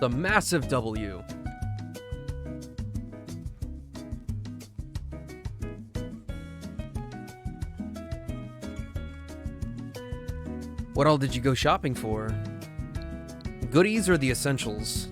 The massive W. What all did you go shopping for? Goodies or the essentials?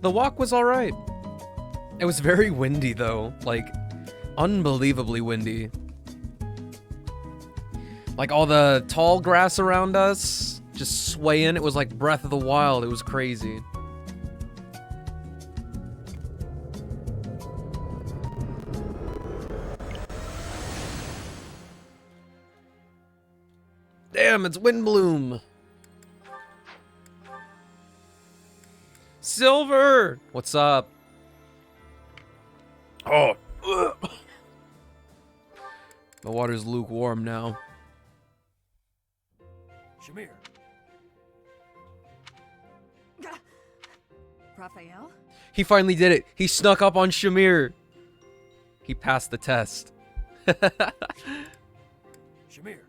The walk was alright. It was very windy though, like, unbelievably windy. Like all the tall grass around us just swaying, it was like Breath of the Wild, it was crazy. Damn, it's Windbloom! Silver! What's up? Oh. Ugh. The water's lukewarm now. Shamir. Raphael? He finally did it. He snuck up on Shamir. He passed the test. Shamir.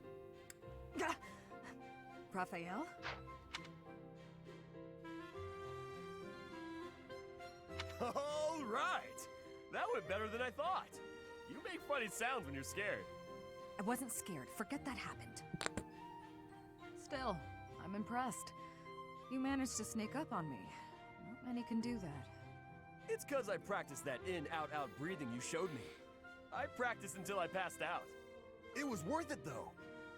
Raphael? All right. That went better than I thought. You make funny sounds when you're scared. I wasn't scared. Forget that happened. Still, I'm impressed. You managed to sneak up on me. Not many can do that. It's cause I practiced that in-out-out breathing you showed me. I practiced until I passed out. It was worth it though.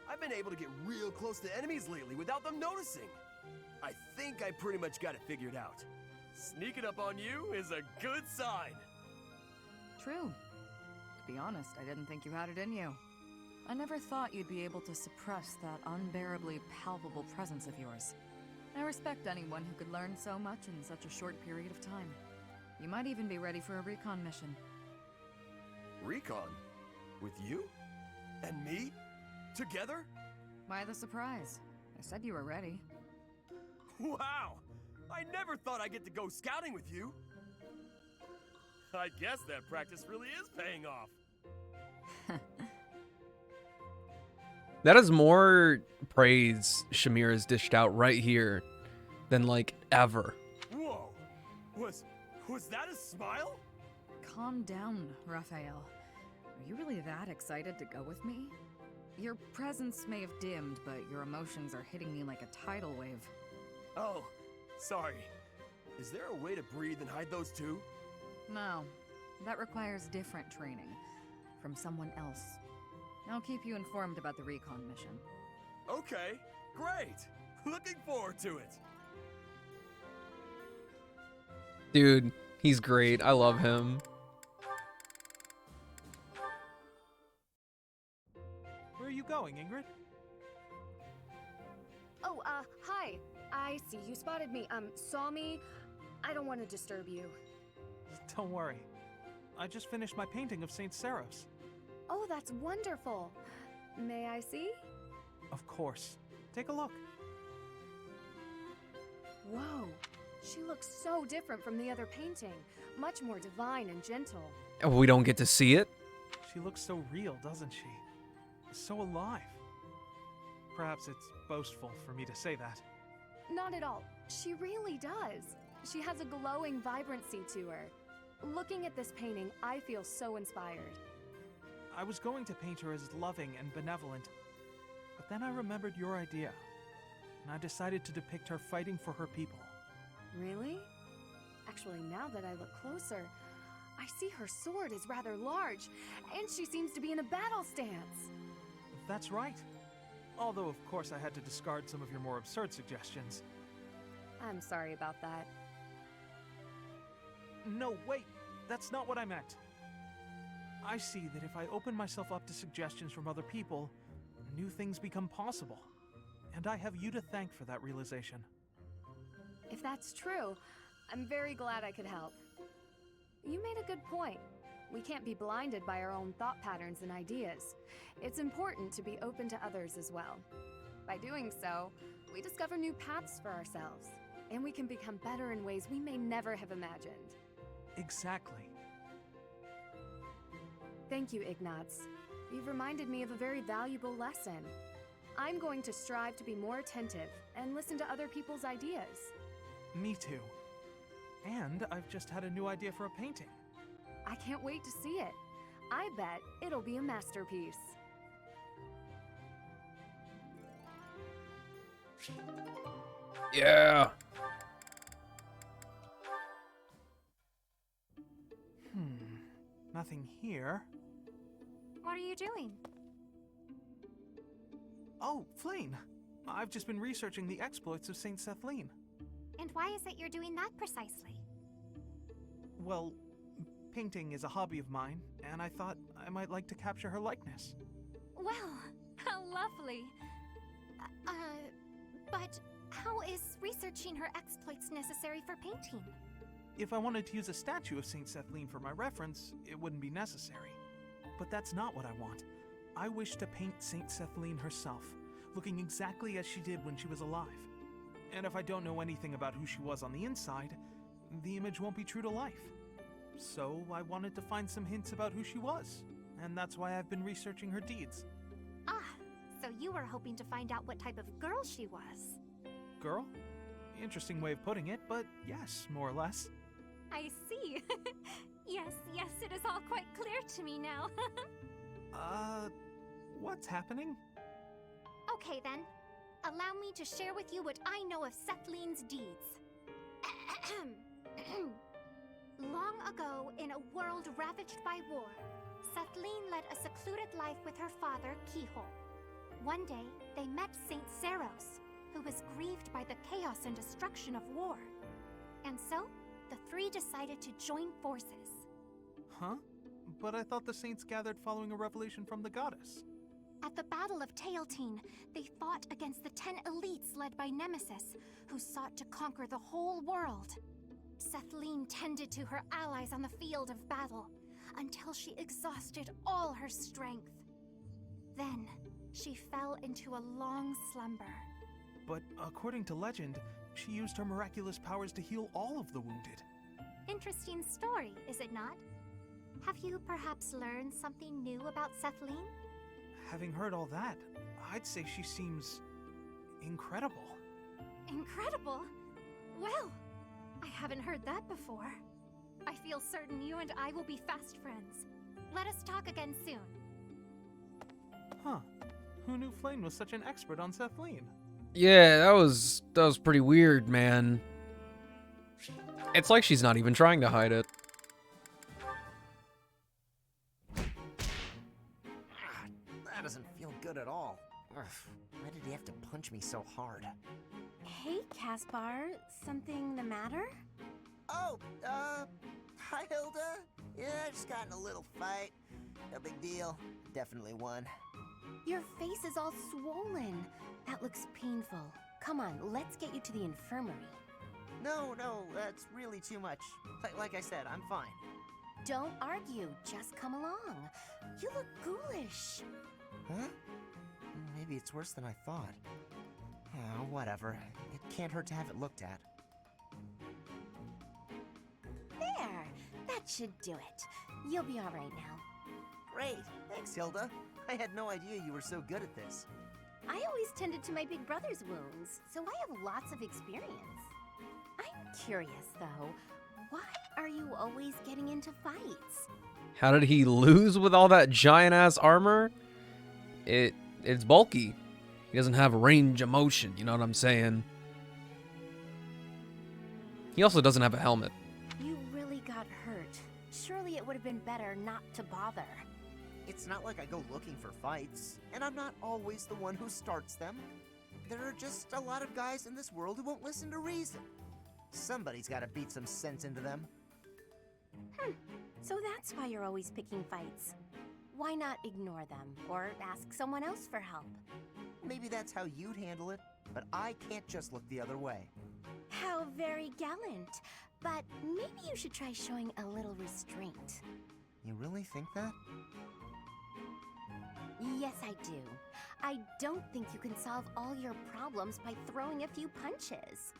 I've been able to get real close to enemies lately without them noticing. I think I pretty much got it figured out. Sneaking up on you is a good sign. True. To be honest, I didn't think you had it in you. I never thought you'd be able to suppress that unbearably palpable presence of yours. I respect anyone who could learn so much in such a short period of time. You might even be ready for a recon mission. Recon? With you? And me? Together? Why the surprise? I said you were ready. Wow! I never thought I'd get to go scouting with you! I guess that practice really is paying off. That is more praise Shamir has dished out right here than like ever. Whoa! Was that a smile? Calm down, Raphael. Are you really that excited to go with me? Your presence may have dimmed, but your emotions are hitting me like a tidal wave. Oh, sorry. Is there a way to breathe and hide those too? No, that requires different training. From someone else. I'll keep you informed about the recon mission. Okay, great! Looking forward to it! Dude, he's great. I love him. Where are you going, Ingrid? Oh, hi. I see you spotted me. Saw me. I don't want to disturb you. Don't worry. I just finished my painting of St. Seros. Oh, that's wonderful. May I see? Of course. Take a look. Whoa. She looks so different from the other painting. Much more divine and gentle. We don't get to see it? She looks so real, doesn't she? So alive. Perhaps it's boastful for me to say that. Not at all. She really does. She has a glowing vibrancy to her. Looking at this painting, I feel so inspired. I was going to paint her as loving and benevolent, but then I remembered your idea, and I decided to depict her fighting for her people. Really? Actually, now that I look closer, I see her sword is rather large, and she seems to be in a battle stance. That's right. Although, of course, I had to discard some of your more absurd suggestions. I'm sorry about that. No, wait. That's not what I meant. I see that if I open myself up to suggestions from other people, new things become possible. And I have you to thank for that realization. If that's true, I'm very glad I could help. You made a good point. We can't be blinded by our own thought patterns and ideas. It's important to be open to others as well. By doing so, we discover new paths for ourselves, and we can become better in ways we may never have imagined. Exactly. Thank you, Ignatz. You've reminded me of a very valuable lesson. I'm going to strive to be more attentive and listen to other people's ideas. Me too. And I've just had a new idea for a painting. I can't wait to see it. I bet it'll be a masterpiece. Yeah. Nothing here. What are you doing? Oh, Flayn! I've just been researching the exploits of Saint Sethlene. And why is it you're doing that precisely? Well, painting is a hobby of mine, and I thought I might like to capture her likeness. Well, how lovely. But how is researching her exploits necessary for painting? If I wanted to use a statue of Saint Sethlene for my reference, it wouldn't be necessary. But that's not what I want. I wish to paint Saint Sethlene herself, looking exactly as she did when she was alive. And if I don't know anything about who she was on the inside, the image won't be true to life. So I wanted to find some hints about who she was, and that's why I've been researching her deeds. Ah, so you were hoping to find out what type of girl she was. Girl? Interesting way of putting it, but yes, more or less. I see. Yes, it is all quite clear to me now. What's happening? Okay then. Allow me to share with you what I know of Sethlene's deeds. Long ago, in a world ravaged by war, Sethlene led a secluded life with her father, Kihol. One day, they met Saint Zeros, who was grieved by the chaos and destruction of war. And so, the three decided to join forces. Huh? But I thought the saints gathered following a revelation from the goddess. At the Battle of Teal'tine, they fought against the 10 elites led by Nemesis, who sought to conquer the whole world. Sethlene tended to her allies on the field of battle, until she exhausted all her strength. Then, she fell into a long slumber. But according to legend, she used her miraculous powers to heal all of the wounded. Interesting story, is it not? Have you perhaps learned something new about Sethlene? Having heard all that, I'd say she seems incredible. Incredible? Well, I haven't heard that before. I feel certain you and I will be fast friends. Let us talk again soon. Huh. Who knew Flayn was such an expert on Sethlene? Yeah, that was pretty weird, man. It's like she's not even trying to hide it. That doesn't feel good at all. Ugh, why did he have to punch me so hard? Hey, Caspar, something the matter? Oh, hi Hilda. Yeah, I just got in a little fight. No big deal. Definitely won. Your face is all swollen. That looks painful. Come on, let's get you to the infirmary. No, that's really too much. Like I said, I'm fine. Don't argue, just come along. You look ghoulish. Huh? Maybe it's worse than I thought. Whatever. It can't hurt to have it looked at. There, that should do it. You'll be all right now. Great. Thanks, Hilda. I had no idea you were so good at this. I always tended to my big brother's wounds, so I have lots of experience. I'm curious, though. Why are you always getting into fights? How did he lose with all that giant-ass armor? It's bulky. He doesn't have range of motion, you know what I'm saying? He also doesn't have a helmet. You really got hurt. Surely it would have been better not to bother. It's not like I go looking for fights, and I'm not always the one who starts them. There are just a lot of guys in this world who won't listen to reason. Somebody's gotta beat some sense into them. So that's why you're always picking fights. Why not ignore them, or ask someone else for help? Maybe that's how you'd handle it, but I can't just look the other way. How very gallant. But maybe you should try showing a little restraint. You really think that? Yes, I do. I don't think you can solve all your problems by throwing a few punches.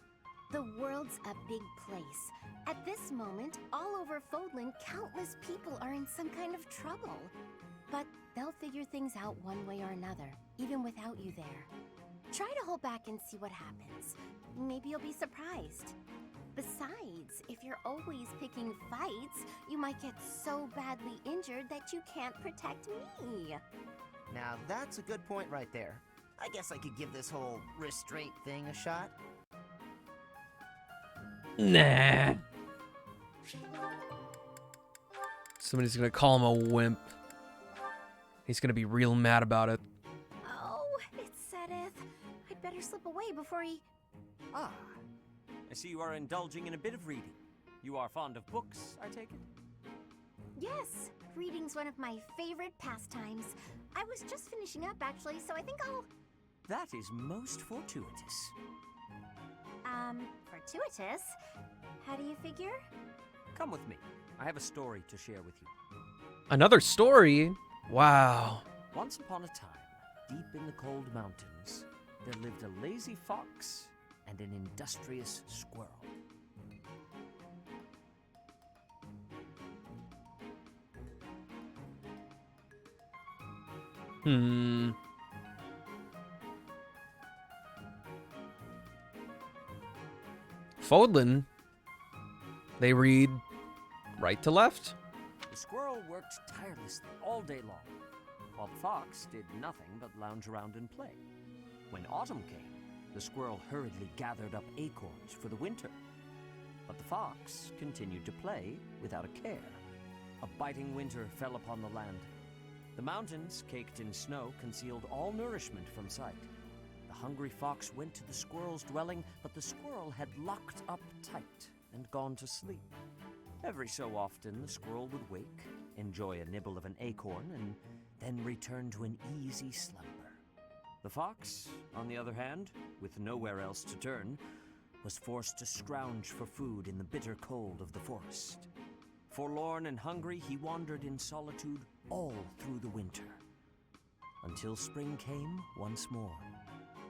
The world's a big place. At this moment, all over Fodlan, countless people are in some kind of trouble. But they'll figure things out one way or another, even without you there. Try to hold back and see what happens. Maybe you'll be surprised. Besides, if you're always picking fights, you might get so badly injured that you can't protect me. Now that's a good point right there. I guess I could give this whole restraint thing a shot. Nah. Somebody's gonna call him a wimp. He's gonna be real mad about it. Oh, it's Sedith. I'd better slip away before he... Ah, I see you are indulging in a bit of reading. You are fond of books, I take it? Yes, reading's one of my favorite pastimes. I was just finishing up, actually, so I think I'll... That is most fortuitous. Fortuitous? How do you figure? Come with me. I have a story to share with you. Another story? Wow. Once upon a time, deep in the cold mountains, there lived a lazy fox and an industrious squirrel. Fodlan? They read right to left? The squirrel worked tirelessly all day long, while the fox did nothing but lounge around and play. When autumn came, the squirrel hurriedly gathered up acorns for the winter. But the fox continued to play without a care. A biting winter fell upon the land. The mountains, caked in snow, concealed all nourishment from sight. The hungry fox went to the squirrel's dwelling, but the squirrel had locked up tight and gone to sleep. Every so often, the squirrel would wake, enjoy a nibble of an acorn, and then return to an easy slumber. The fox, on the other hand, with nowhere else to turn, was forced to scrounge for food in the bitter cold of the forest. Forlorn and hungry, he wandered in solitude all through the winter, until spring came once more.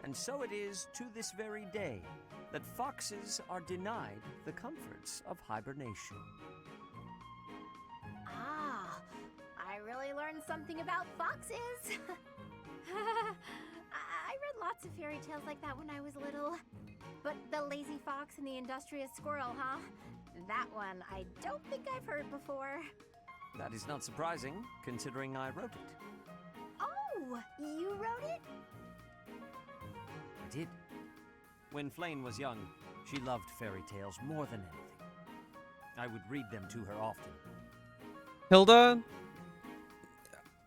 And so it is to this very day that foxes are denied the comforts of hibernation. Ah, I really learned something about foxes. I read lots of fairy tales like that when I was little. But the lazy fox and the industrious squirrel, huh? That one I don't think I've heard before. That is not surprising, considering I wrote it. Oh, you wrote it? I did. When Flayn was young, she loved fairy tales more than anything. I would read them to her often. Hilda,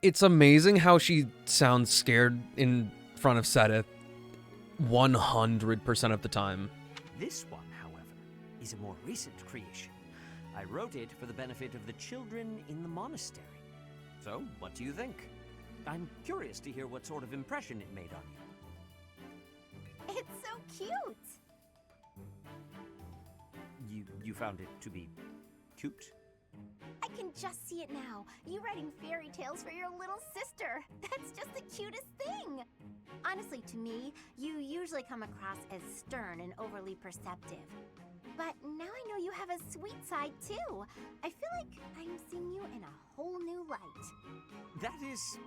it's amazing how she sounds scared in front of Sedith 100% of the time. This one, however, is a more recent creation. I wrote it for the benefit of the children in the monastery. So, what do you think? I'm curious to hear what sort of impression it made on you. It's so cute. You found it to be cute? I can just see it now. You writing fairy tales for your little sister. That's just the cutest thing. Honestly, to me, you usually come across as stern and overly perceptive. But now I know you have a sweet side, too. I feel like I'm seeing you in a whole new light. That is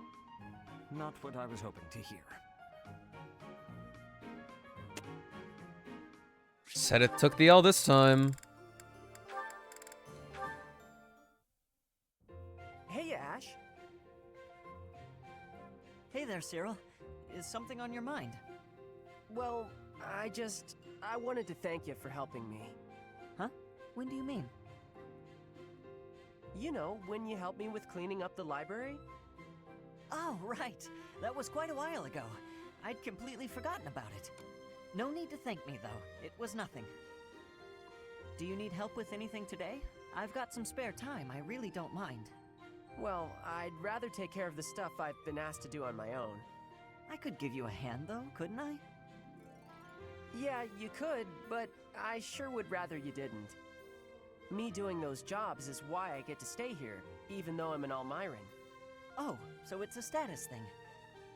not what I was hoping to hear. Sedith took the L this time. Hey, Ash. Hey there, Cyril. Is something on your mind? Well, I wanted to thank you for helping me. Huh? When do you mean? You know, when you helped me with cleaning up the library? Oh, right. That was quite a while ago. I'd completely forgotten about it. No need to thank me, though. It was nothing. do you need help with anything today? I've got some spare time, I really don't mind. Well, I'd rather take care of the stuff I've been asked to do on my own. I could give you a hand though, couldn't I? Yeah, you could, but I sure would rather you didn't. Me doing those jobs is why I get to stay here, even though I'm an Almyran. Oh, so it's a status thing.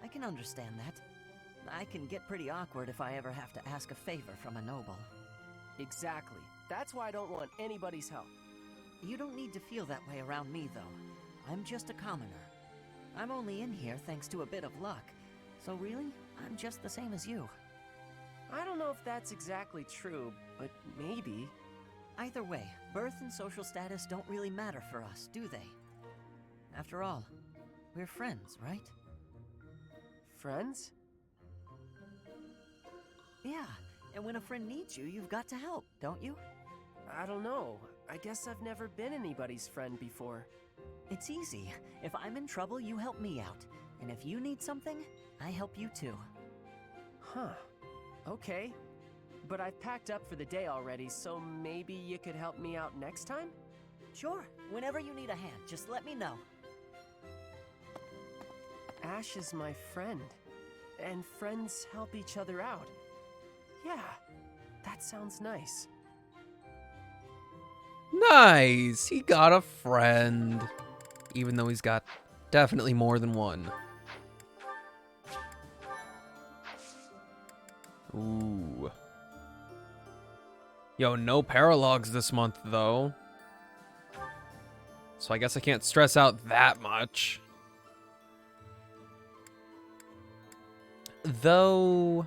I can understand that. I can get pretty awkward if I ever have to ask a favor from a noble. Exactly. That's why I don't want anybody's help. You don't need to feel that way around me, though. I'm just a commoner. I'm only in here thanks to a bit of luck. So really, I'm just the same as you. I don't know if that's exactly true, but maybe. Either way, birth and social status don't really matter for us, do they? After all, we're friends, right? Friends? Yeah, and when a friend needs you, you've got to help, don't you? I don't know. I guess I've never been anybody's friend before. It's easy. If I'm in trouble, you help me out. And if you need something, I help you too. Huh. Okay. But I've packed up for the day already, so maybe you could help me out next time? Sure. Whenever you need a hand, just let me know. Ash is my friend. And friends help each other out. Yeah, that sounds nice. Nice! He got a friend. Even though he's got definitely more than one. Ooh. Yo, no paralogs this month, though. So I guess I can't stress out that much. Though...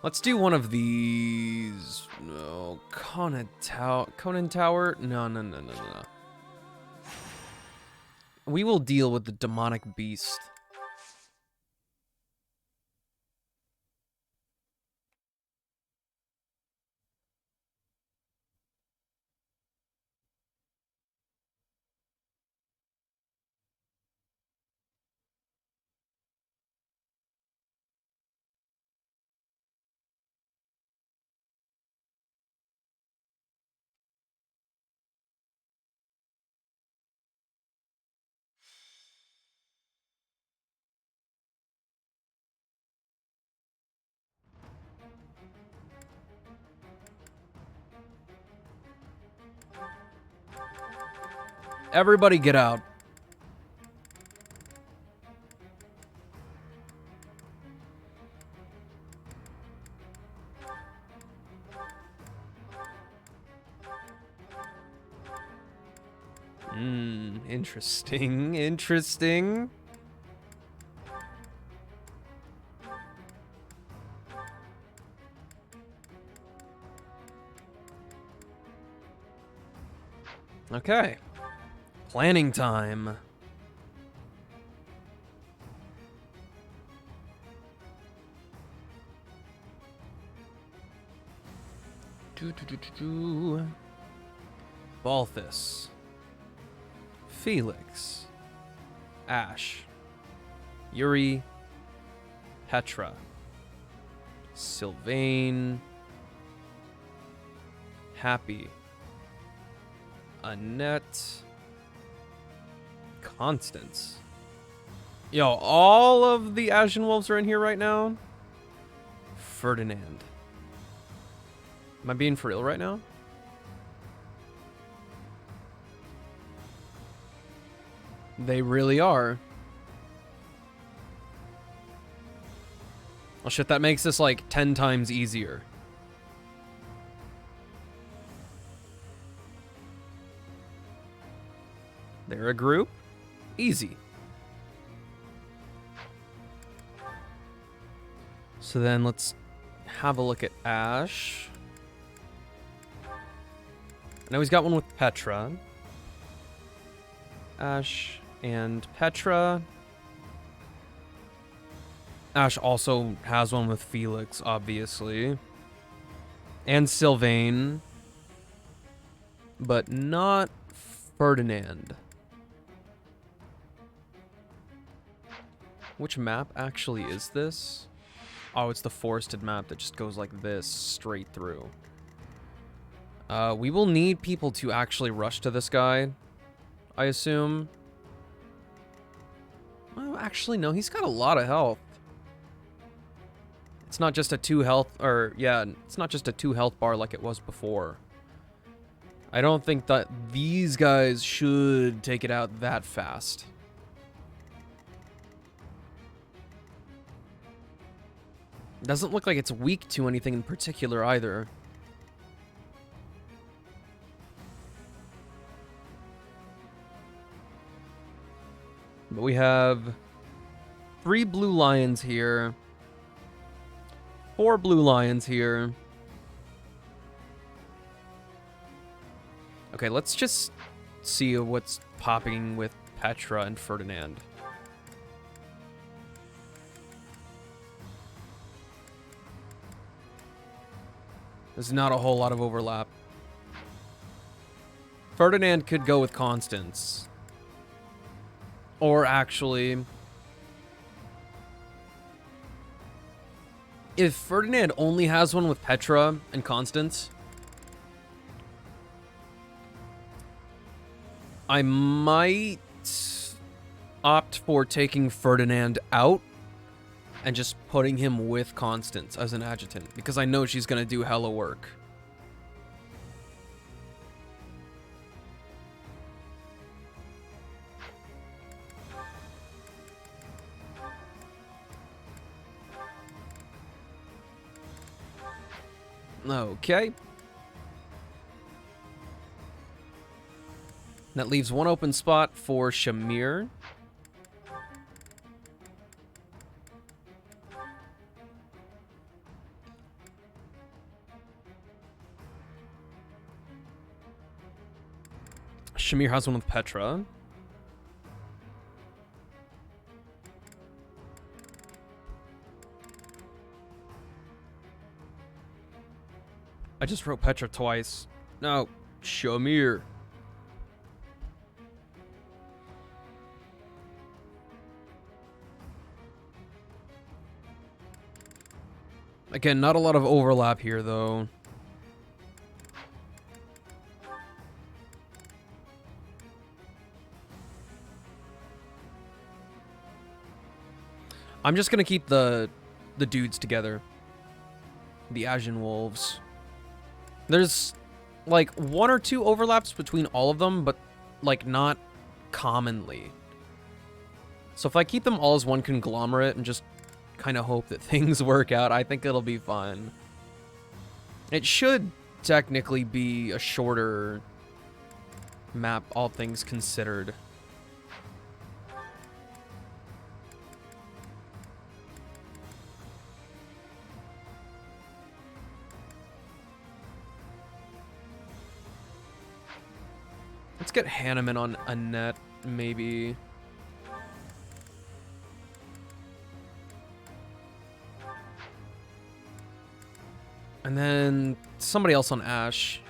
let's do one of these. No, Conan Tower? No. We will deal with the demonic beast. Everybody get out. Interesting. Okay. Planning time. Balthus. Felix. Ash. Yuri. Petra. Sylvain. Happy. Annette. Constance. Yo, all of the Ashen Wolves are in here right now. Ferdinand. Am I being for real right now? They really are. Oh shit, that makes this like 10 times easier. They're a group. Easy. So then let's have a look at Ash. Now he's got one with Petra. Ash and Petra. Ash also has one with Felix, obviously. And Sylvain. But not Ferdinand. Which map actually is this? Oh, it's the forested map that just goes like this straight through. We will need people to actually rush to this guy, I assume. Well, actually, no, he's got a lot of health. It's not just a 2 health, or yeah, it's not just a 2 health bar like it was before. I don't think that these guys should take it out that fast. Doesn't look like it's weak to anything in particular either. But we have 3 blue lions here. 4 blue lions here. Okay, let's just see what's popping with Petra and Ferdinand. There's not a whole lot of overlap. Ferdinand could go with Constance. Or actually, if Ferdinand only has one with Petra and Constance, I might opt for taking Ferdinand out and just putting him with Constance as an adjutant, because I know she's going to do hella work. Okay. That leaves one open spot for Shamir. Shamir has one with Petra. I just wrote Petra twice. No, Shamir. Again, not a lot of overlap here, though. I'm just gonna keep the dudes together. The Ashen Wolves. There's like 1 or 2 overlaps between all of them, but like not commonly. So if I keep them all as one conglomerate and just kind of hope that things work out, I think it'll be fun. It should technically be a shorter map, all things considered. Let's get Hanneman on Annette, maybe. And then somebody else on Ash.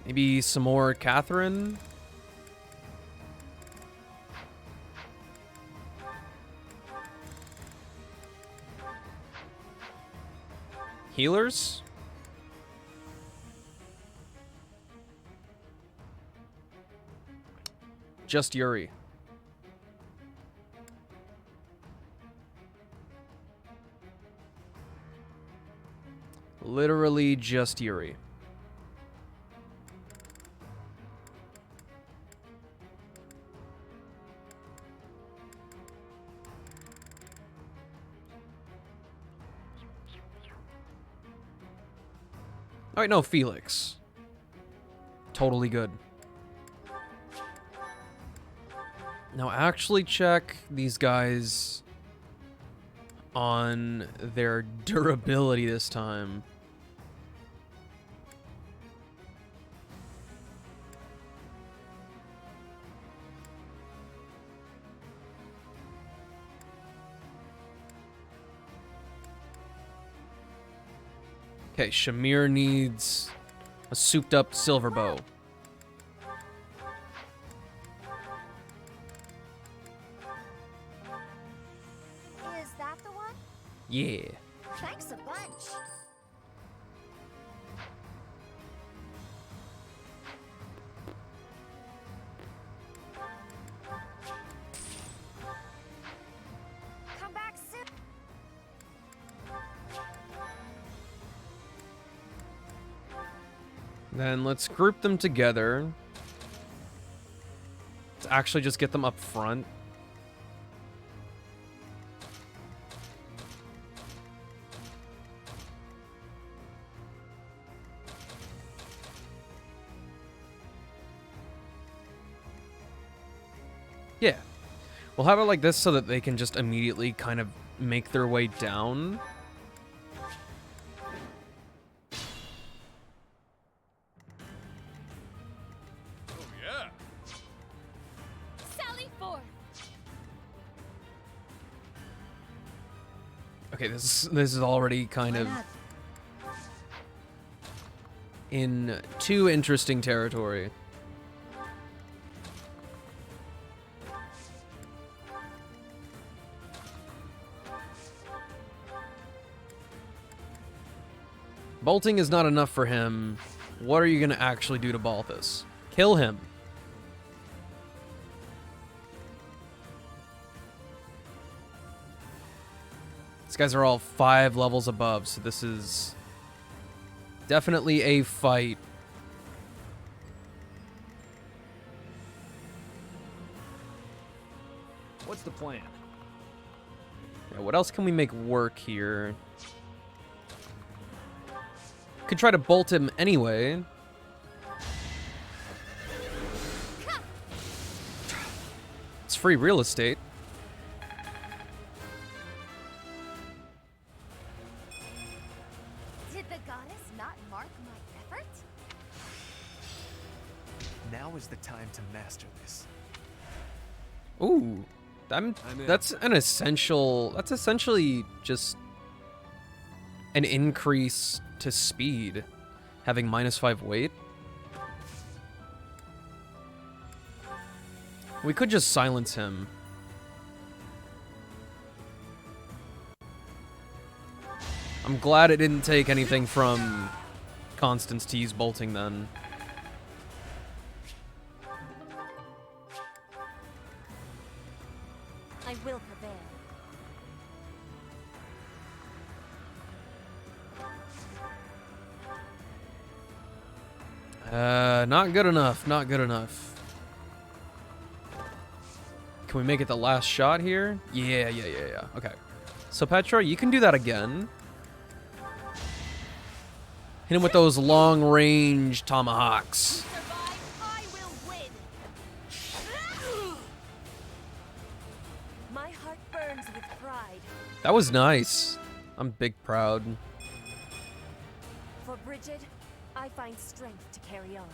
Maybe some more Catherine. Healers? Just Yuri. Literally just Yuri. Alright, no, Felix. Totally good. Now actually check these guys on their durability this time. Okay, Shamir needs a souped up silver bow. Yeah. Thanks a bunch. Come back soon. Then let's group them together. Let's actually just get them up front. Yeah. We'll have it like this so that they can just immediately kind of make their way down. Sally forth. Okay, this is already kind of in too interesting territory. Bolting is not enough for him. What are you going to actually do to Balthus? Kill him. These guys are all 5 levels above, so this is definitely a fight. What's the plan? Yeah, what else can we make work here? Could try to bolt him anyway. It's free real estate. Did the goddess not mark my effort? Now is the time to master this. Ooh, that's an essential. That's essentially just an increase to speed, having -5 weight. We could just silence him. I'm glad it didn't take anything from Constance to use bolting then. I will prevail. Not good enough, not good enough. Can we make it the last shot here? Yeah. Okay. So Petra, you can do that again. Hit him with those long-range tomahawks. I will win. My heart burns with pride. That was nice. I'm big proud. For Bridget, I find strength to carry on.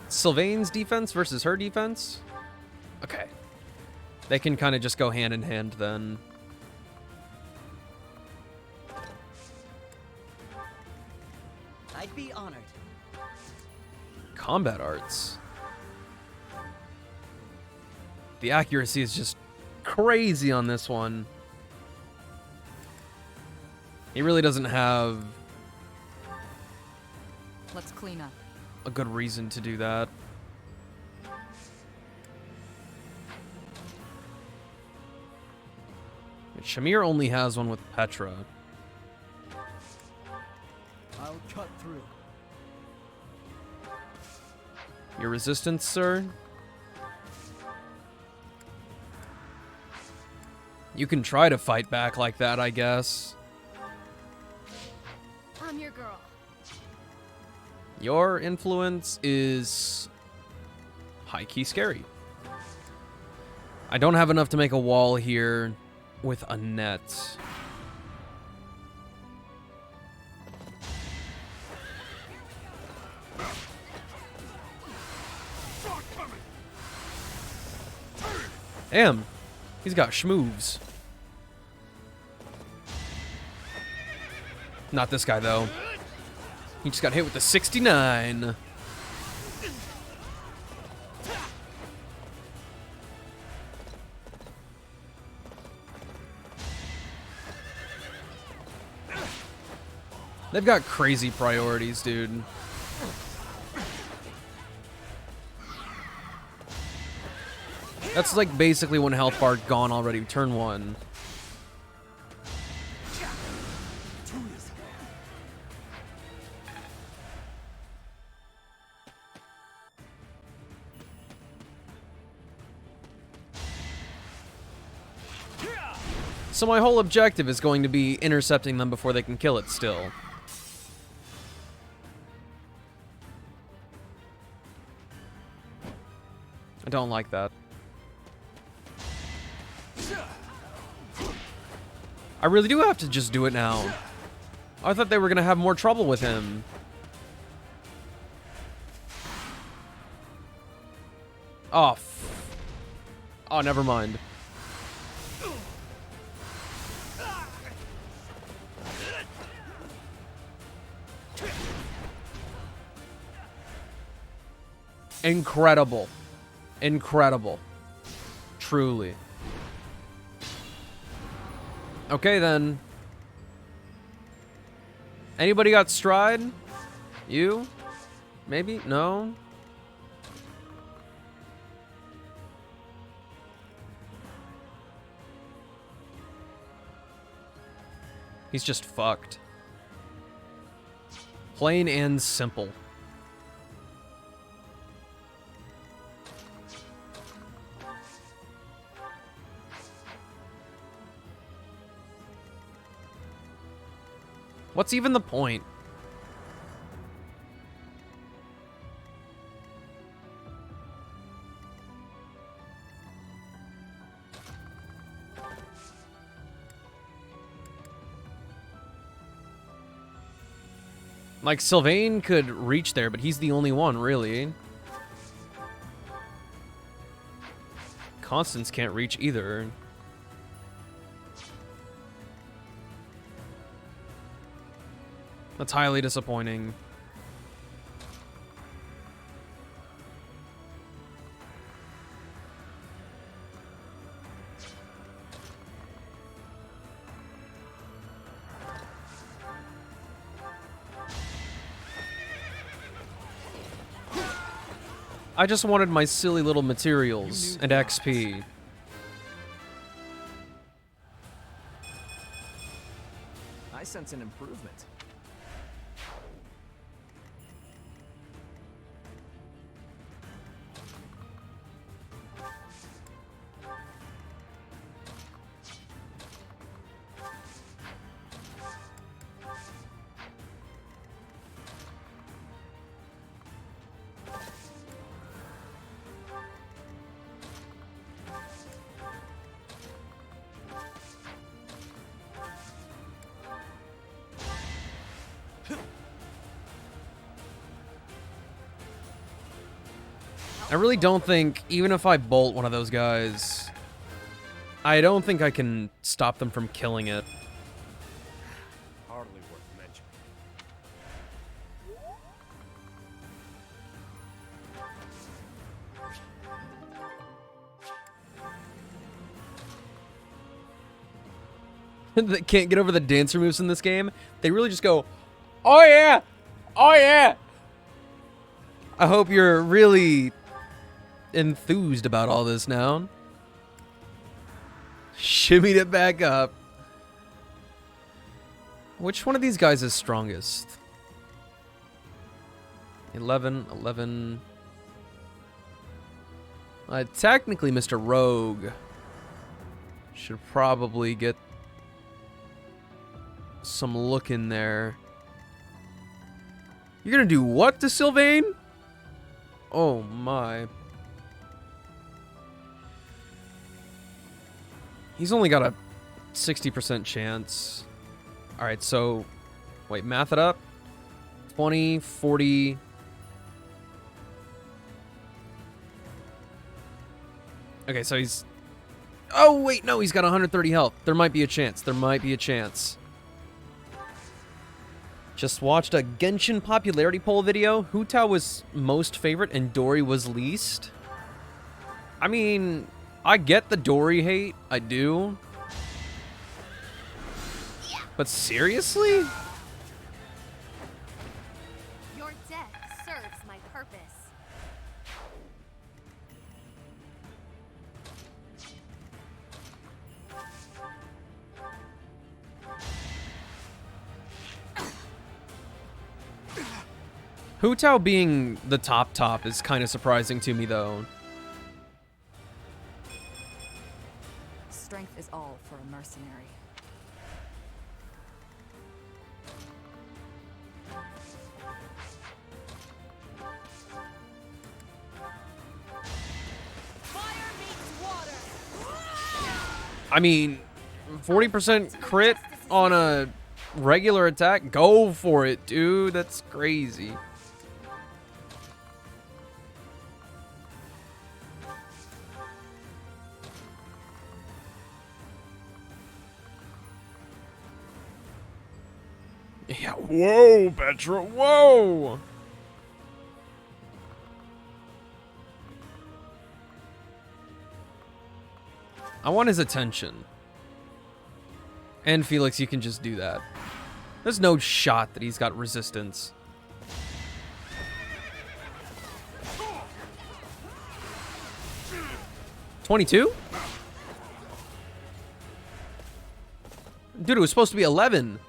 Sylvain's defense versus her defense? Okay. They can kind of just go hand in hand then. I'd be honored. Combat arts. The accuracy is just crazy on this one. He really doesn't have Let's clean up. a good reason to do that. Shamir only has one with Petra. I'll cut through. Your resistance, sir? You can try to fight back like that, I guess. I'm your girl. Your influence is high-key scary. I don't have enough to make a wall here with a net. Damn, he's got schmoves. Not this guy, though. He just got hit with the 69. They've got crazy priorities, dude. That's like basically one health bar gone already. Turn 1. So my whole objective is going to be intercepting them before they can kill it still. I don't like that. I really do have to just do it now. I thought they were gonna have more trouble with him. Oh, oh, never mind. Incredible. Incredible. Truly. Okay, then. Anybody got stride? You? Maybe? No? He's just fucked. Plain and simple. What's even the point? Like, Sylvain could reach there, but he's the only one, really. Constance can't reach either. That's highly disappointing. I just wanted my silly little materials and XP. I sense an improvement. I really don't think, even if I bolt one of those guys, I don't think I can stop them from killing it. Hardly worth mentioning. They can't get over the dancer moves in this game. They really just go, oh yeah, oh yeah. I hope you're really enthused about all this now. Shimmied it back up. Which one of these guys is strongest? 11, 11. Technically, Mr. Rogue should probably get some look in there. You're gonna do what to Sylvain? Oh my. He's only got a 60% chance. Alright, so... Wait, math it up. 20, 40... Okay, so he's... Oh, wait, no, he's got 130 health. There might be a chance. There might be a chance. Just watched a Genshin popularity poll video. Hu Tao was most favorite and Dori was least. I mean... I get the Dori hate, I do. But seriously? purpose. Hu Tao being the top is kind of surprising to me, though. Strength is all for a mercenary. I mean, 40% crit on a regular attack? Go for it, dude. That's crazy. Yeah, whoa, Petra, whoa! I want his attention. And Felix, you can just do that. There's no shot that he's got resistance. $22? Dude, it was supposed to be 11.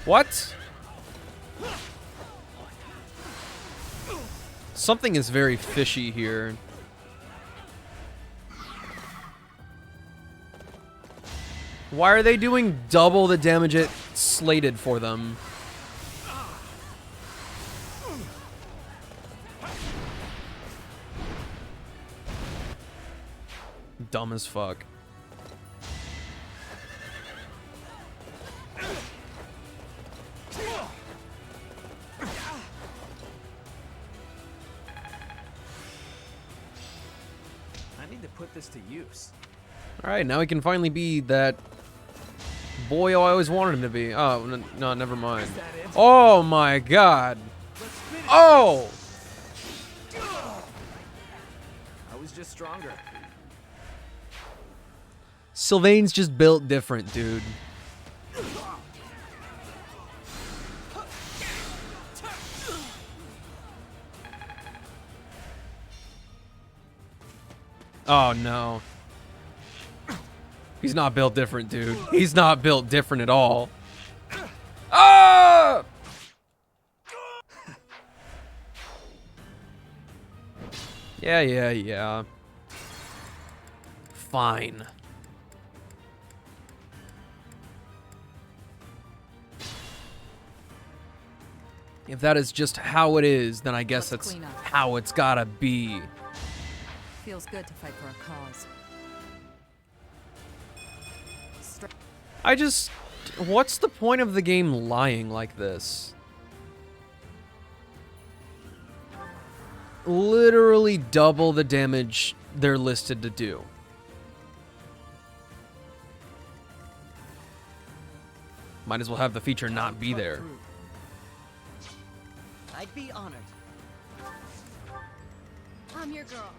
What? Something is very fishy here. Why are they doing double the damage it slated for them? Dumb as fuck. I need to put this to use. Alright, now he can finally be that boy I always wanted him to be. Oh, no, never mind. Oh my god. Oh! I was just stronger. Sylvain's just built different, dude. Oh no. He's not built different, dude. He's not built different at all. Ah! Yeah. Fine. If that is just how it is, then I guess that's how it's gotta be. Feels good to fight for a cause. What's the point of the game lying like this? Literally double the damage they're listed to do. Might as well have the feature not be there. I'd be honored. I'm your girl.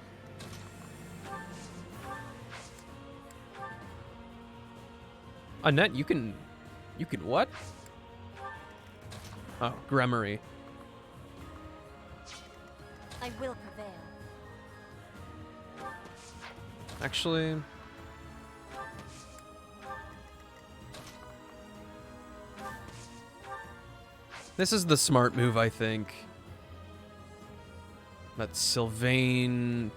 Annette, you can what? Oh, Gremory. I will prevail. Actually, this is the smart move, I think. That's Sylvain.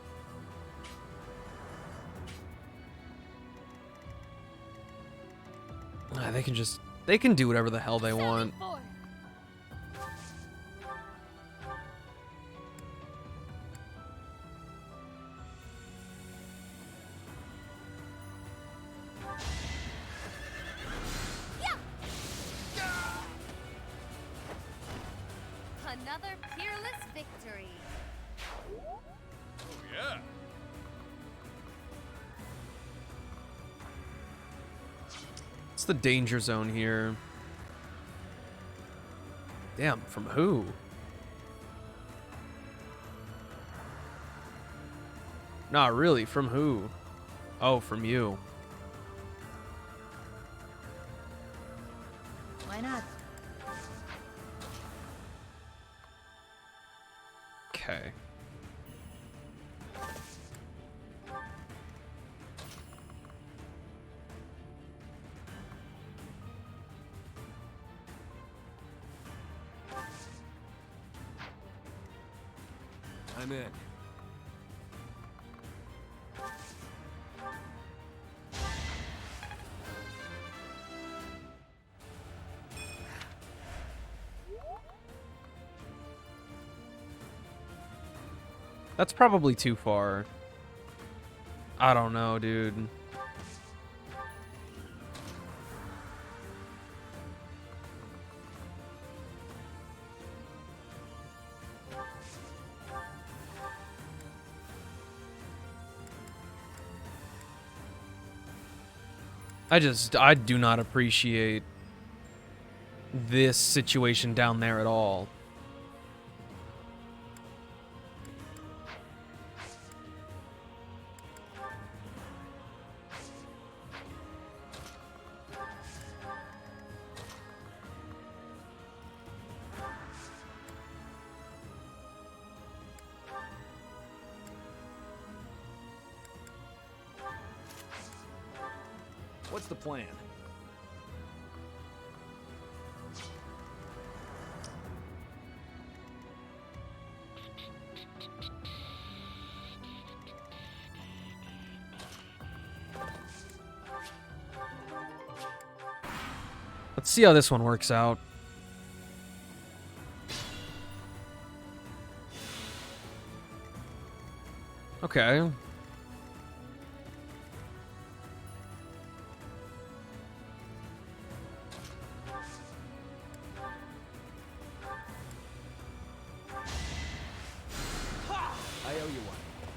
They can do whatever the hell they want. Another peerless victory. Oh, yeah. It's the danger zone here. Damn, from who? Not really, from who? Oh, from you. Why not? Okay. I'm in. That's probably too far. I don't know, dude. I do not appreciate this situation down there at all. What's the plan? Let's see how this one works out. Okay.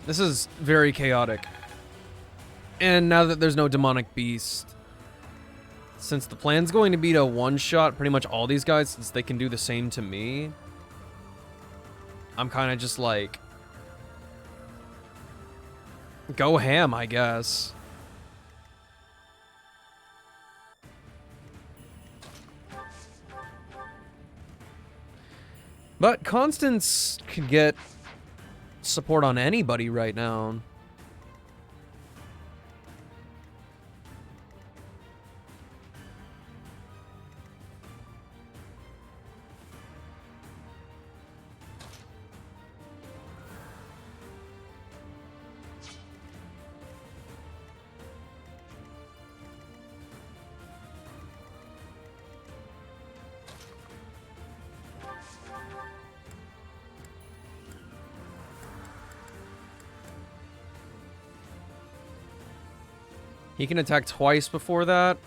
This is very chaotic. And now that there's no demonic beast, since the plan's going to be to one-shot pretty much all these guys, since they can do the same to me, I'm kind of just like, go ham, I guess. But Constance could get support on anybody right now. He can attack twice before that.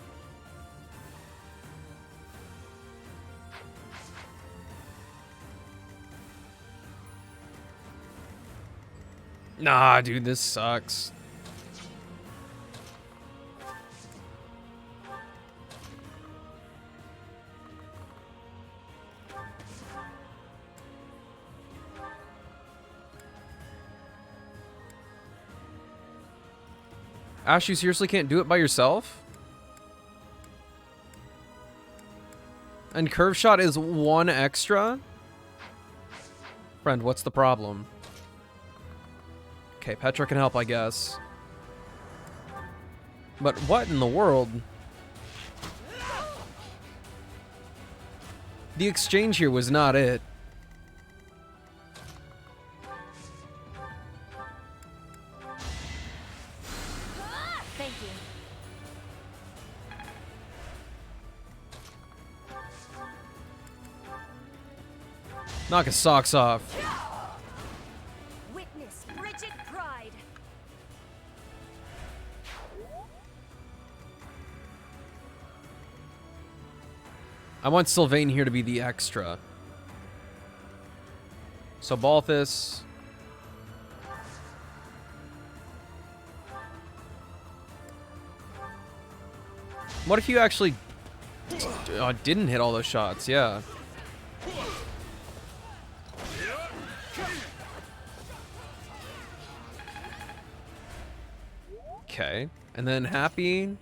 Nah, dude, this sucks. Ash, you seriously can't do it by yourself? And curve shot is 1 extra? Friend, what's the problem? Okay, Petra can help, I guess. But what in the world? The exchange here was not it. Thank you. Knock his socks off. Witness frigid pride. I want Sylvain here to be the extra. So Balthus. What if you actually didn't hit all those shots? Yeah. Okay. And then Happy.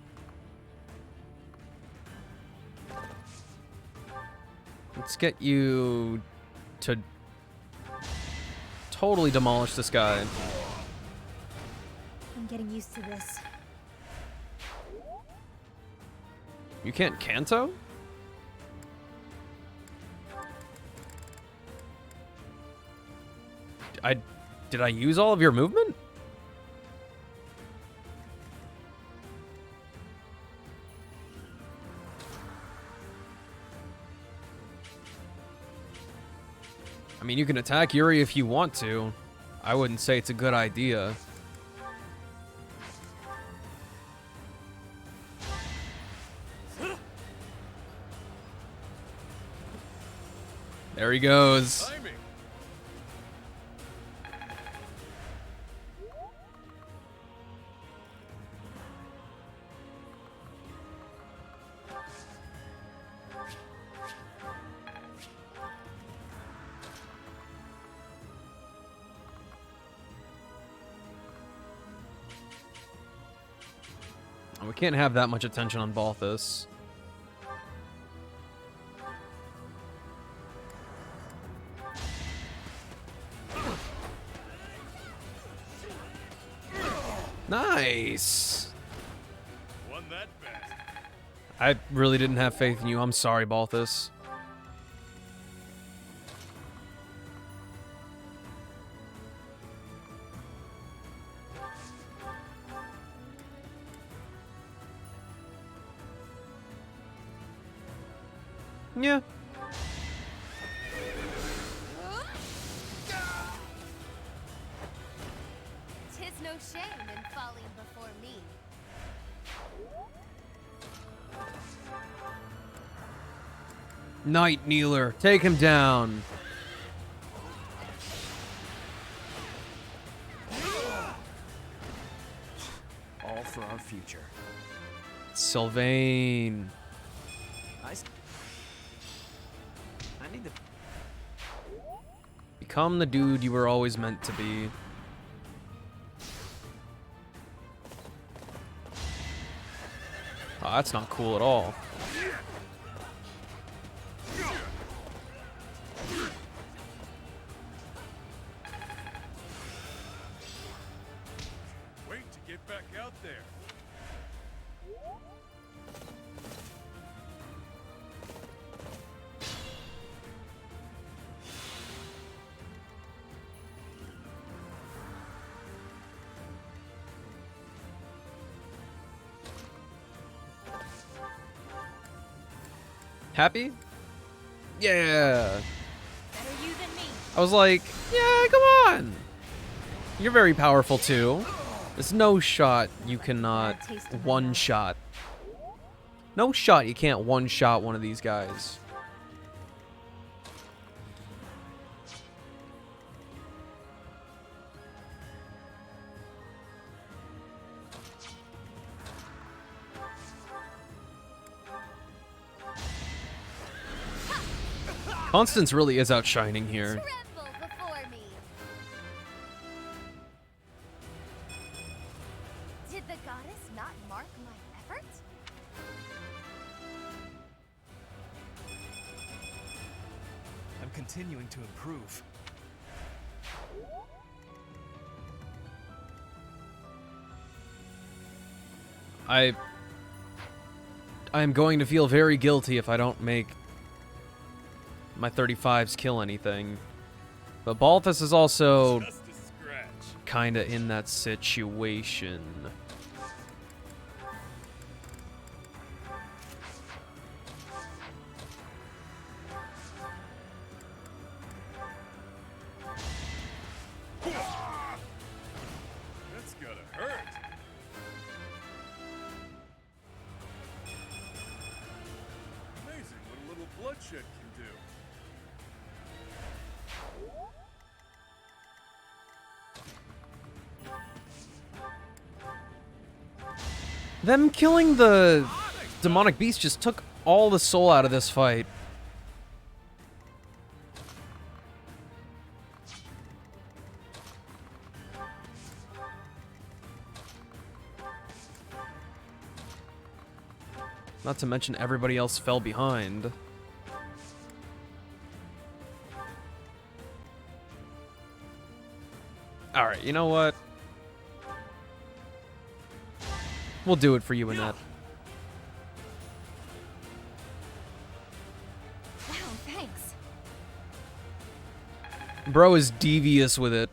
Let's get you to totally demolish this guy. I'm getting used to this. You can't Kanto? Did I use all of your movement? I mean, you can attack Yuri if you want to. I wouldn't say it's a good idea. There he goes. We can't have that much attention on Balthus. Nice. Won that bet. I really didn't have faith in you. I'm sorry, Balthus. Yeah. Tis no shame in falling before me. Night Kneeler, take him down. All for our future. Sylvain. I need to... Become the dude you were always meant to be. Oh, that's not cool at all. Wait to get back out there. Happy? Yeah. Better you than me. I was like, yeah, come on. You're very powerful too. There's no shot you cannot one shot. No shot you can't one shot one of these guys. Constance really is outshining here. Tremble before me. Did the goddess not mark my effort? I'm continuing to improve. I am going to feel very guilty if I don't make my 35s kill anything. But Balthus is also kinda in that situation. That's gotta hurt. Amazing what a little bloodshed can do. Them killing the demonic beast just took all the soul out of this fight. Not to mention everybody else fell behind. Alright, you know what? We'll do it for you, Annette. Wow, thanks. Bro is devious with it.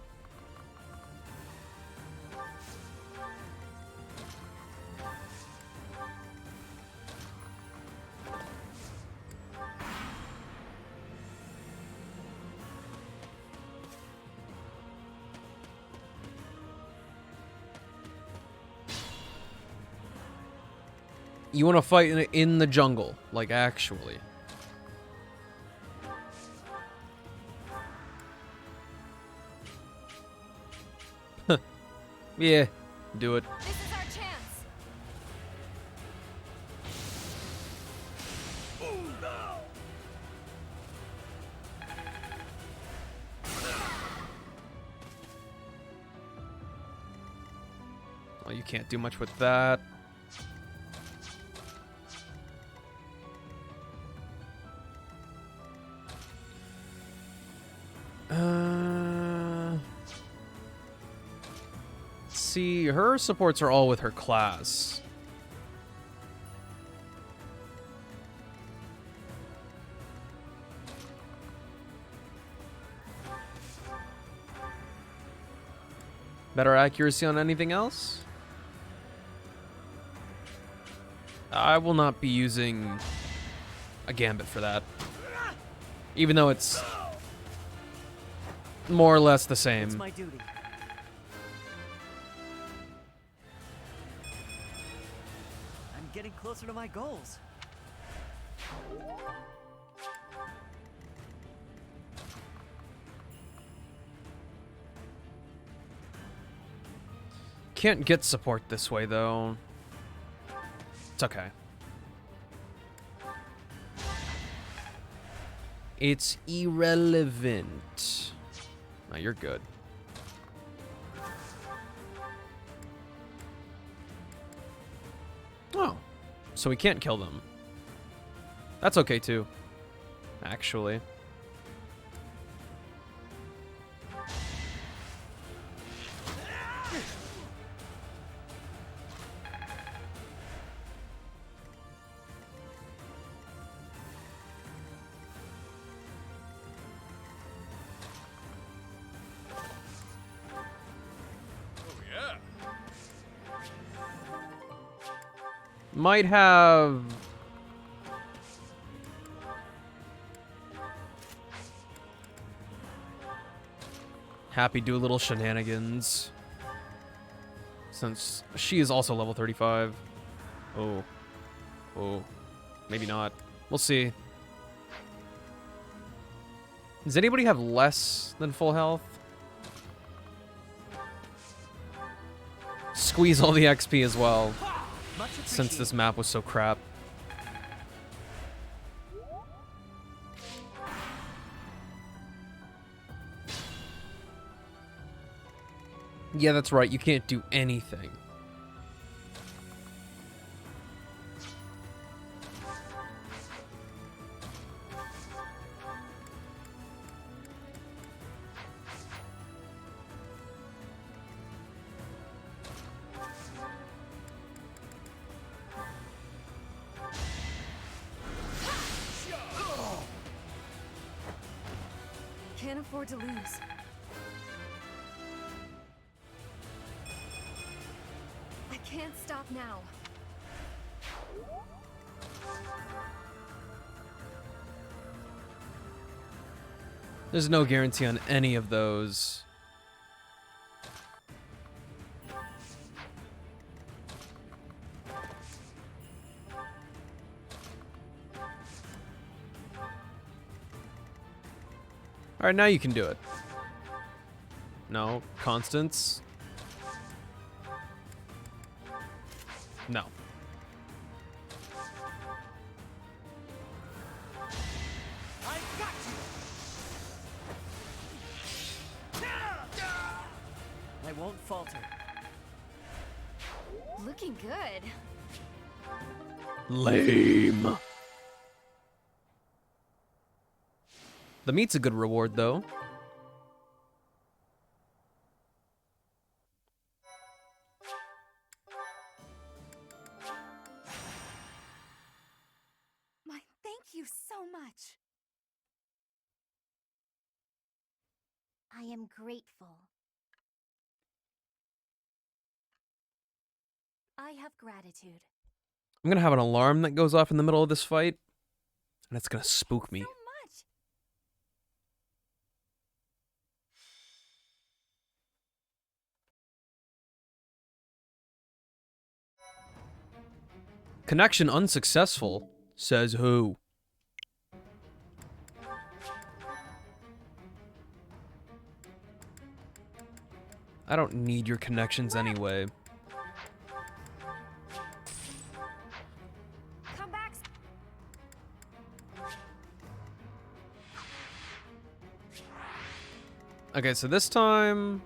You want to fight in the jungle, like actually. Yeah, do it. This is our chance. Oh, you can't do much with that. See, her supports are all with her class. Better accuracy on anything else? I will not be using a gambit for that. Even though it's more or less the same. It's my duty. I'm getting closer to my goals. Can't get support this way, though. It's okay. It's irrelevant. No, you're good. Oh. So we can't kill them. That's okay, too. Actually. Might have... Happy do a little shenanigans. Since she is also level 35. Oh. Oh. Maybe not. We'll see. Does anybody have less than full health? Squeeze all the XP as well. Since this map was so crap. Yeah, that's right. You can't do anything. Can't afford to lose. I can't stop now. There's no guarantee on any of those. All right, now you can do it. No, Constance. No. I won't falter. Looking good. Lame. The meat's a good reward, though. am grateful. I have gratitude. I'm gonna have an alarm that goes off in the middle of this fight, and it's gonna spook me. So much. Connection unsuccessful, says who? I don't need your connections anyway. Come back. Okay, so this time...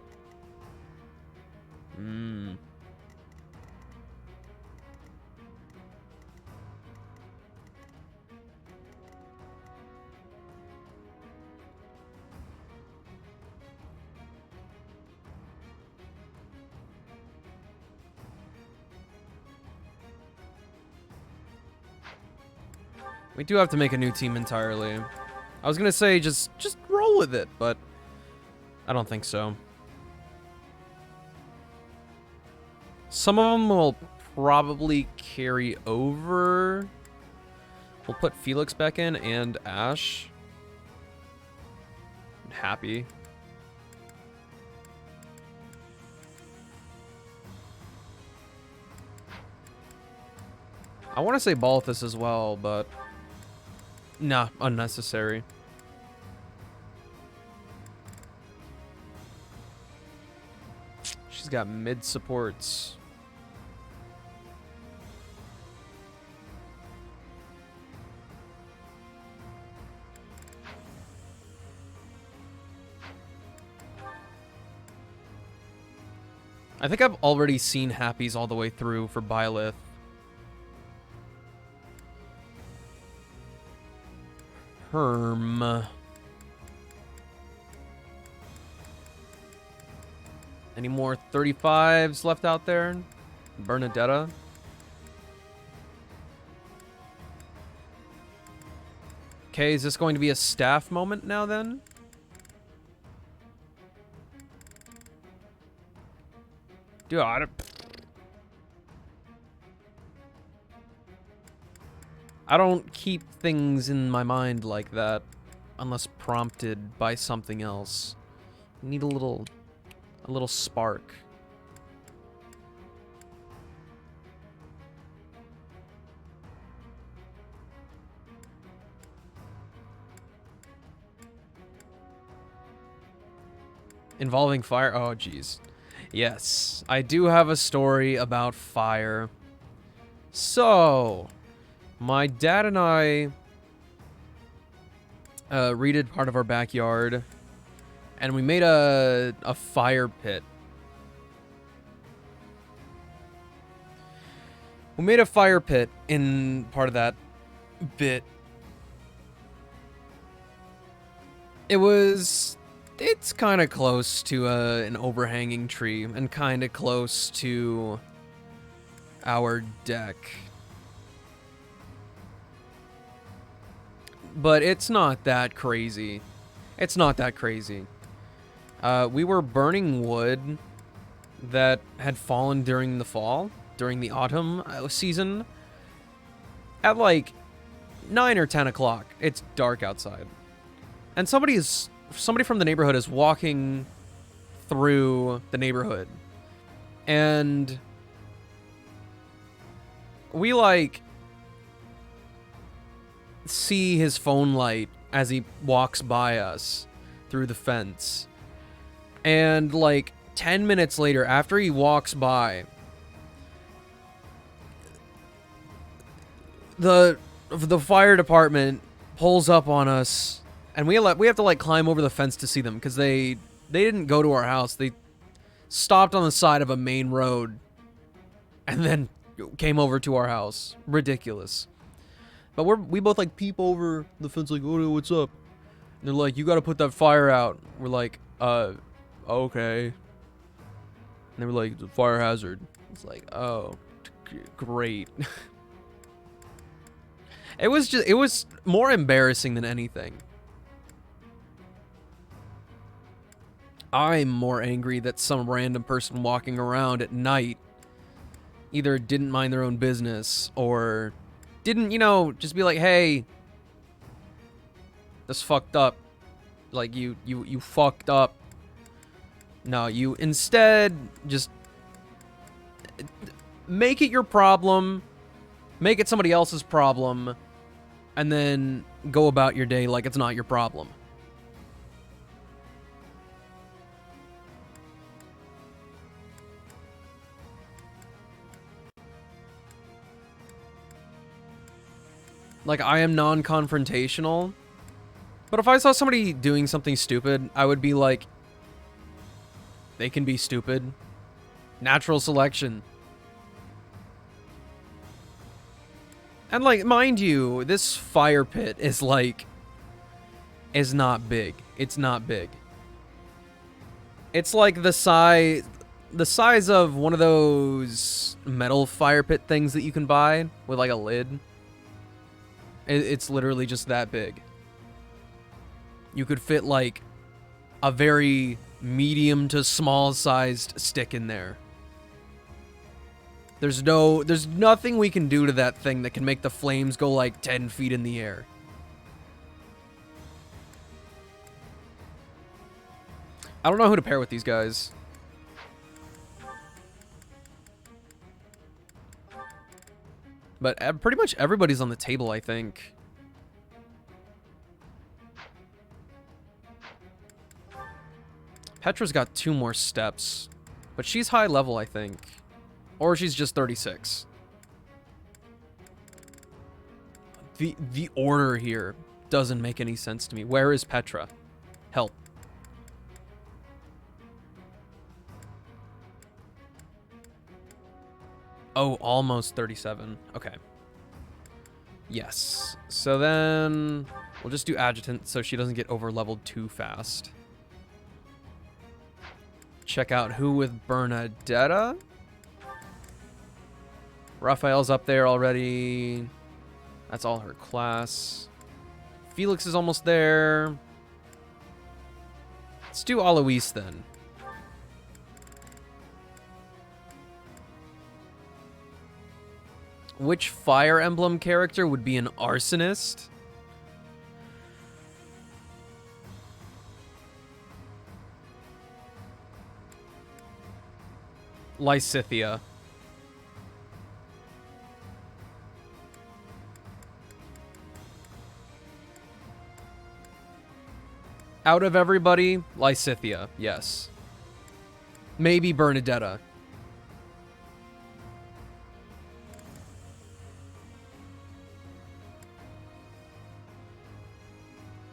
We do have to make a new team entirely. I was gonna say just roll with it, but I don't think so. Some of them will probably carry over. We'll put Felix back in and Ash. I'm happy. I want to say Balthus as well, but nah, unnecessary. She's got mid supports. I think I've already seen Happies all the way through for Byleth. Herm. Any more 35s left out there? Bernadetta. Okay, is this going to be a staff moment now then? Dude, I don't keep things in my mind like that unless prompted by something else. Need a little spark. Involving fire? Oh, jeez. Yes, I do have a story about fire. So, my dad and I redid part of our backyard, and we made a fire pit. We made a fire pit in part of that bit. It's kind of close to an overhanging tree and kind of close to our deck. But it's not that crazy. It's not that crazy. We were burning wood that had fallen during the fall, during the autumn season, at like 9 or 10 o'clock. It's dark outside. And somebody from the neighborhood is walking through the neighborhood. And we like see his phone light as he walks by us through the fence. And like 10 minutes later, after he walks by, the fire department pulls up on us, and we have to like climb over the fence to see them because they didn't go to our house. They stopped on the side of a main road and then came over to our house. Ridiculous. But we both like peep over the fence like, oh, what's up? And they're like, you got to put that fire out. We're like, okay. And they were like, it's a fire hazard. It's like, oh, great. It was more embarrassing than anything. I'm more angry that some random person walking around at night either didn't mind their own business or didn't, you know, just be like, hey, this fucked up. Like, you fucked up. No, you instead just make it your problem, make it somebody else's problem, and then go about your day like it's not your problem. Like, I am non-confrontational, but if I saw somebody doing something stupid, I would be like, they can be stupid. Natural selection. And, like, mind you, this fire pit is, like, is not big. It's not big. It's like the size of one of those metal fire pit things that you can buy with, like, a lid. It's literally just that big. You could fit, like, a very medium to small sized stick in there. There's nothing we can do to that thing that can make the flames go like 10 feet in the air. I don't know who to pair with these guys. But pretty much everybody's on the table, I think. Petra's got 2 more steps. But she's high level, I think. Or she's just 36. The order here doesn't make any sense to me. Where is Petra? Help. Oh, almost 37. Okay. Yes. So then we'll just do adjutant so she doesn't get over leveled too fast. Check out who with Bernadetta. Raphael's up there already. That's all her class. Felix is almost there. Let's do Alois then. Which Fire Emblem character would be an arsonist? Lysithea. Out of everybody, Lysithea, yes. Maybe Bernadetta.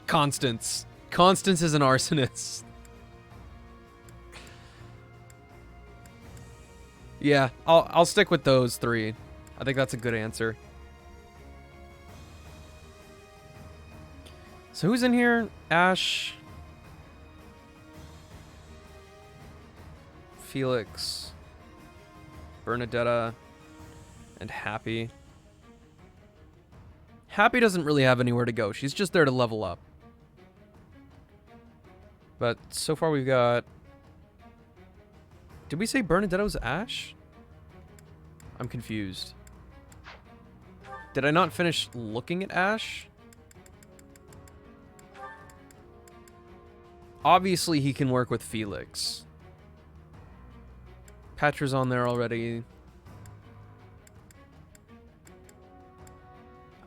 Constance. Constance is an arsonist. Yeah, I'll stick with those 3. I think that's a good answer. So who's in here? Ash, Felix, Bernadetta, and Happy. Happy doesn't really have anywhere to go. She's just there to level up. But so far we've got... Did we say Bernadetta was Ash? I'm confused. Did I not finish looking at Ash? Obviously he can work with Felix. Petra's on there already.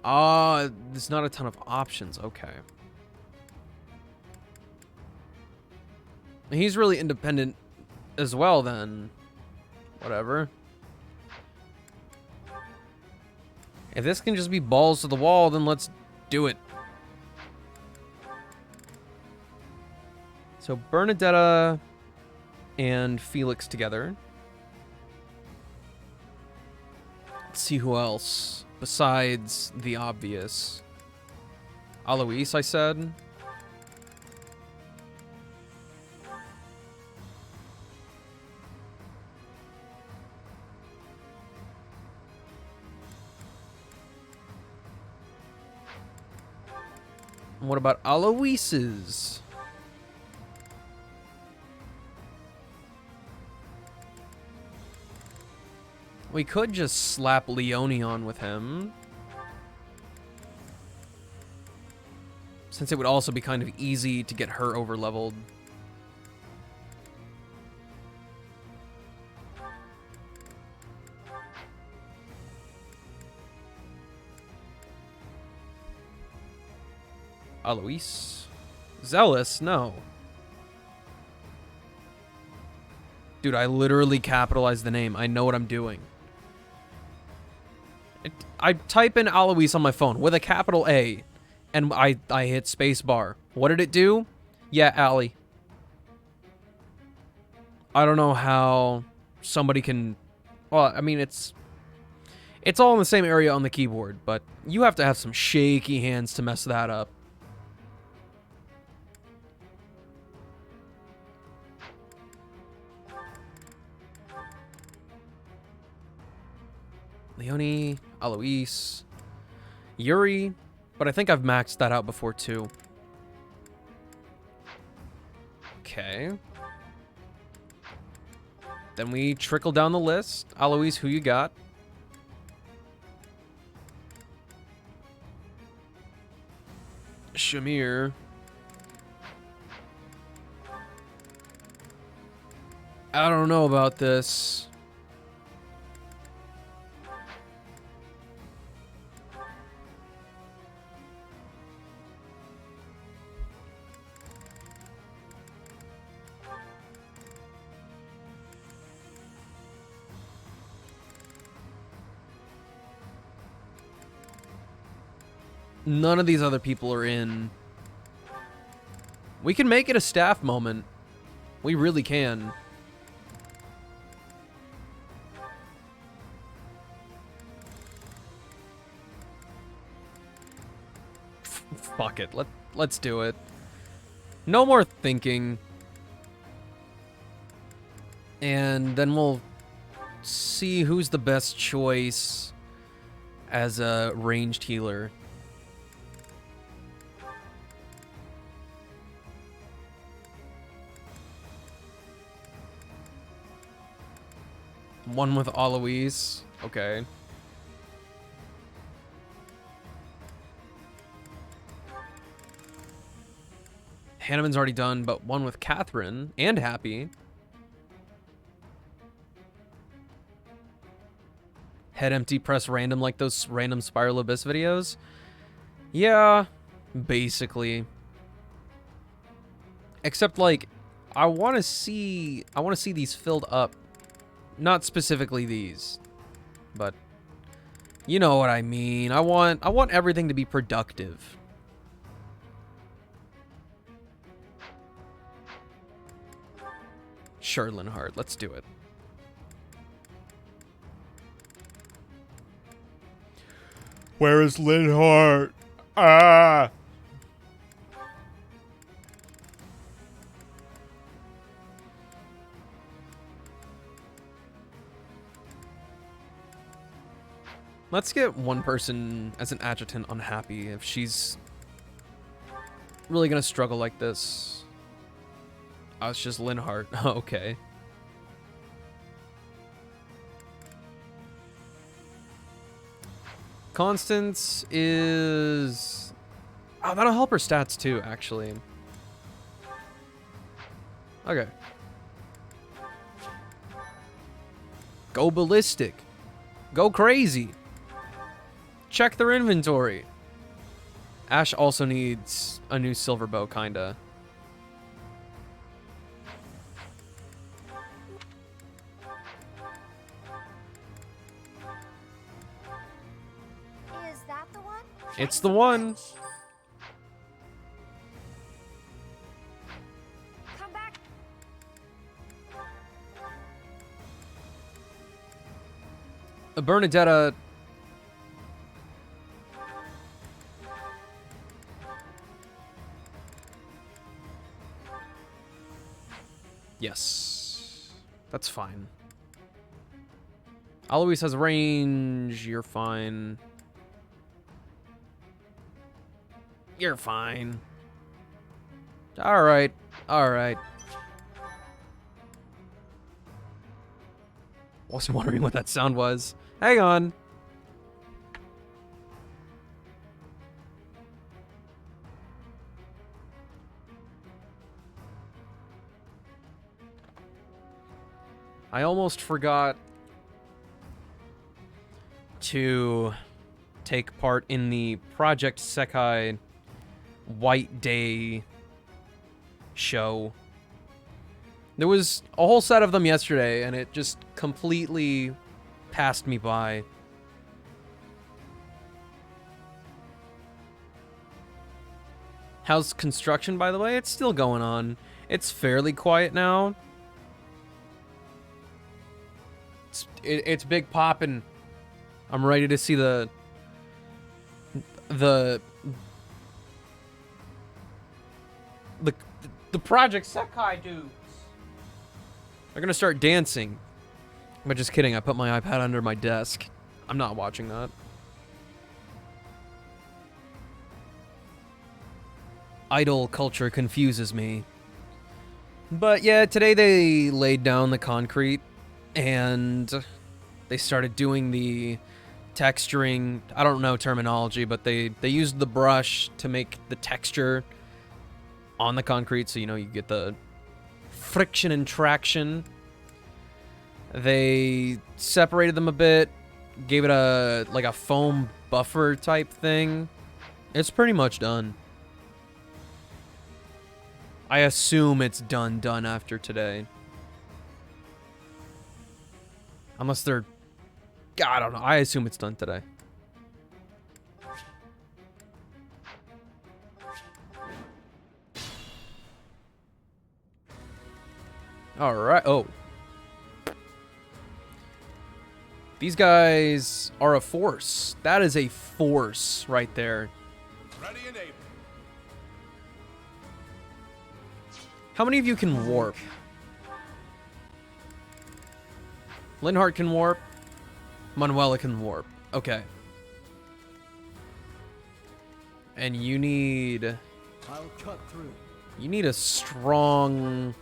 There's not a ton of options. Okay. He's really independent as well, then. Whatever. If this can just be balls to the wall, then let's do it. So Bernadetta and Felix together. Let's see who else besides the obvious. Alois, I said. What about Alois's? We could just slap Leone on with him. Since it would also be kind of easy to get her over-leveled. Alois? Zealous? No. Dude, I literally capitalized the name. I know what I'm doing. I type in Alois on my phone with a capital A, and I hit spacebar. What did it do? Yeah, Allie. I don't know how somebody can... Well, I mean, it's all in the same area on the keyboard, but you have to have some shaky hands to mess that up. Leone, Alois, Yuri, but I think I've maxed that out before too. Okay. Then we trickle down the list. Alois, who you got? Shamir. I don't know about this. None of these other people are in. We can make it a staff moment. We really can. Fuck it. Let's do it. No more thinking. And then we'll see who's the best choice as a ranged healer. One with Alois. Okay. Hanneman's already done, but one with Catherine and Happy. Head empty, press random like those random Spiral Abyss videos? Yeah, basically. Except like I want to see these filled up. Not specifically these, but you know what I mean. I want everything to be productive. Sure, Linhardt, let's do it. Where is Linhardt? Ah! Let's get one person as an adjutant unhappy if she's really gonna struggle like this. Oh, it's just Linhardt. Oh, okay. Constance is... Oh, that'll help her stats too, actually. Okay. Go ballistic. Go crazy. Check their inventory. Ash also needs a new silver bow, kinda. Is that the one? It's the one. Come back. Bernadetta... Yes. That's fine. Alois has range. You're fine. You're fine. Alright. Alright. Wasn't wondering what that sound was. Hang on. I almost forgot to take part in the Project Sekai White Day show. There was a whole set of them yesterday, and it just completely passed me by. How's construction, by the way? It's still going on. It's fairly quiet now. It's big poppin'. I'm ready to see the Project Sekai dudes. They're gonna start dancing. But just kidding, I put my iPad under my desk. I'm not watching that. Idol culture confuses me. But yeah, today they laid down the concrete and they started doing the texturing. I don't know terminology, but they used the brush to make the texture on the concrete, so you know you get the friction and traction. They separated them a bit, gave it a like a foam buffer type thing. It's pretty much done. I assume it's done after today. Unless they're... I don't know. I assume it's done today. Alright. Oh. These guys are a force. That is a force right there. Ready and able. How many of you can warp? Linhardt can warp. Manuela can warp. Okay. And you need... I'll cut through. You need a strong...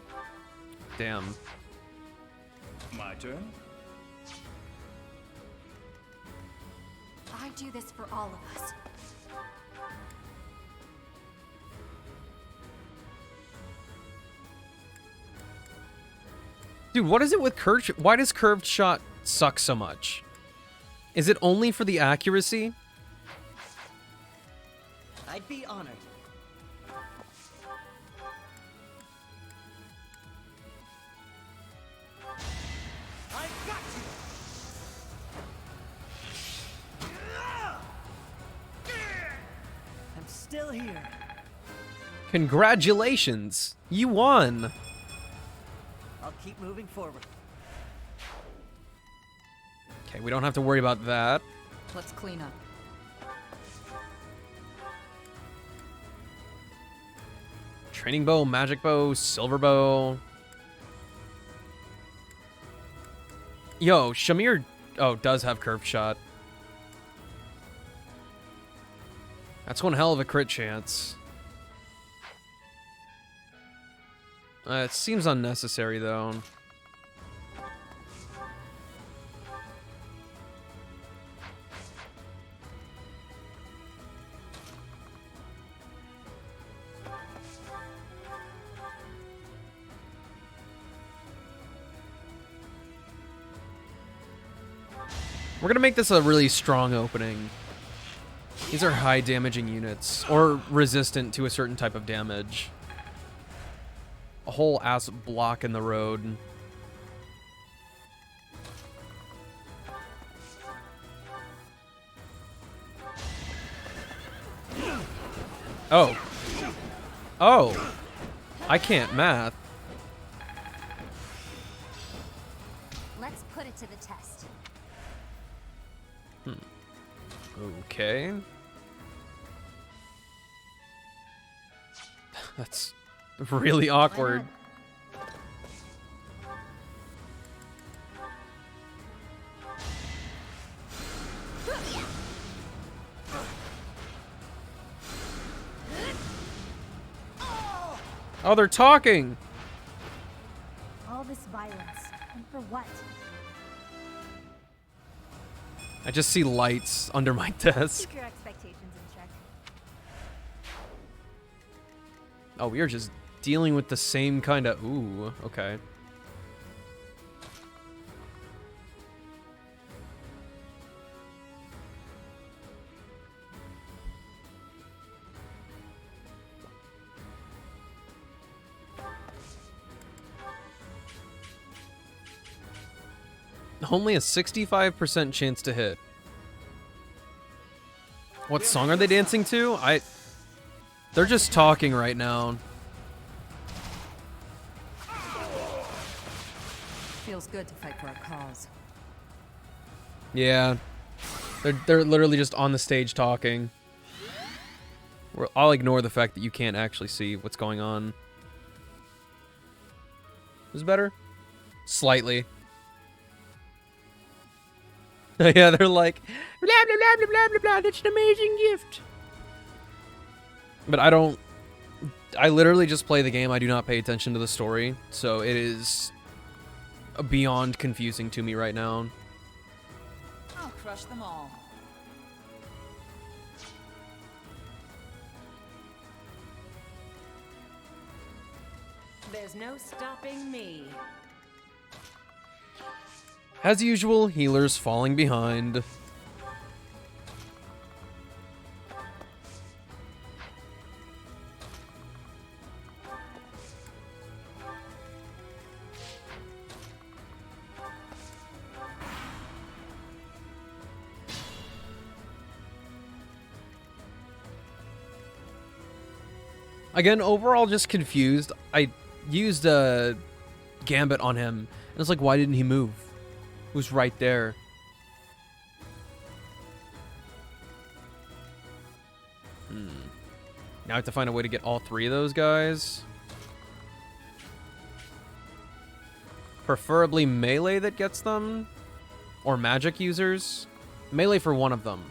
Damn. My turn. I do this for all of us. Dude, what is it with curved... Why does curved shot suck so much? Is it only for the accuracy? I'd be honored. I've got you. I'm still here. Congratulations! You won! I'll keep moving forward. Okay, we don't have to worry about that. Let's clean up. Training bow, magic bow, silver bow. Yo, Shamir... Oh, does have curved shot. That's one hell of a crit chance. It seems unnecessary, though. We're gonna make this a really strong opening. These are high damaging units, or resistant to a certain type of damage. A whole ass block in the road. Oh. Oh. I can't math. Let's put it to the test. Okay. That's really awkward. Oh, they're talking. All this violence, and for what? I just see lights under my desk. Keep your expectations in check. Oh, we are just dealing with the same kind of... Ooh, okay. Only a 65% chance to hit. What song are they dancing to? They're just talking right now. Feels good to fight for a cause. Yeah. They're literally just on the stage talking. I'll ignore the fact that you can't actually see what's going on. Is it better? Slightly. Yeah, they're like, blah, blah, blah, blah, blah, blah, blah, that's an amazing gift. But I literally just play the game. I do not pay attention to the story. So it is beyond confusing to me right now. I'll crush them all. There's no stopping me. As usual, healers falling behind. Again, overall just confused. I used a Gambit on him, and it's like, why didn't he move? It was right there. Now I have to find a way to get all three of those guys. Preferably melee that gets them. Or magic users. Melee for one of them.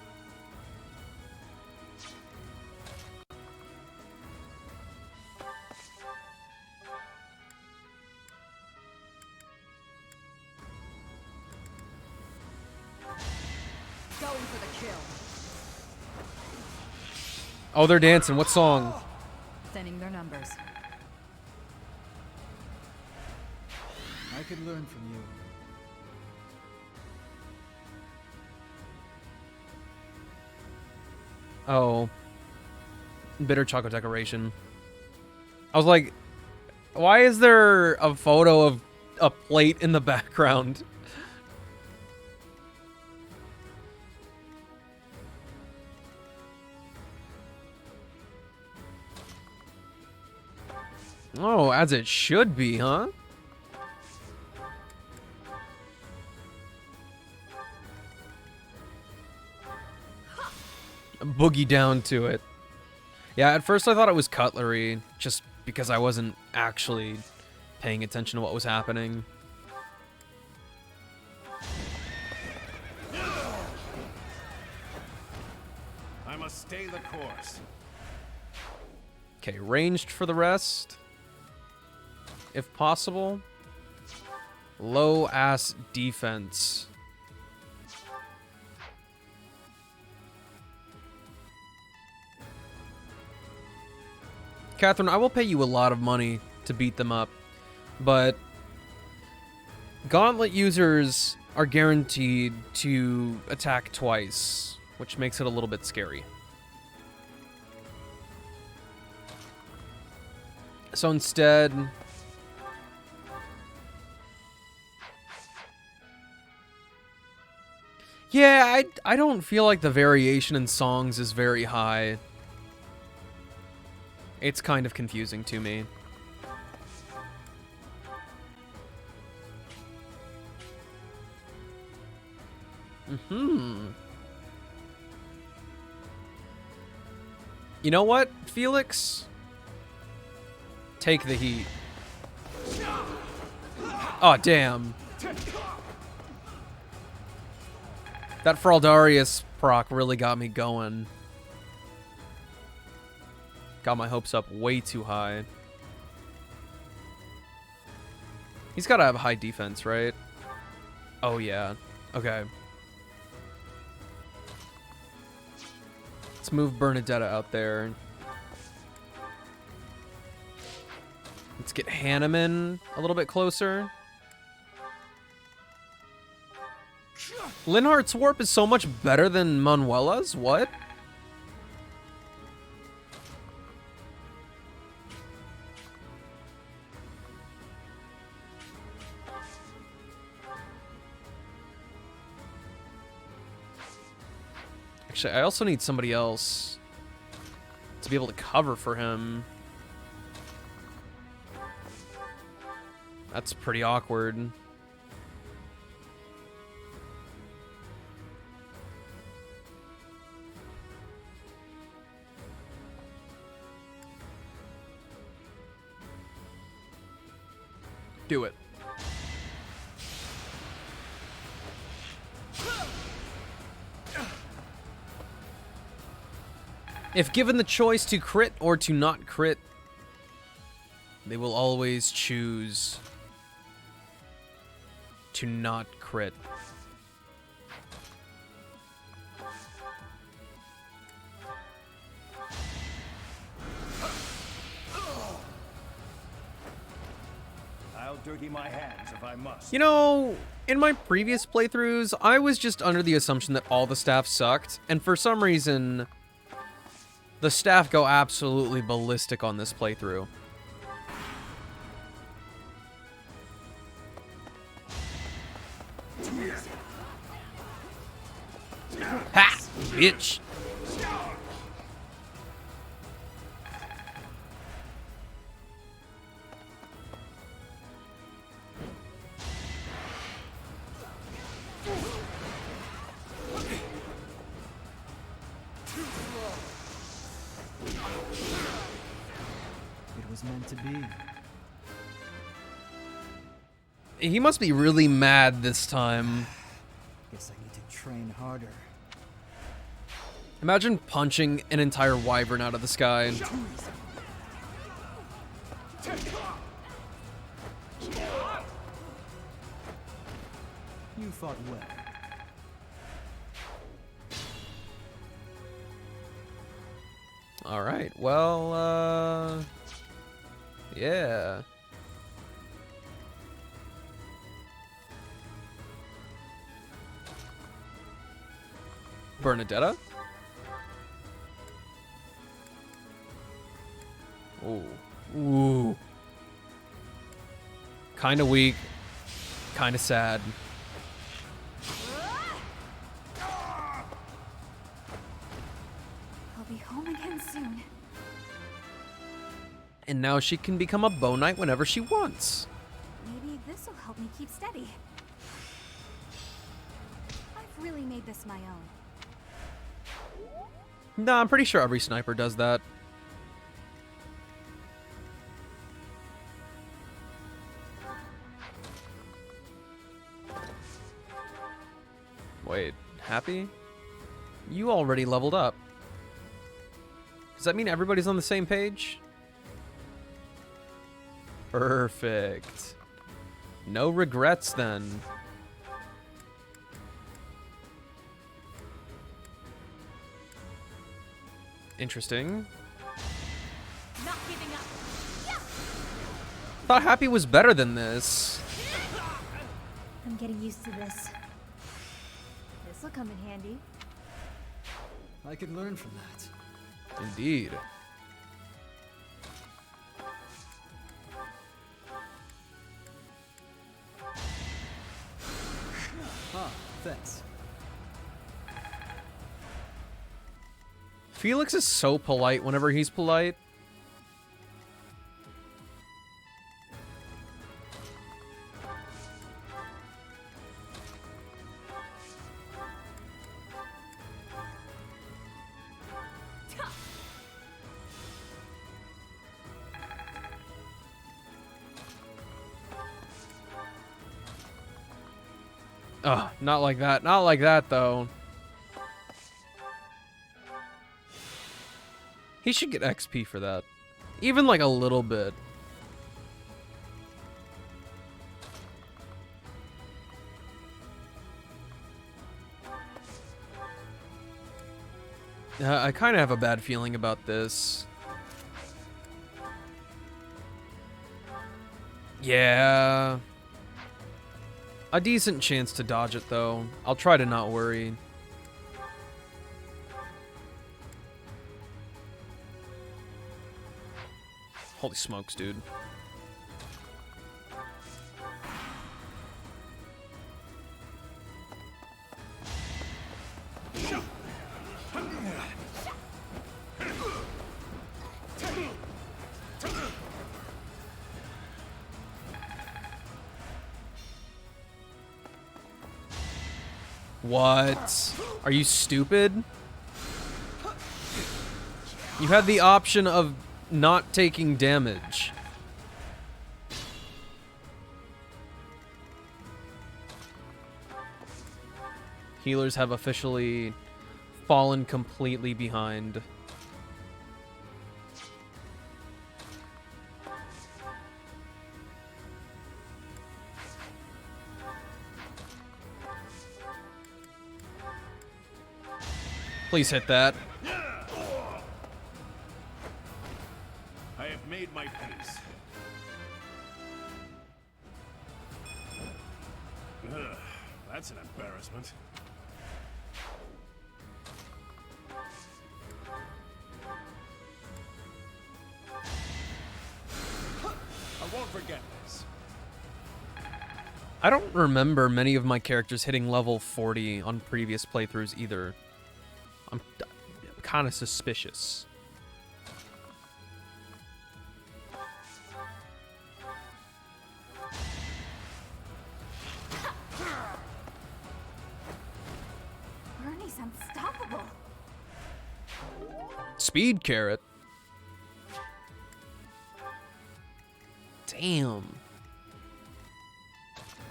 Oh, they're dancing. What song? Thinning their numbers. I could learn from you. Oh. Bitter chocolate decoration. I was like, why is there a photo of a plate in the background? Oh, as it should be, huh? Boogie down to it. Yeah, at first I thought it was cutlery, just because I wasn't actually paying attention to what was happening. I must stay the course. Okay, ranged for the rest. If possible. Low ass defense. Catherine, I will pay you a lot of money to beat them up, but Gauntlet users are guaranteed to attack twice, which makes it a little bit scary. So instead, yeah, I don't feel like the variation in songs is very high. It's kind of confusing to me. You know what, Felix? Take the heat. Oh, damn. That Fraldarius proc really got me going. Got my hopes up way too high. He's got to have high defense, right? Oh, yeah. Okay. Let's move Bernadetta out there. Let's get Hanneman a little bit closer. Linhardt's warp is so much better than Manuela's? What? Actually, I also need somebody else to be able to cover for him. That's pretty awkward. Do it. If given the choice to crit or to not crit, they will always choose to not crit. I'll dirty my hands if I must. You know, in my previous playthroughs, I was just under the assumption that all the staff sucked, and for some reason, the staff go absolutely ballistic on this playthrough. Ha! Bitch! It was meant to be. He must be really mad this time. Guess I need to train harder. Imagine punching an entire wyvern out of the sky. You fought well. All right. Well, yeah. Bernadetta? Ooh. Ooh. Kind of weak. Kind of sad. I'll be home again soon. And now she can become a Bow Knight whenever she wants. Maybe this will help me keep steady. I've really made this my own. Nah, I'm pretty sure every sniper does that. Wait, Happy? You already leveled up. Does that mean everybody's on the same page? Perfect. No regrets then. Interesting. Not giving up. Yeah. Thought Happy was better than this. I'm getting used to this. This'll come in handy. I could learn from that. Indeed. Ah, thanks. Felix is so polite whenever he's polite. Oh, not like that. Not like that, though. He should get XP for that. Even like a little bit. I kind of have a bad feeling about this. Yeah. A decent chance to dodge it, though. I'll try to not worry. Holy smokes, dude. What? Are you stupid? You had the option of not taking damage. Healers have officially fallen completely behind. Please hit that. I have made my peace. Ugh, that's an embarrassment. I won't forget this. I don't remember many of my characters hitting level 40 on previous playthroughs either. I'm kind of suspicious. Bernie's unstoppable. Speed carrot. Damn.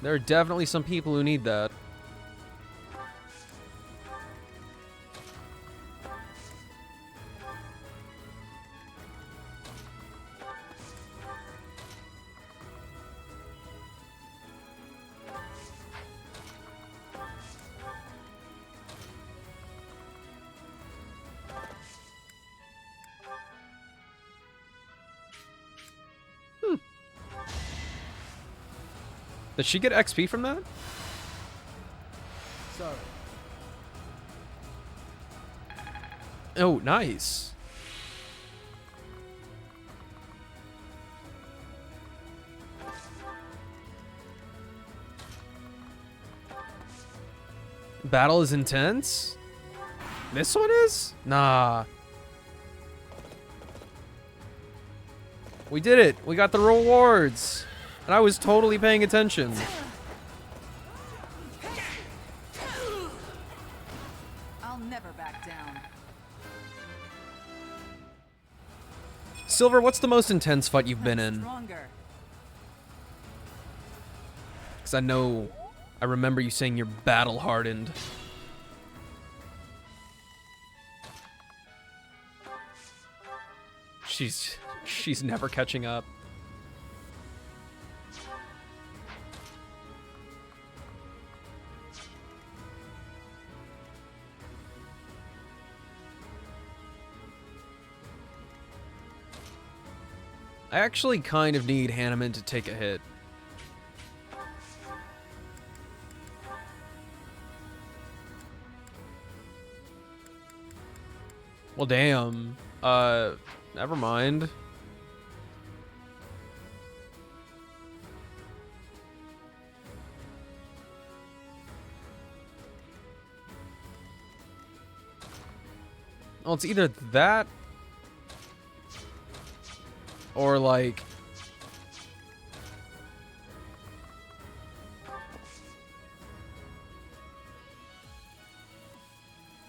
There are definitely some people who need that. Did she get XP from that? Sorry. Oh, nice. Battle is intense? This one is? Nah. We did it. We got the rewards. And I was totally paying attention. I'll never back down. Silver, what's the most intense fight you've been in? Stronger. Because I remember you saying you're battle hardened. She's never catching up. I actually kind of need Hanneman to take a hit. Well, damn. Never mind. Well, it's either that or like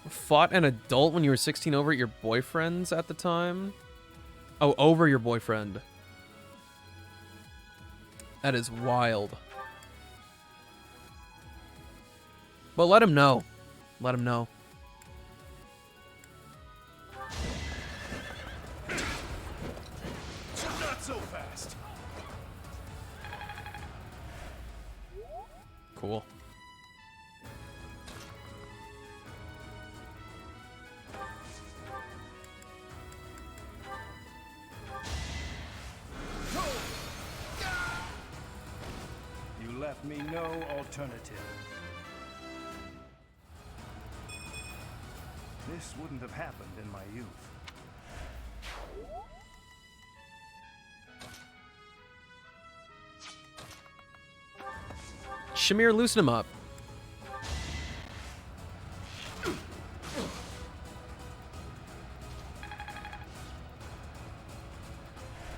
fought an adult when you were 16 over at your boyfriend's at the time? Oh, over your boyfriend. That is wild. But let him know. Let him know. Not so fast. Cool. left me no alternative. This wouldn't have happened in my youth. Shamir, loosen him up.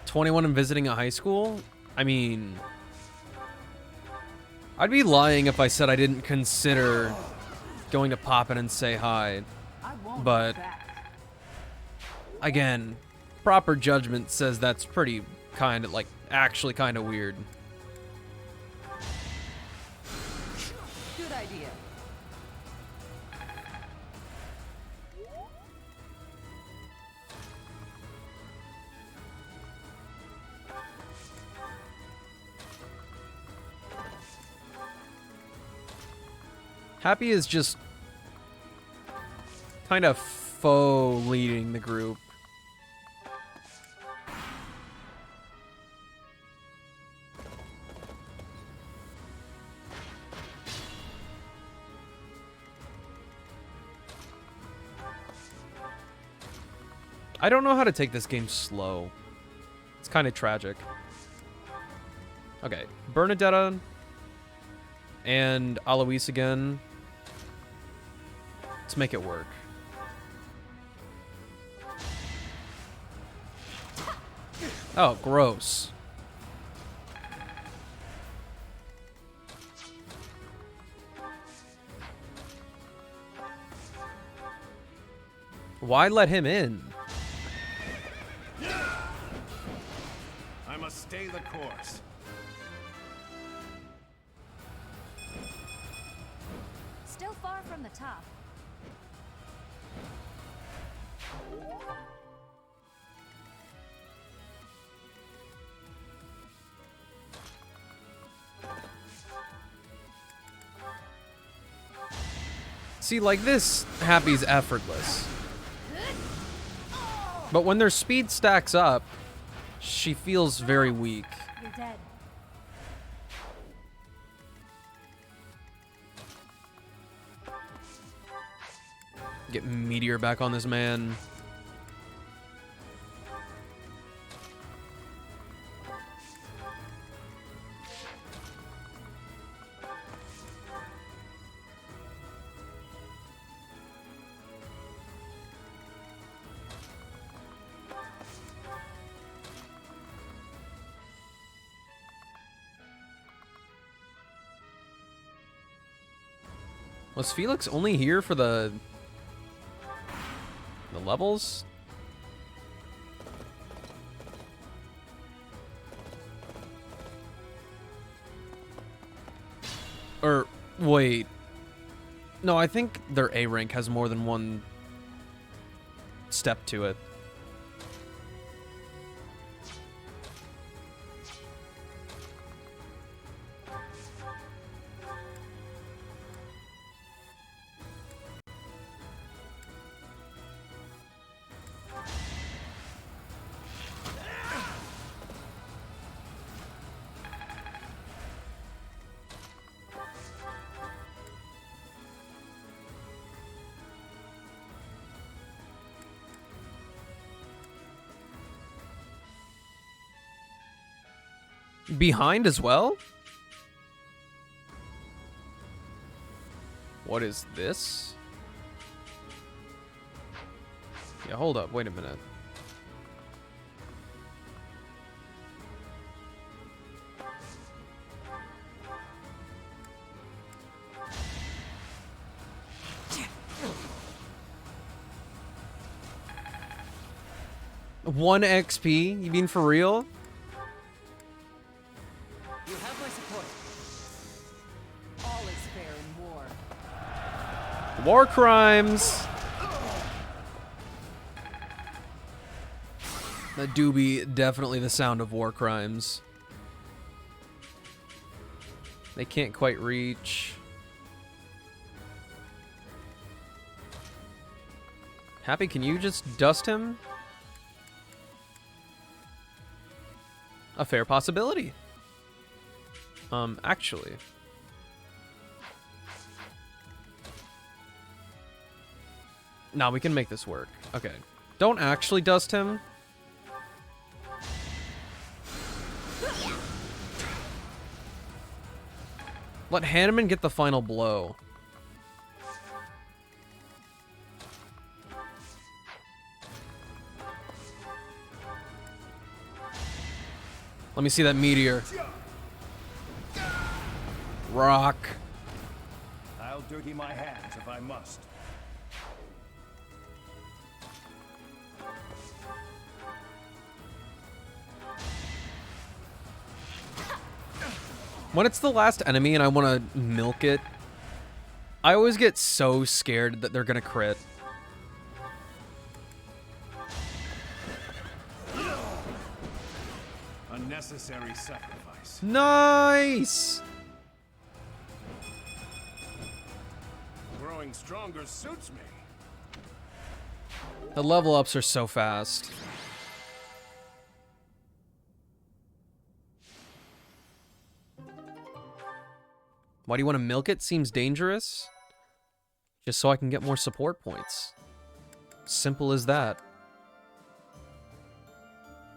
"21 and visiting a high school?" I mean, I'd be lying if I said I didn't consider going to pop in and say hi. But again, proper judgment says that's pretty kind of, like, actually kind of weird. Good idea. Happy is just kind of faux leading the group. I don't know how to take this game slow. It's kind of tragic. Okay, Bernadetta and Alois again. Let's make it work. Oh, gross. Why let him in? I must stay the course. Still far from the top. See, like this, Happy's effortless. But when their speed stacks up, she feels very weak. You're dead. Get Meteor back on this man. Was Felix only here for the levels? Or wait. No, I think their A rank has more than one step to it. Behind as well? What is this? Yeah, hold up. Wait a minute. One XP? You mean for real? You have my support. All is fair in war. War crimes. That do be definitely the sound of war crimes. They can't quite reach. Happy, can you just dust him? A fair possibility. Actually. Nah, we can make this work. Okay. Don't actually dust him. Let Hanneman get the final blow. Let me see that meteor. Rock. I'll dirty my hands if I must. When it's the last enemy and I want to milk it, I always get so scared that they're going to crit. Unnecessary sacrifice. Nice! Growing stronger suits me. The level ups are so fast. Why do you want to milk it? Seems dangerous. Just so I can get more support points. Simple as that.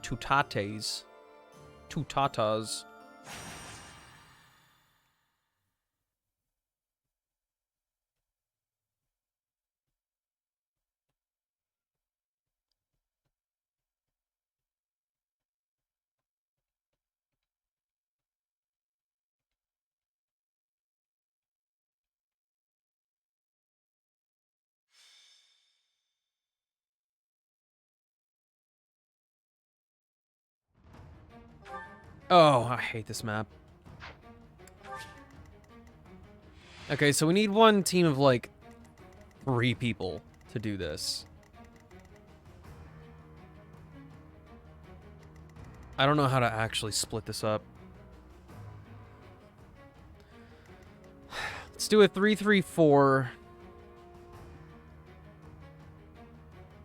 Two tatas. Two tatas. Oh, I hate this map. Okay, so we need one team of like 3 people to do this. I don't know how to actually split this up. Let's do a 3-3-4.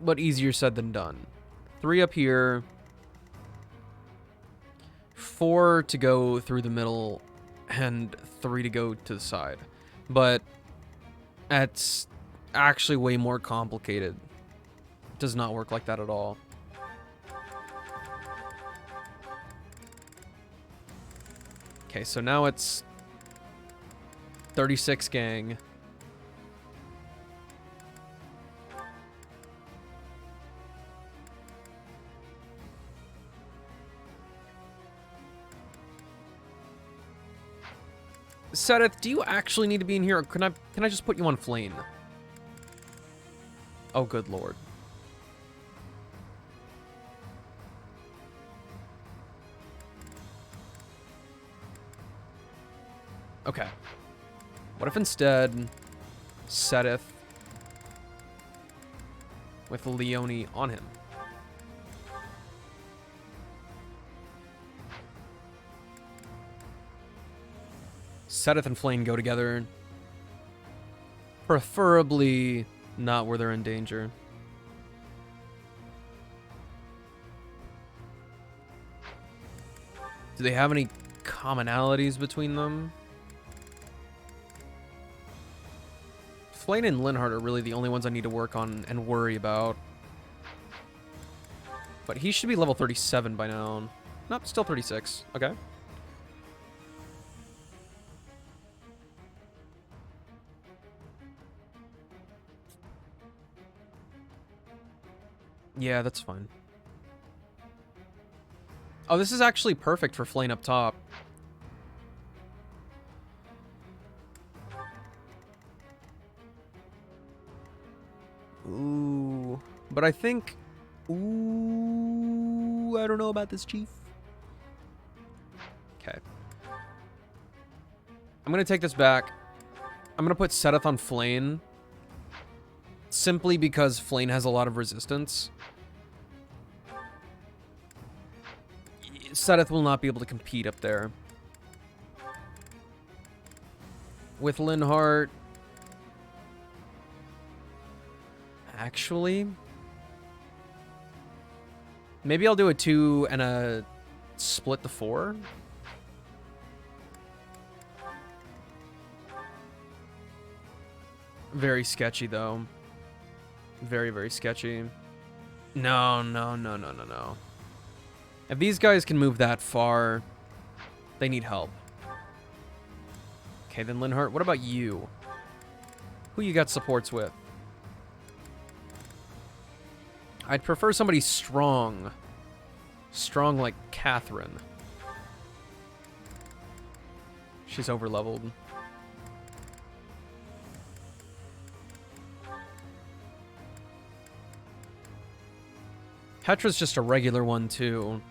But easier said than done. 3 up here. 4 to go through the middle, and 3 to go to the side. But that's actually way more complicated. It does not work like that at all. Okay, so now it's 36 gang. Sedith, do you actually need to be in here, or can I just put you on Flame? Oh, good lord. Okay. What if instead Sedith with Leone on him? Sedith and Flame go together. Preferably not where they're in danger. Do they have any commonalities between them? Flame and Linhardt are really the only ones I need to work on and worry about. But he should be level 37 by now. Nope, still 36. Okay. Yeah, that's fine. Oh, this is actually perfect for Flame up top. Ooh. But I think... Ooh, I don't know about this, Chief. Okay. I'm going to take this back. I'm going to put Sedith on Flame. Simply because Flame has a lot of resistance. Sedith will not be able to compete up there. With Linhardt... Actually... Maybe I'll do a 2 and a split the 4. Very sketchy, though. Very, very sketchy. No. If these guys can move that far, they need help. Okay, then Linhardt, what about you? Who you got supports with? I'd prefer somebody strong. Strong like Catherine. She's overleveled. Petra's just a regular one, too.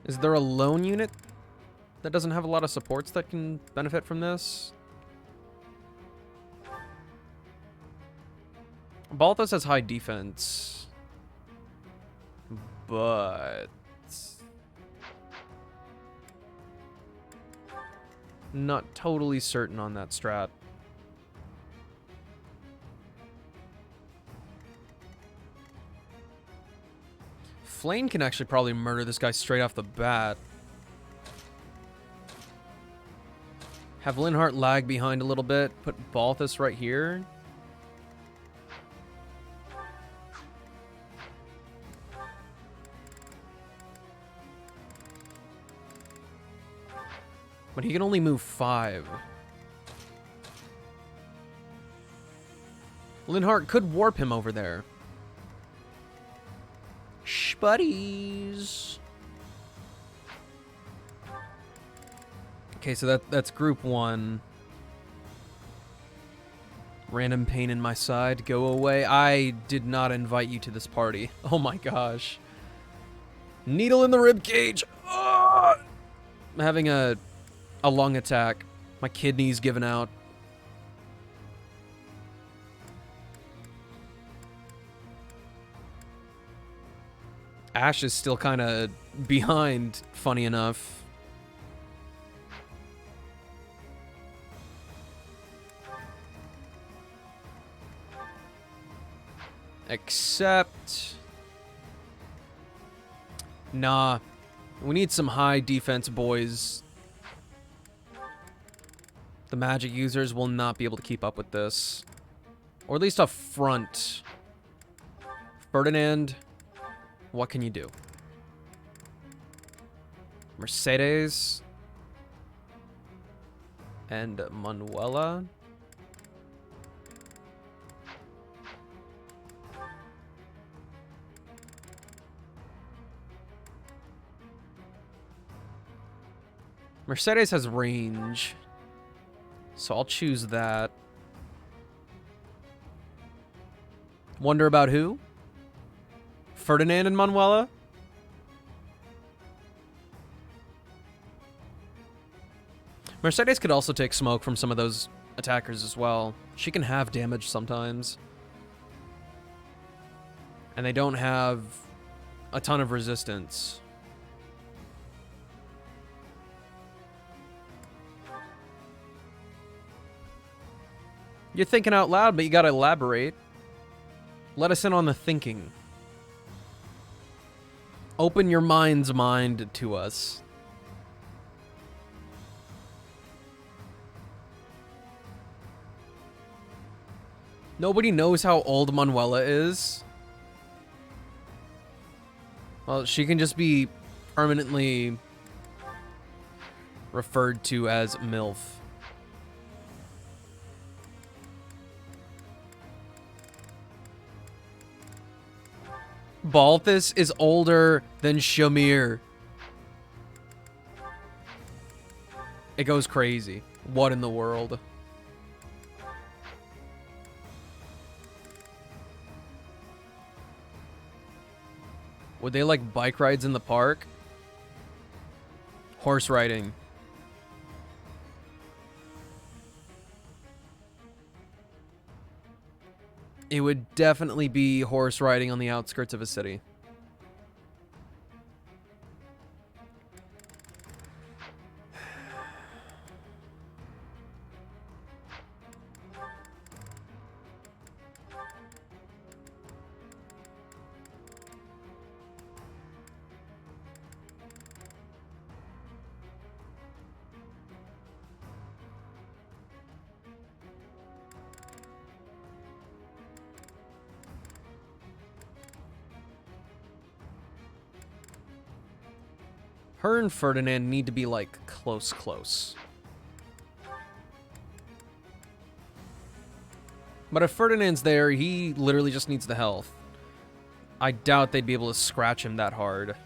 Is there a lone unit that doesn't have a lot of supports that can benefit from this? Balthus has high defense, but not totally certain on that strat. Flame can actually probably murder this guy straight off the bat. Have Linhardt lag behind a little bit. Put Balthus right here. But he can only move 5. Linhardt could warp him over there. Buddies. Okay, so that's group 1. Random pain in my side, go away. I did not invite you to this party. Oh my gosh. Needle in the rib cage. Oh! I'm having a lung attack. My kidney's giving out. Ash is still kind of behind, funny enough. Except... Nah. We need some high defense boys. The magic users will not be able to keep up with this. Or at least up front. Ferdinand... What can you do? Mercedes and Manuela. Mercedes has range, so I'll choose that. Wonder about who? Ferdinand and Manuela? Mercedes could also take smoke from some of those attackers as well. She can have damage sometimes. And they don't have a ton of resistance. You're thinking out loud, but you gotta elaborate. Let us in on the thinking. Open your mind's mind to us. Nobody knows how old Manuela is. Well, she can just be permanently referred to as MILF. Balthus is older than Shamir. It goes crazy. What in the world? Would they like bike rides in the park? Horse riding. It would definitely be horse riding on the outskirts of a city. Her and Ferdinand need to be, like, close. But if Ferdinand's there, he literally just needs the health. I doubt they'd be able to scratch him that hard.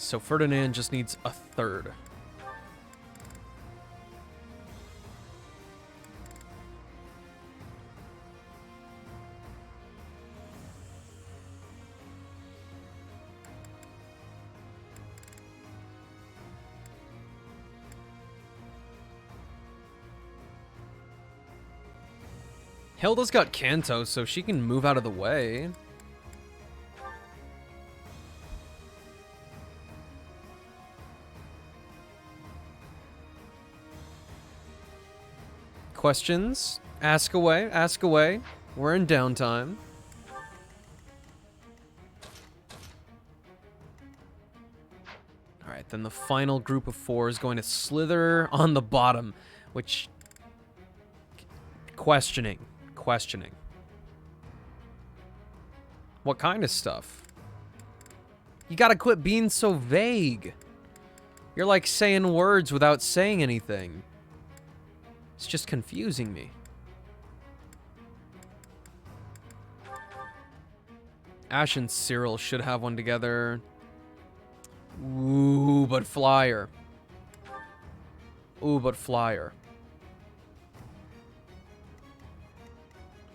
So Ferdinand just needs a third. Hilda's got Kanto, so she can move out of the way. Questions? Ask away, ask away. We're in downtime. Alright, then the final group of 4 is going to slither on the bottom, which... Questioning. What kind of stuff? You gotta quit being so vague. You're like saying words without saying anything. It's just confusing me. Ash and Cyril should have one together. Ooh, but Flyer.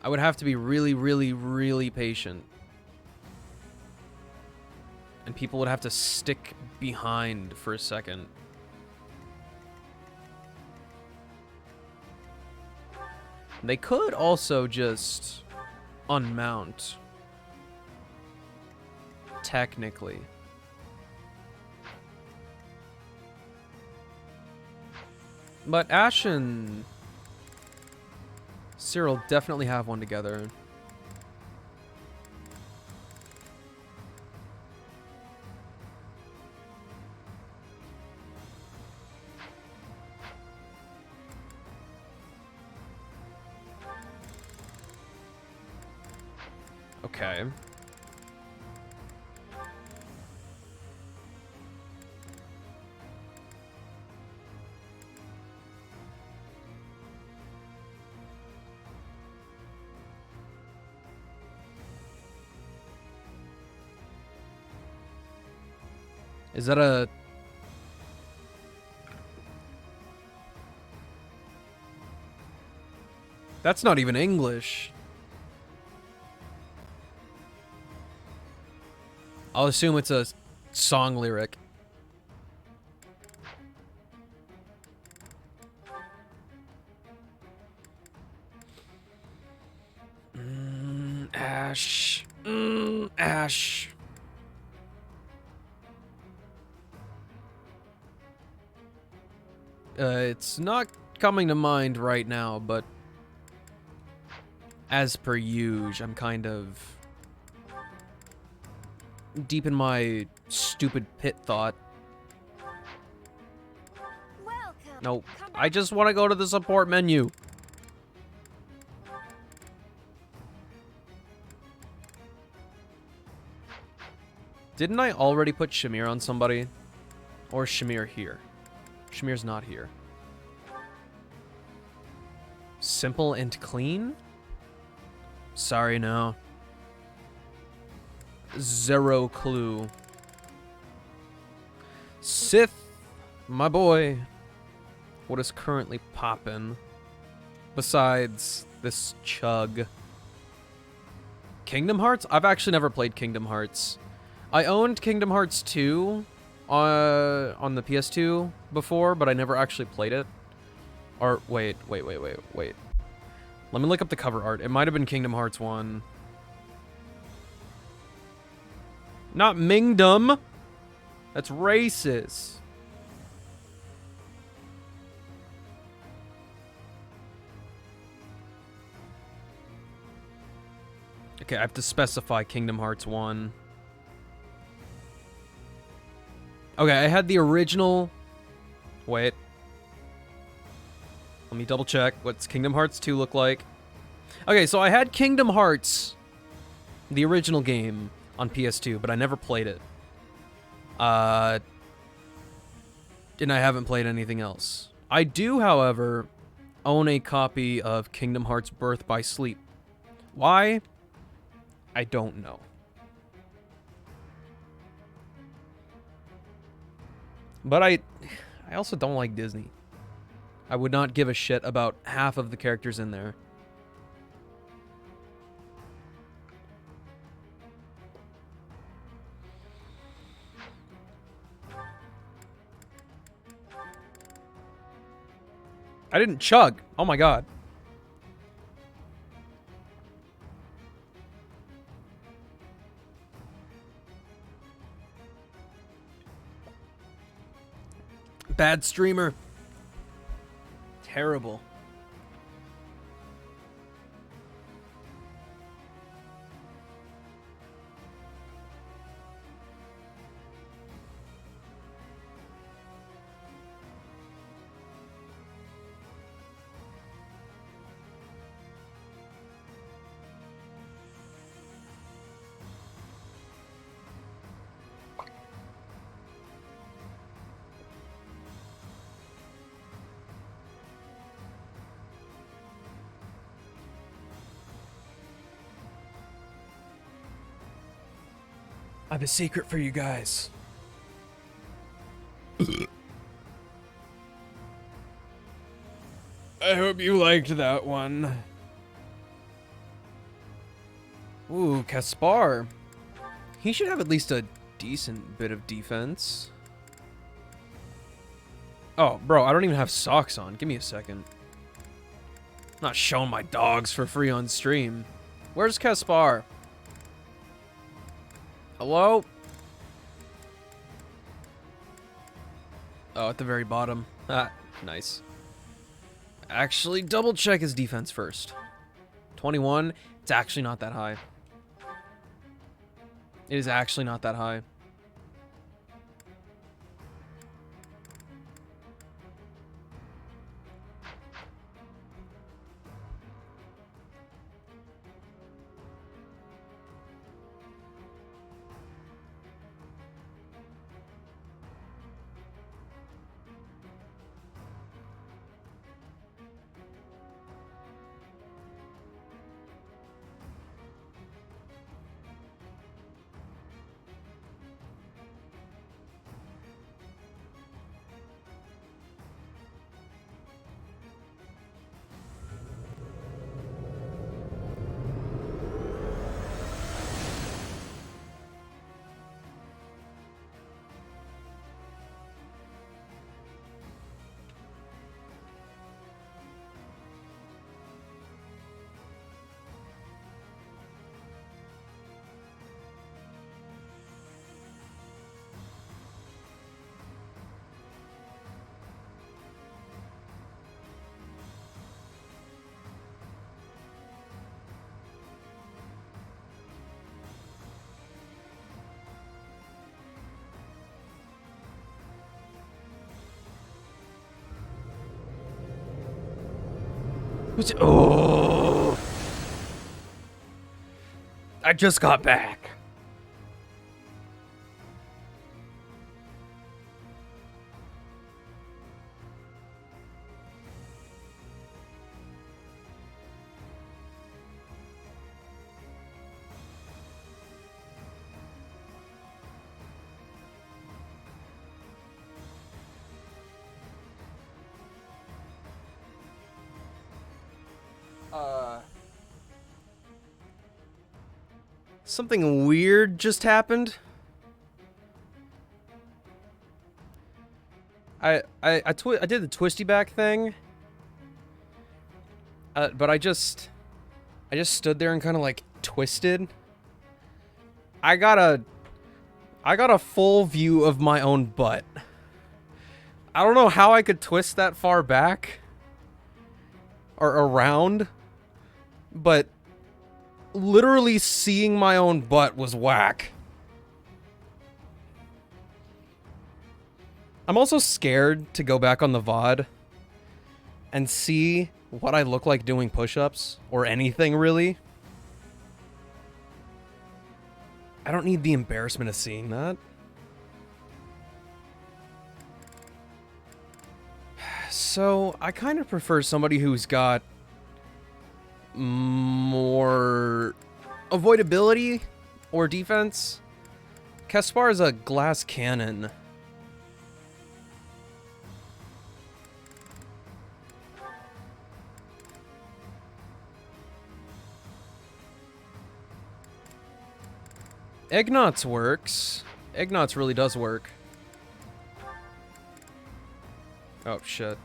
I would have to be really patient. And people would have to stick behind for a second. They could also just unmount. Technically. But Ash and Cyril definitely have one together. Okay. Is that a... That's not even English. I'll assume it's a song lyric. Ash. Ash. It's not coming to mind right now, but as per usual, I'm kind of deep in my stupid pit thought. Welcome. Nope. I just want to go to the support menu. Didn't I already put Shamir on somebody? Or is Shamir here? Shamir's not here. Simple and clean? Sorry, no. Zero clue. Sith, my boy. What is currently poppin'? Besides this chug. Kingdom Hearts? I've actually never played Kingdom Hearts. I owned Kingdom Hearts 2 on the PS2 before, but I never actually played it. Or, wait. Let me look up the cover art. It might have been Kingdom Hearts 1. Not Mingdom! That's racist. Okay, I have to specify Kingdom Hearts 1. Okay, I had the original... Wait. Let me double check. What's Kingdom Hearts 2 look like? Okay, so I had Kingdom Hearts, the original game, on PS2, but I never played it. And I haven't played anything else. I do, however, own a copy of Kingdom Hearts Birth by Sleep. Why? I don't know. But I also don't like Disney. I would not give a shit about half of the characters in there. I didn't chug. Oh my god. Bad streamer. Terrible. I have a secret for you guys. I hope you liked that one. Ooh, Caspar. He should have at least a decent bit of defense. Oh, bro, I don't even have socks on. Give me a second. I'm not showing my dogs for free on stream. Where's Caspar? Hello? Oh, at the very bottom. Ah, nice. Actually, double check his defense first. 21. It's actually not that high. It is actually not that high. Oh! I just got back. Something weird just happened. I did the twisty back thing. But I just stood there and kind of like twisted. I got a full view of my own butt. I don't know how I could twist that far back or around, but literally seeing my own butt was whack. I'm also scared to go back on the VOD and see what I look like doing push-ups or anything really. I don't need the embarrassment of seeing that. So, I kind of prefer somebody who's got more avoidability or defense. Caspar is a glass cannon. Ignatz works. Ignatz really does work. Oh, shit.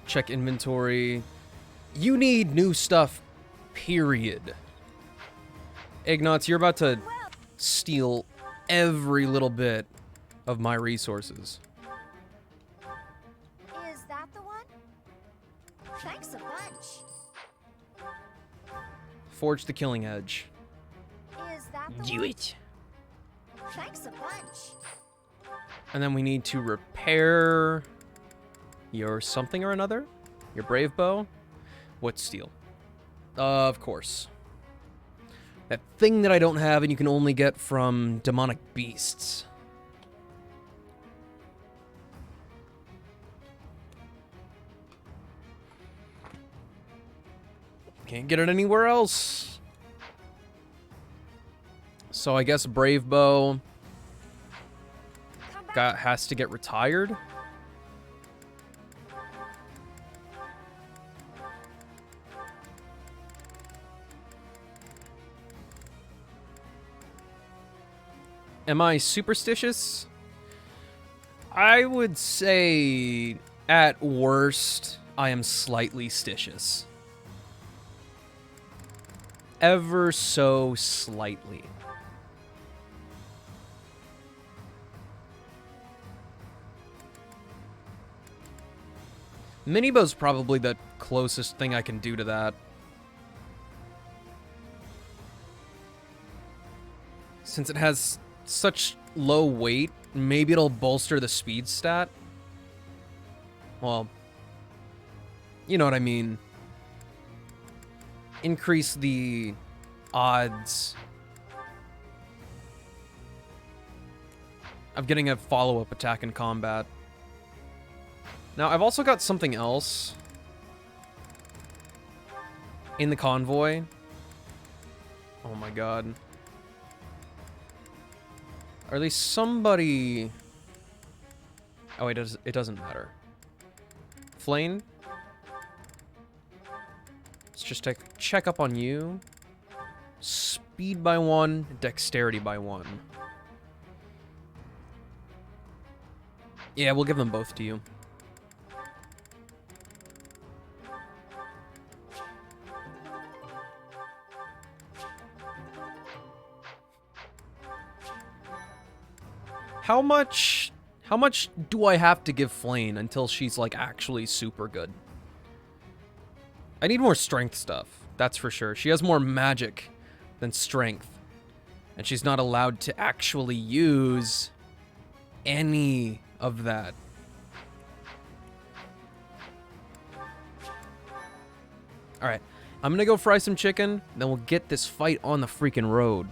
Check inventory. You need new stuff, period. Ignatz, you're about to steal every little bit of my resources. Is that the one? Thanks a bunch. Forge the killing edge. Is that the Do one? it. Thanks a bunch. And then we need to repair your something or another. Your brave bow. What steel? Of course. That thing that I don't have and you can only get from demonic beasts. Can't get it anywhere else. So I guess brave bow has to get retired. Am I superstitious? I would say, at worst, I am slightly stitious. Ever so slightly. Minibow's probably the closest thing I can do to that. Since it has such low weight, maybe it'll bolster the speed stat. Well, you know what I mean. Increase the odds of getting a follow-up attack in combat. Now, I've also got something else in the convoy. Oh my god. Or at least somebody... Oh, it doesn't matter. Flame? Let's just check up on you. Speed by 1, dexterity by 1. Yeah, we'll give them both to you. How much do I have to give Flame until she's like actually super good? I need more strength stuff, that's for sure. She has more magic than strength. And she's not allowed to actually use any of that. Alright, I'm gonna go fry some chicken, then we'll get this fight on the freaking road.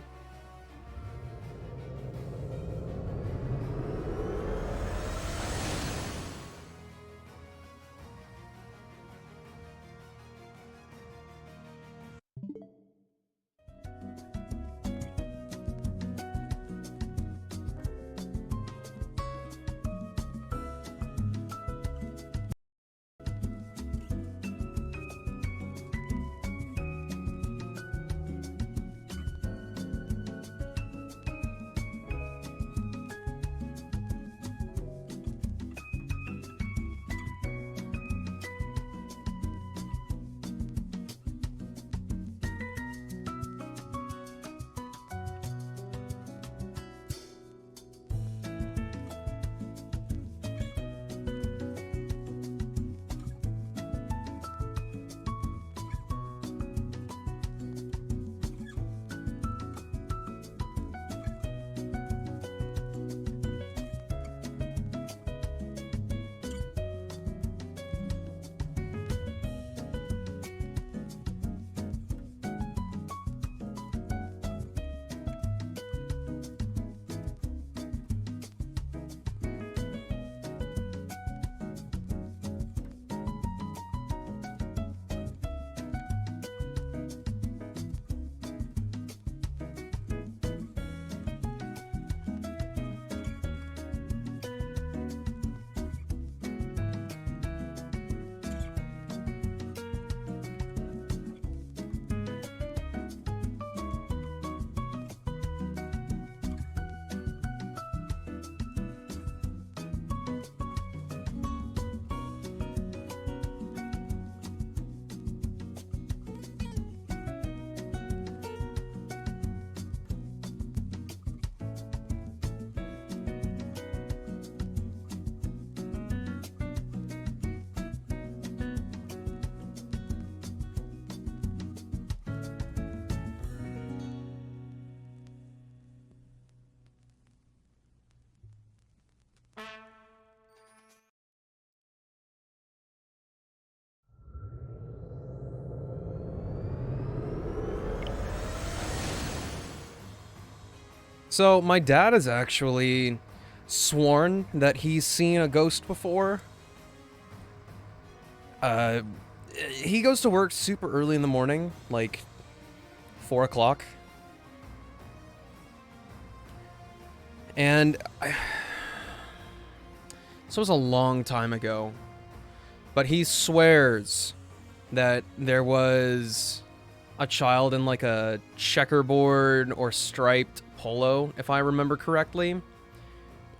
So my dad has actually sworn that he's seen a ghost before. He goes to work super early in the morning, like 4 o'clock. And this was a long time ago, but he swears that there was a child in like a checkerboard or striped polo, if I remember correctly,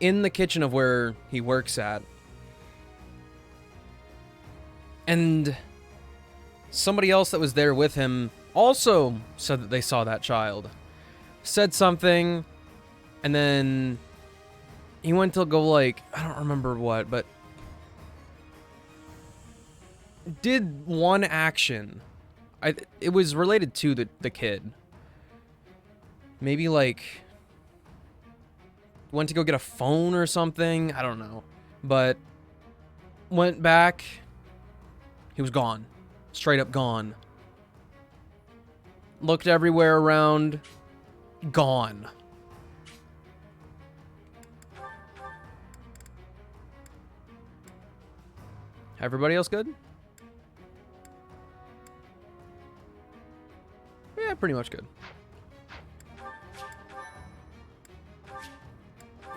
in the kitchen of where he works at. And somebody else that was there with him also said that they saw that child. Said something, and then he went to go like, I don't remember what, but did one action. It was related to the kid. Maybe like went to go get a phone or something. I don't know. But went back. He was gone. Straight up gone. Looked everywhere around. Gone. Everybody else good? Yeah, pretty much good.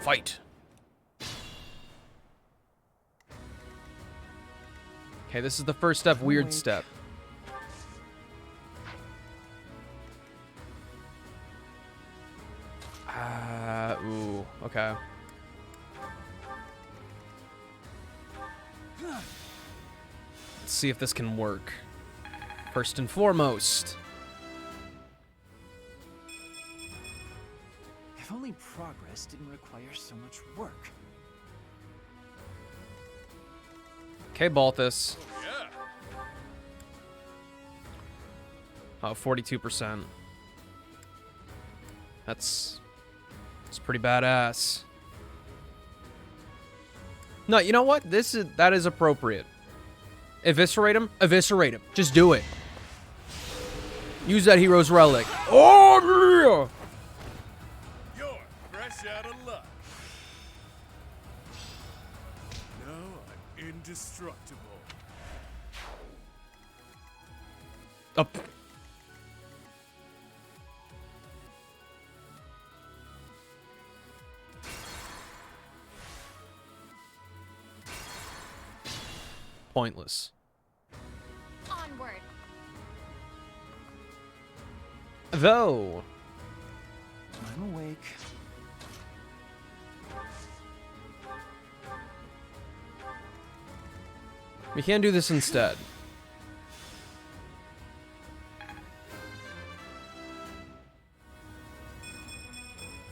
Fight. Okay, this is the first step, weird step. Ooh, okay. Let's see if this can work. First and foremost. If only progress didn't require so much work. Okay, Balthus. Oh, 42%. That's pretty badass. No, you know what? That is appropriate. Eviscerate him. Eviscerate him. Just do it. Use that hero's relic. Oh yeah! You're fresh out of luck. Now I'm indestructible. Up. Pointless. Onward. Though. I'm awake. We can do this instead.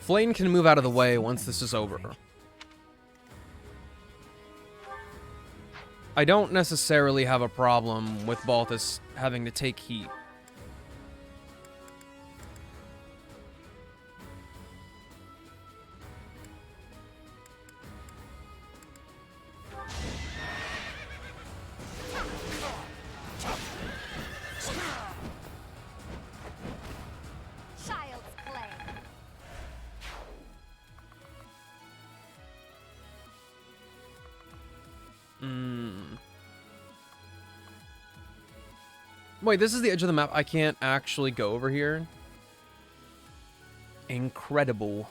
Flayn can move out of the way once this is over. I don't necessarily have a problem with Balthus having to take heat. Child's play. Wait, this is the edge of the map. I can't actually go over here. Incredible.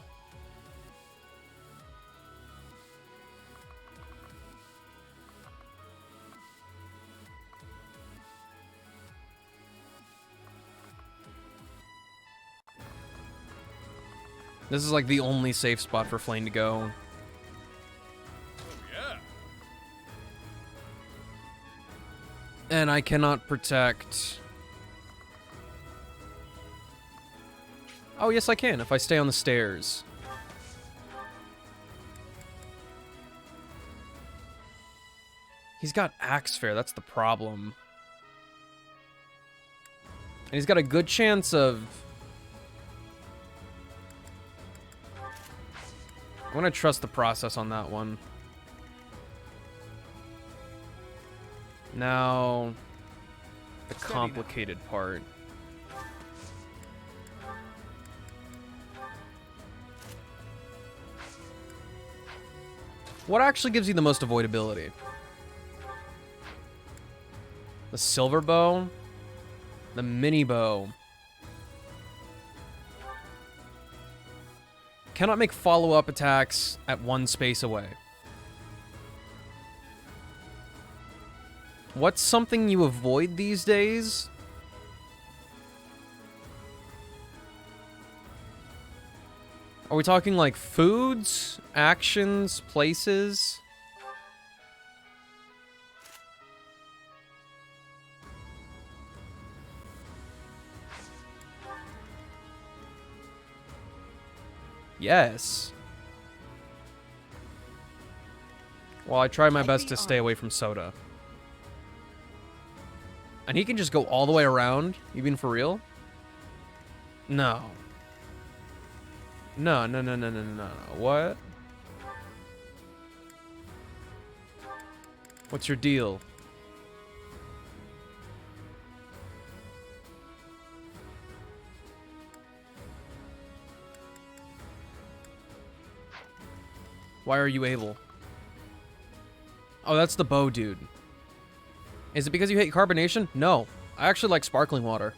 This is like the only safe spot for Flayn to go. And I cannot protect... Oh, yes, I can, if I stay on the stairs. He's got Axe Fair, that's the problem. And he's got a good chance of... I'm gonna trust the process on that one. Now, the complicated part. What actually gives you the most avoidability? The silver bow? The mini bow? Cannot make follow-up attacks at one space away. What's something you avoid these days? Are we talking like foods, actions, places? Yes. Well, I try my best to stay away from soda. And he can just go all the way around? You mean for real? No. No. What? What's your deal? Why are you able? Oh, that's the bow dude. Is it because you hate carbonation? No. I actually like sparkling water.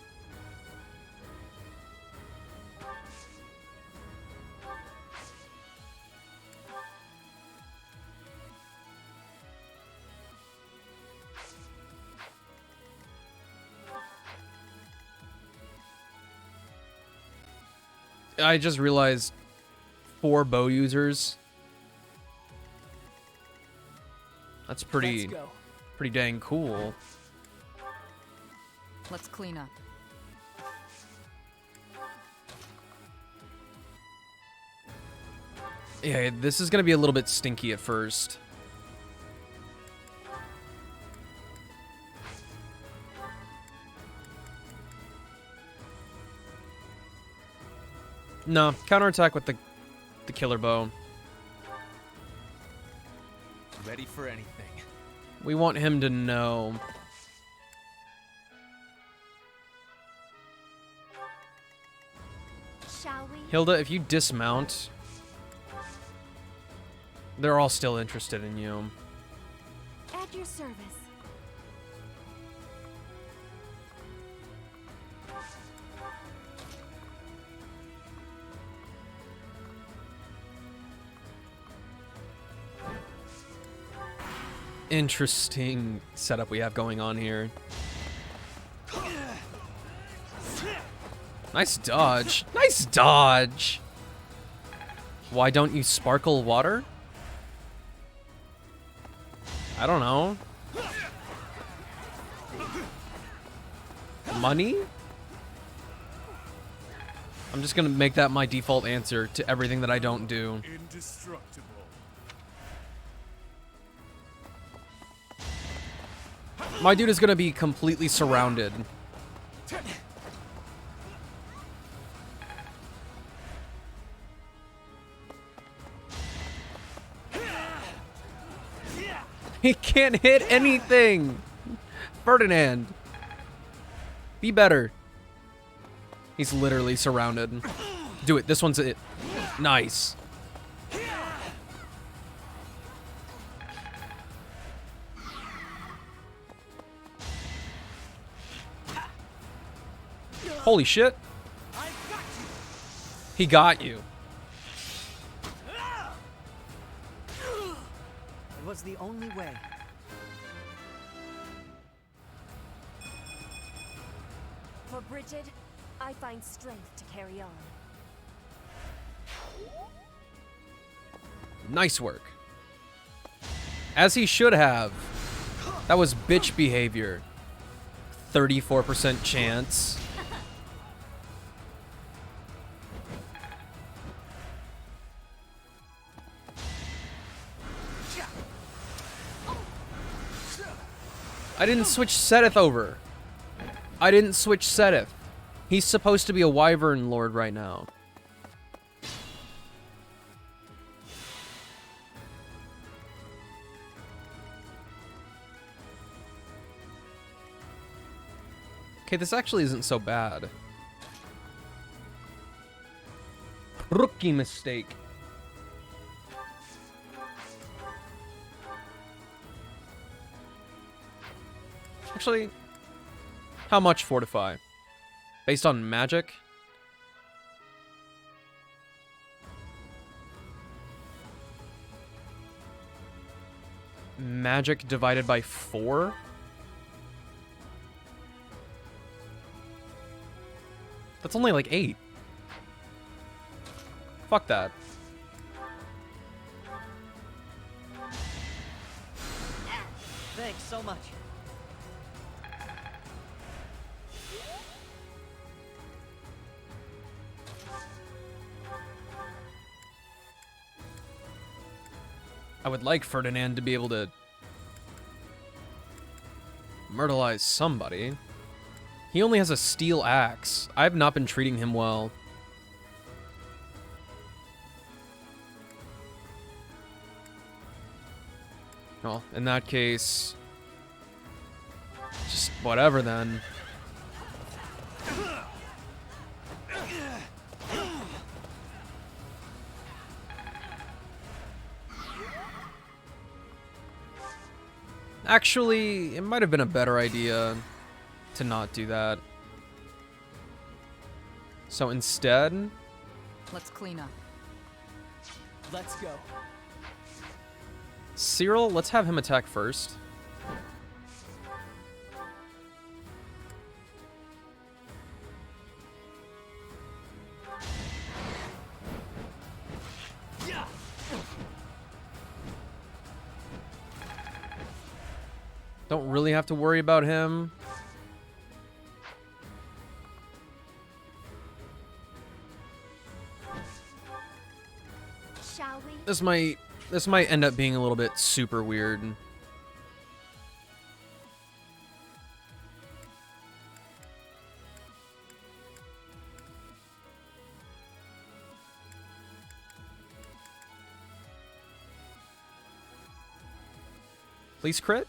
I just realized 4 bow users. That's pretty dang cool. Let's clean up. Yeah, this is gonna be a little bit stinky at first. No, counterattack with the killer bow. Ready for anything. We want him to know. Shall we? Hilda, if you dismount, they're all still interested in you. At your service. Interesting setup we have going on here. Nice dodge. Nice dodge. Why don't you sparkle water? I don't know. Money? I'm just gonna make that my default answer to everything that I don't do. Indestructible. My dude is gonna be completely surrounded. He can't hit anything. Ferdinand, be better. He's literally surrounded. Do it. This one's it. Nice. Holy shit. He got you. It was the only way. For Bridget, I find strength to carry on. Nice work. As he should have. That was bitch behavior. 34% chance. I didn't switch Seteth over. I didn't switch Seteth. He's supposed to be a Wyvern Lord right now. Okay, this actually isn't so bad. Rookie mistake. Actually, how much fortify? Based on magic? Magic divided by 4? That's only like 8. Fuck that. Thanks so much. I would like Ferdinand to be able to myrtleize somebody. He only has a steel axe. I've not been treating him well. Well, in that case, just whatever then. Actually, it might have been a better idea to not do that. So instead, Let's clean up. Let's go. Cyril, let's have him attack first. Don't really have to worry about him. Shall we? This might end up being a little bit super weird. Please crit.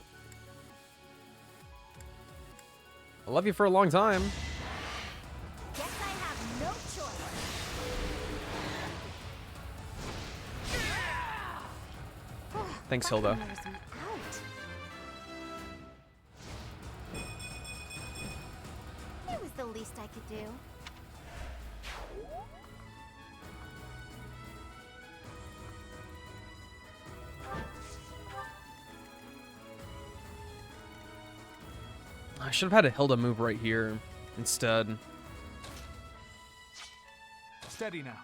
I love you for a long time. Guess I have no choice. Thanks, That Hilda. wears me out. It was the least I could do. I should have had a Hilda move right here instead. Steady now.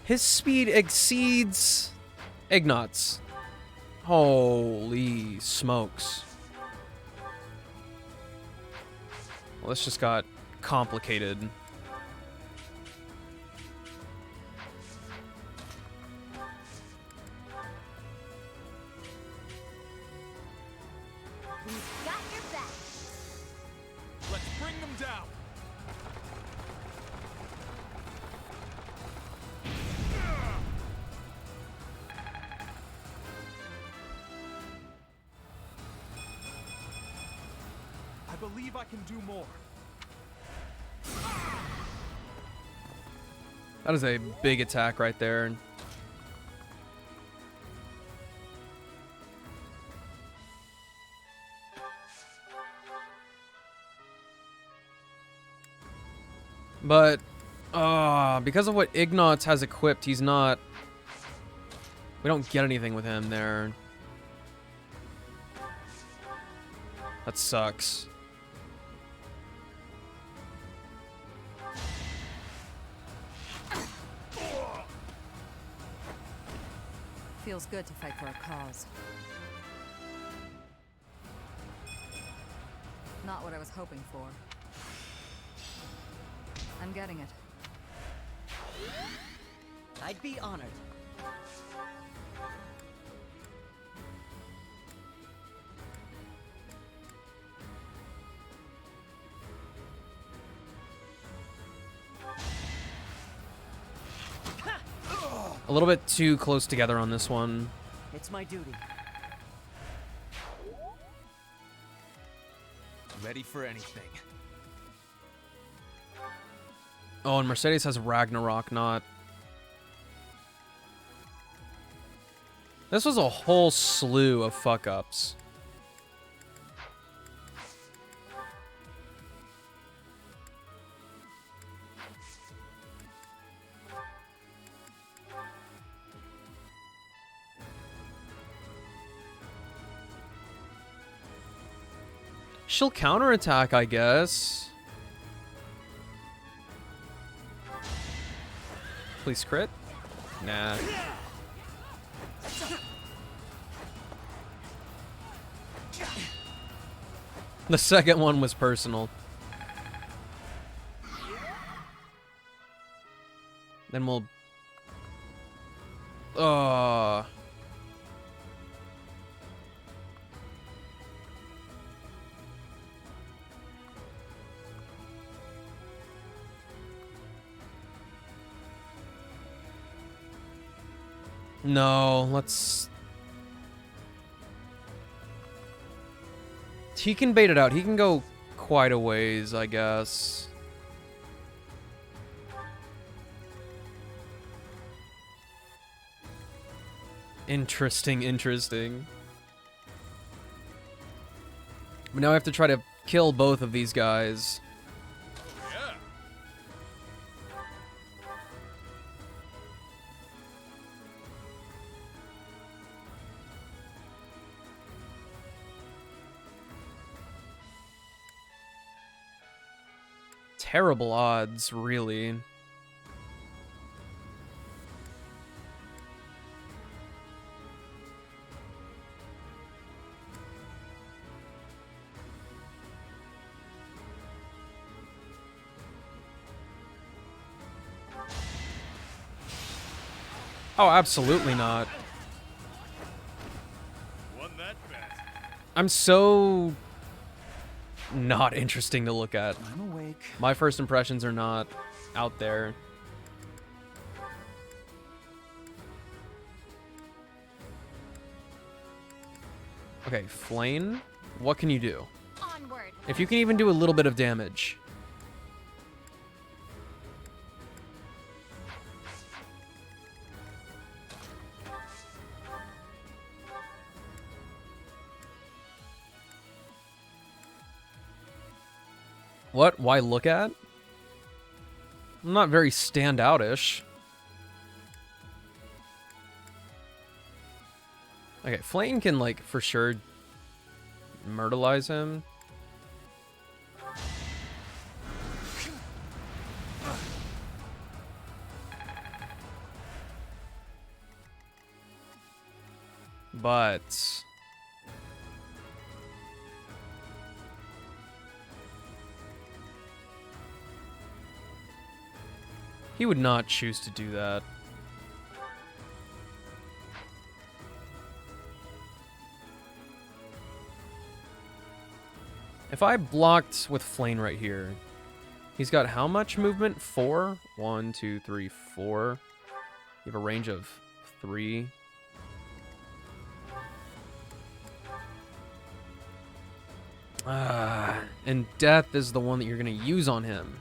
His speed exceeds Ignat's. Holy smokes. Well, this just got complicated. We've got your back. Let's bring them down. I believe I can do more. That is a big attack right there. But, because of what Ignatz has equipped, he's not... We don't get anything with him there. That sucks. Feels good to fight for a cause. Not what I was hoping for. I'm getting it. I'd be honored. A little bit too close together on this one. It's my duty. Ready for anything. Oh, and Mercedes has Ragnarok, not... This was a whole slew of fuck-ups. She'll counterattack, I guess. Please crit? Nah. The second one was personal. Then we'll... No, let's... He can bait it out. He can go quite a ways, I guess. Interesting, interesting. But now I have to try to kill both of these guys. Terrible odds, really. Oh, absolutely not. I'm so not interesting to look at. I'm awake. My first impressions are not out there. Okay, Flame, what can you do? Onward. If you can even do a little bit of damage. What? Why look at? I'm not very standout-ish. Okay, Flame can, like, for sure myrtleize him. But... he would not choose to do that. If I blocked with Flame right here, he's got how much movement? 4? 1, 2, 3, 4. You have a range of 3. And Death is the one that you're going to use on him.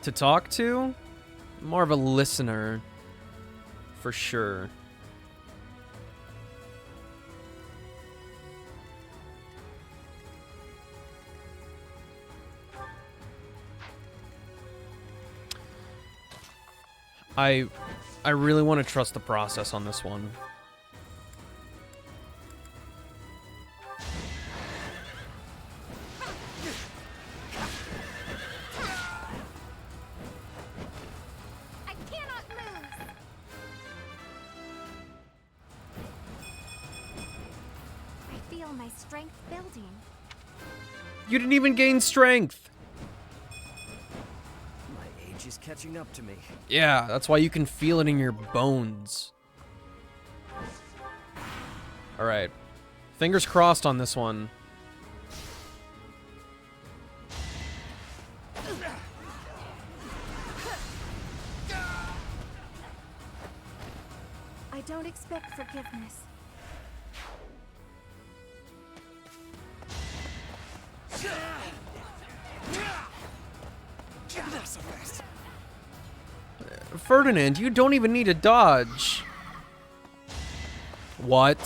To talk to? More of a listener, for sure. I really want to trust the process on this one. You didn't even gain strength. My age is catching up to me. Yeah, that's why you can feel it in your bones. All right. Fingers crossed on this one. I don't expect forgiveness. Not so fast. Ferdinand, you don't even need to dodge. What?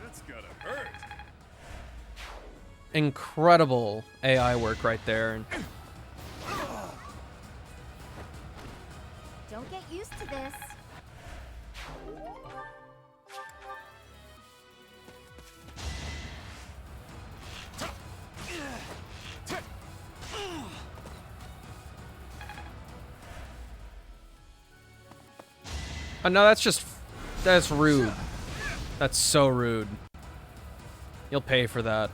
That's gotta hurt. Incredible AI work right there. Don't get used to this. Oh, no, that's rude. That's so rude. You'll pay for that.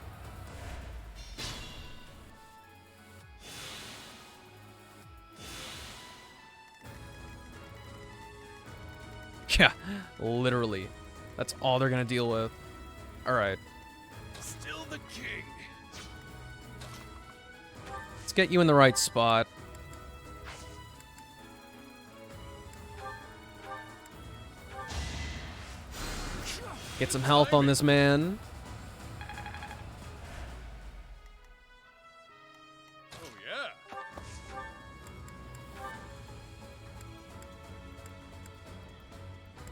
Yeah, literally. That's all they're gonna deal with. Alright. Still the king. Let's get you in the right spot. Get some health on this man. Oh yeah.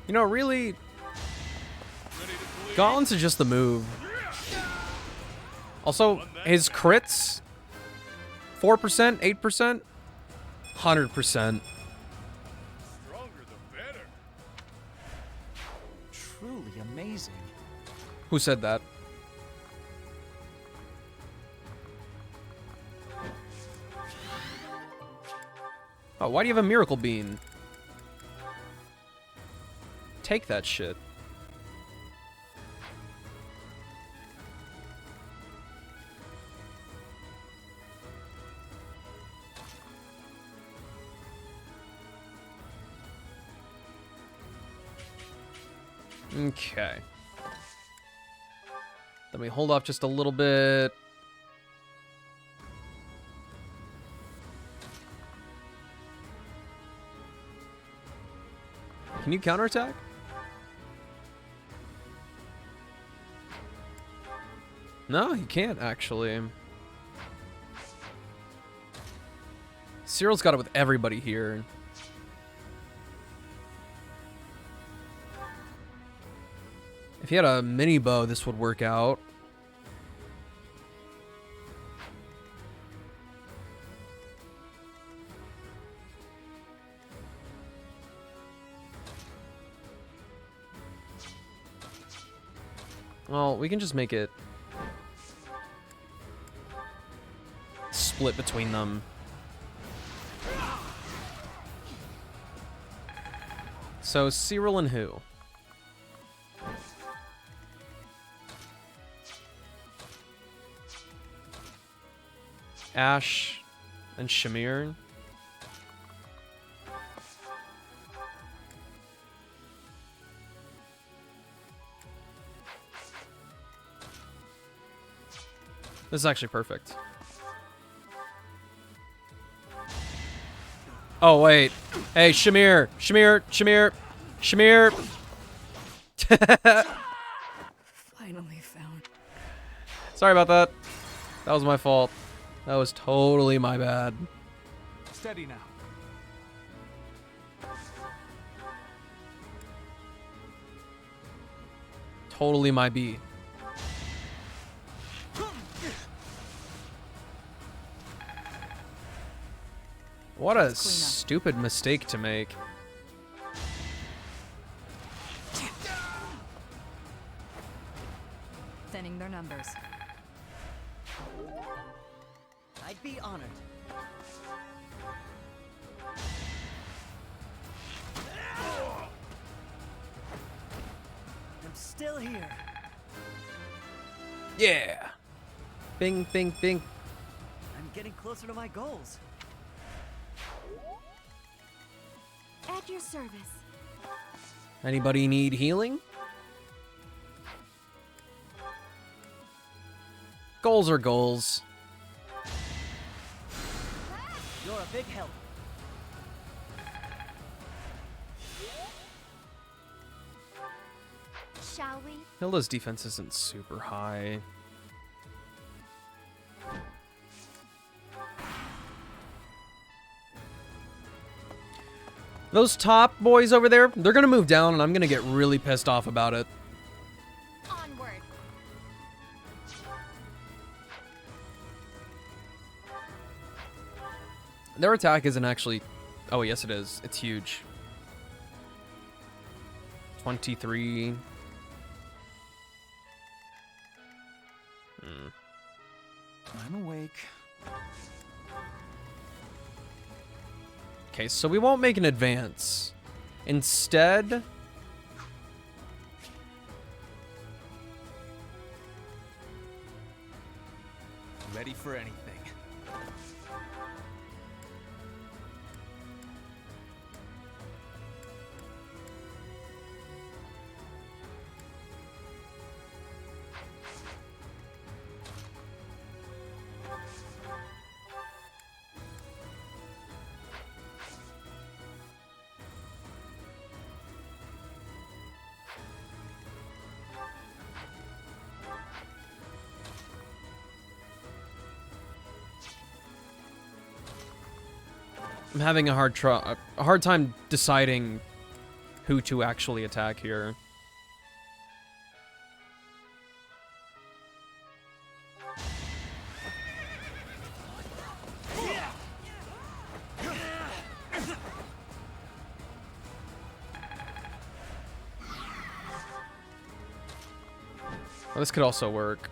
You know, really, Gauntlets is just the move. Also, his crits, 4%, 8%, 100%. Stronger the better. Truly amazing. Who said that? Oh, why do you have a miracle bean? Take that shit. Okay. Let me hold off just a little bit. Can you counterattack? No, you can't actually. Cyril's got it with everybody here. If he had a mini bow, this would work out. Well, we can just make it split between them. So, Cyril and who? Ash and Shamir. This is actually perfect. Oh, wait. Hey, Shamir. Shamir. Shamir. Shamir. Finally found. Sorry about that. That was my fault. That was totally my bad. Steady now. Totally my B. What a stupid mistake to make. Thinning their numbers. I'd be honored. I'm still here. Yeah. Bing, bing, bing. I'm getting closer to my goals. At your service. Anybody need healing? Goals are goals. You're a big help. Shall we? Hilda's defense isn't super high. Those top boys over there, they're gonna move down, and I'm gonna get really pissed off about it. Onward. Their attack isn't actually... Oh, yes it is. It's huge. 23. I'm awake. Okay, so we won't make an advance. Instead... Ready for anything. I'm having a hard time deciding who to actually attack here. Well, this could also work.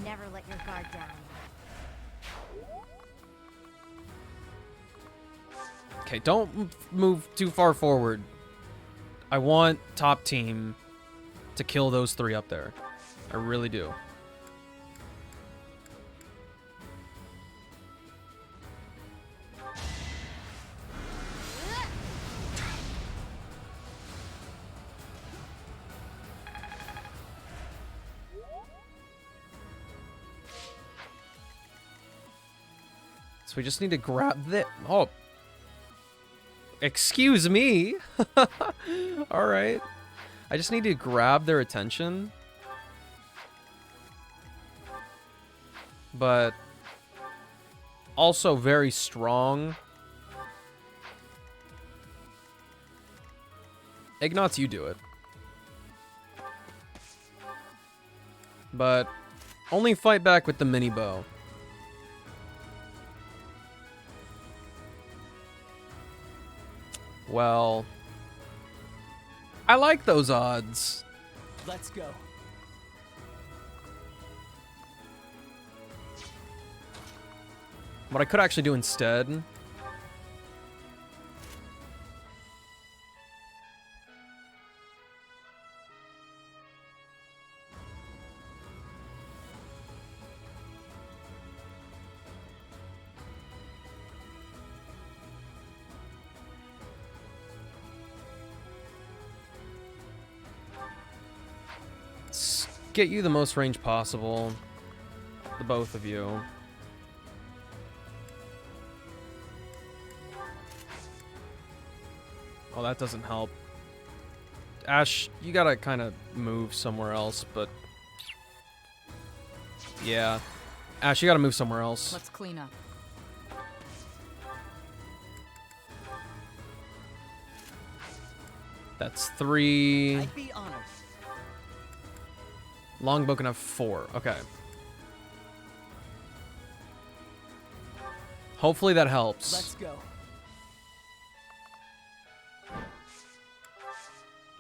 Never let your guard down. Okay, don't move too far forward. I want top team to kill those three up there. I really do. So we just need to grab the... Oh. Excuse me. All right. I just need to grab their attention. But also very strong. Ignatz, you do it. But only fight back with the mini bow. Well, I like those odds. Let's go. What I could actually do instead... get you the most range possible. The both of you. Oh, that doesn't help. Ash, you gotta kind of move somewhere else, but... Yeah. Ash, you gotta move somewhere else. Let's clean up. That's 3. I'd be honored. Longbow can have 4. Okay. Hopefully that helps. Let's go.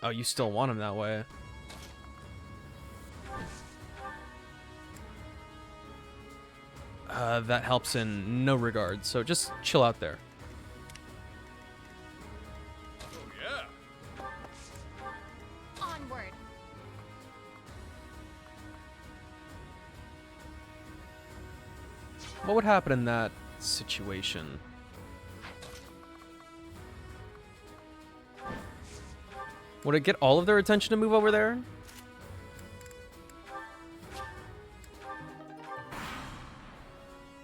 Oh, you still want him that way. That helps in no regard, so just chill out there. Onward. What would happen in that situation? Would it get all of their attention to move over there?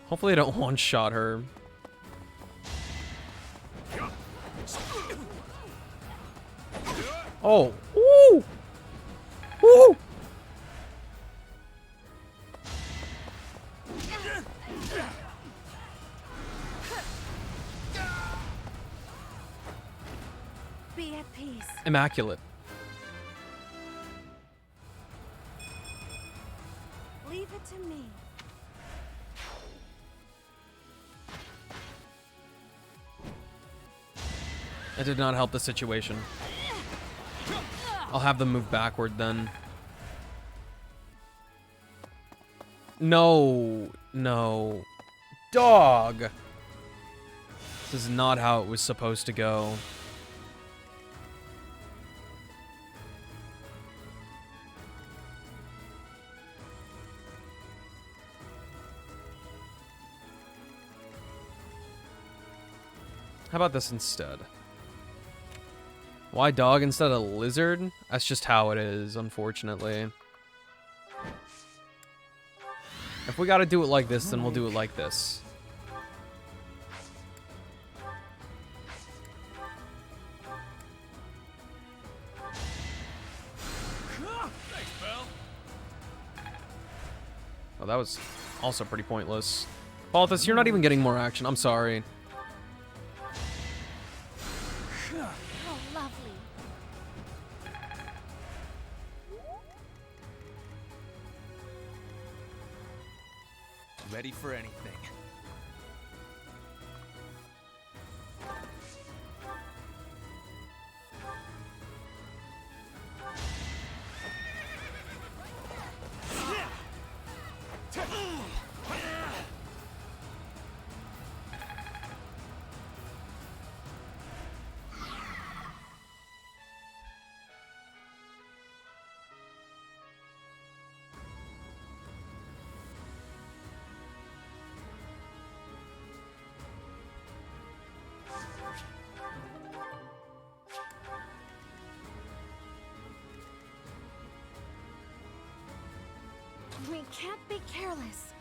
Hopefully I don't one-shot her. Oh. Ooh! Ooh! be at peace. Immaculate. Leave it to me. It did not help the situation. I'll have them move backward then. No. No. Dog! This is not how it was supposed to go. How about this instead? Why dog instead of lizard? That's just how it is, unfortunately. If we gotta do it like this, then we'll do it like this. Thanks, pal. Oh, that was also pretty pointless. Balthus, you're not even getting more action. I'm sorry. How lovely. Ready for anything. We can't be careless.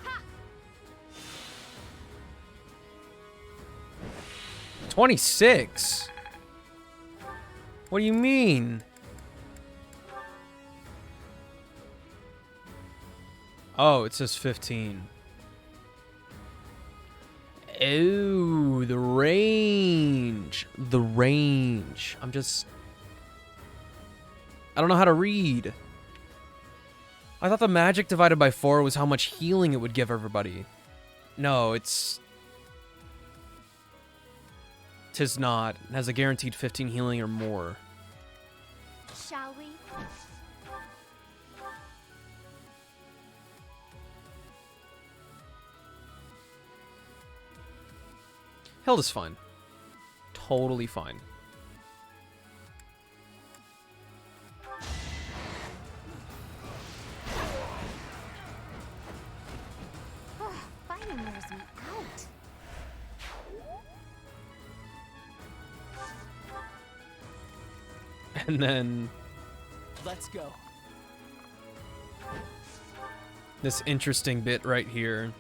Ha! 26? What do you mean? Oh, it says 15. Oh, the range. The range. I don't know how to read. I thought the magic divided by 4 was how much healing it would give everybody. No, tis not. It has a guaranteed 15 healing or more. Shall we? Hilda's fine. Totally fine. Fighting wears me out. And then Let's go. this interesting bit right here.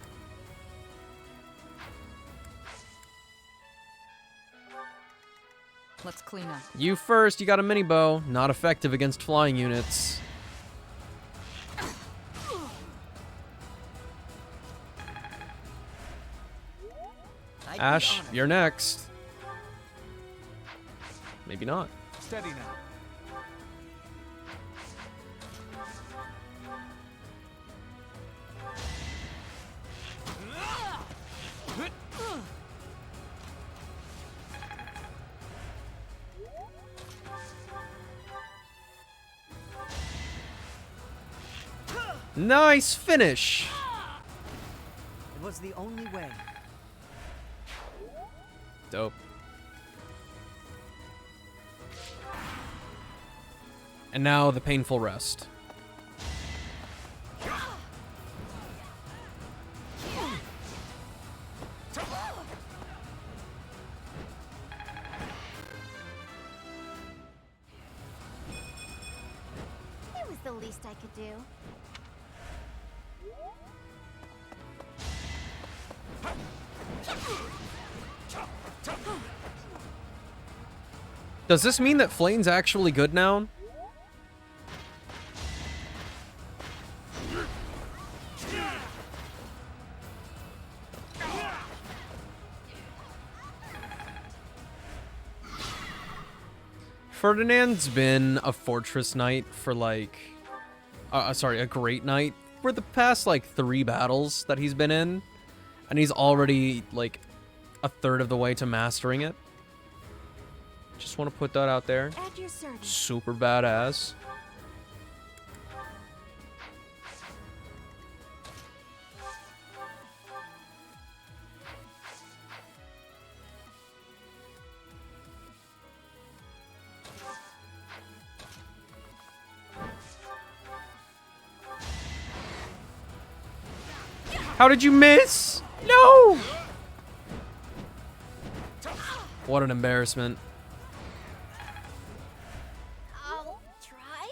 Let's clean up. You first, you got a mini bow. Not effective against flying units. Ash, you're next. Maybe not. Steady now. Nice finish. It was the only way. Dope. And now the painful rest. It was the least I could do. Does this mean that Flayn's actually good now? Ferdinand's been a fortress knight for like, sorry, a great knight for the past like 3 battles that he's been in, and he's already like a third of the way to mastering it. Just want to put that out there. At your service. Super badass. How did you miss? No! What an embarrassment. I'll try.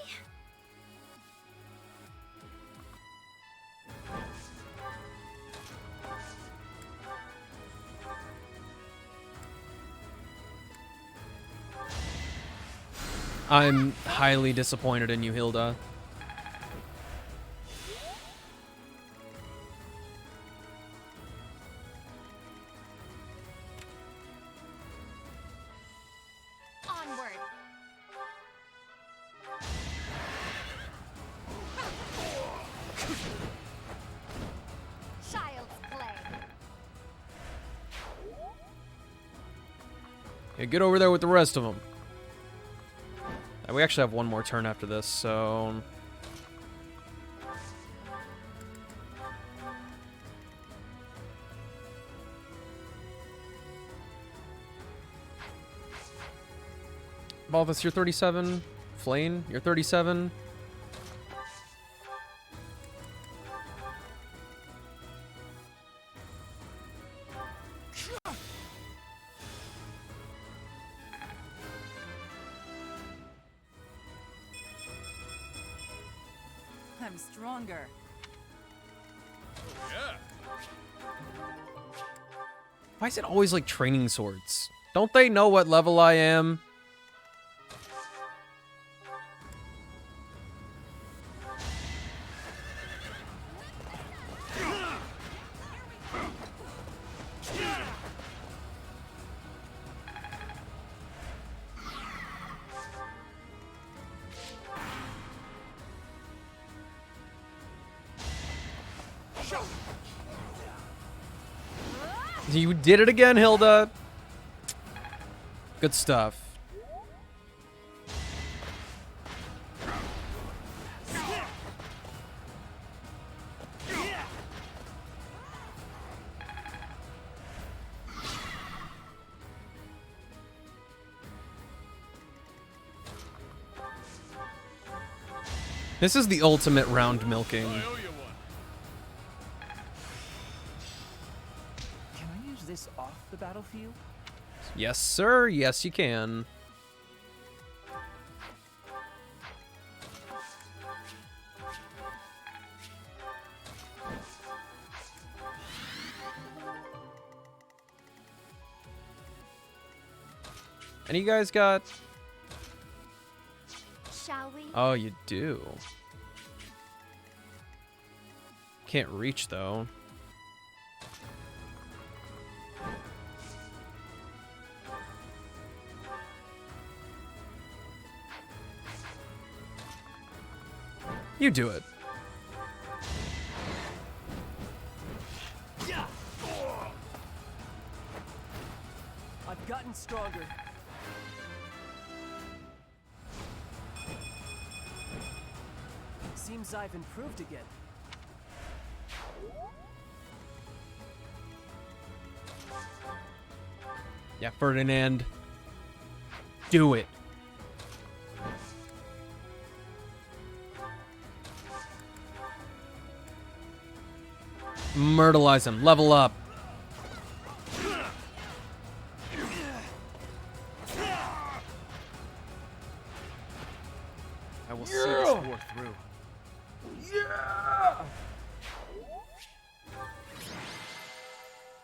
I'm highly disappointed in you, Hilda. Onward. Child's play. Yeah, get over there with the rest of them. We actually have one more turn after this, so... Balthus, you're 37. Flane, you're 37. I'm stronger. Why is it always like training swords? Don't they know what level I am? You did it again, Hilda. Good stuff. This is the ultimate round milking. Can I use this off the battlefield? Yes, sir. Yes, you can. And you guys got... Shall we? Oh, you do. Can't reach, though. You do it. I've gotten stronger. Seems I've improved again. Yeah, Ferdinand. Do it. Myrtleize him. Level up. I will see this war through.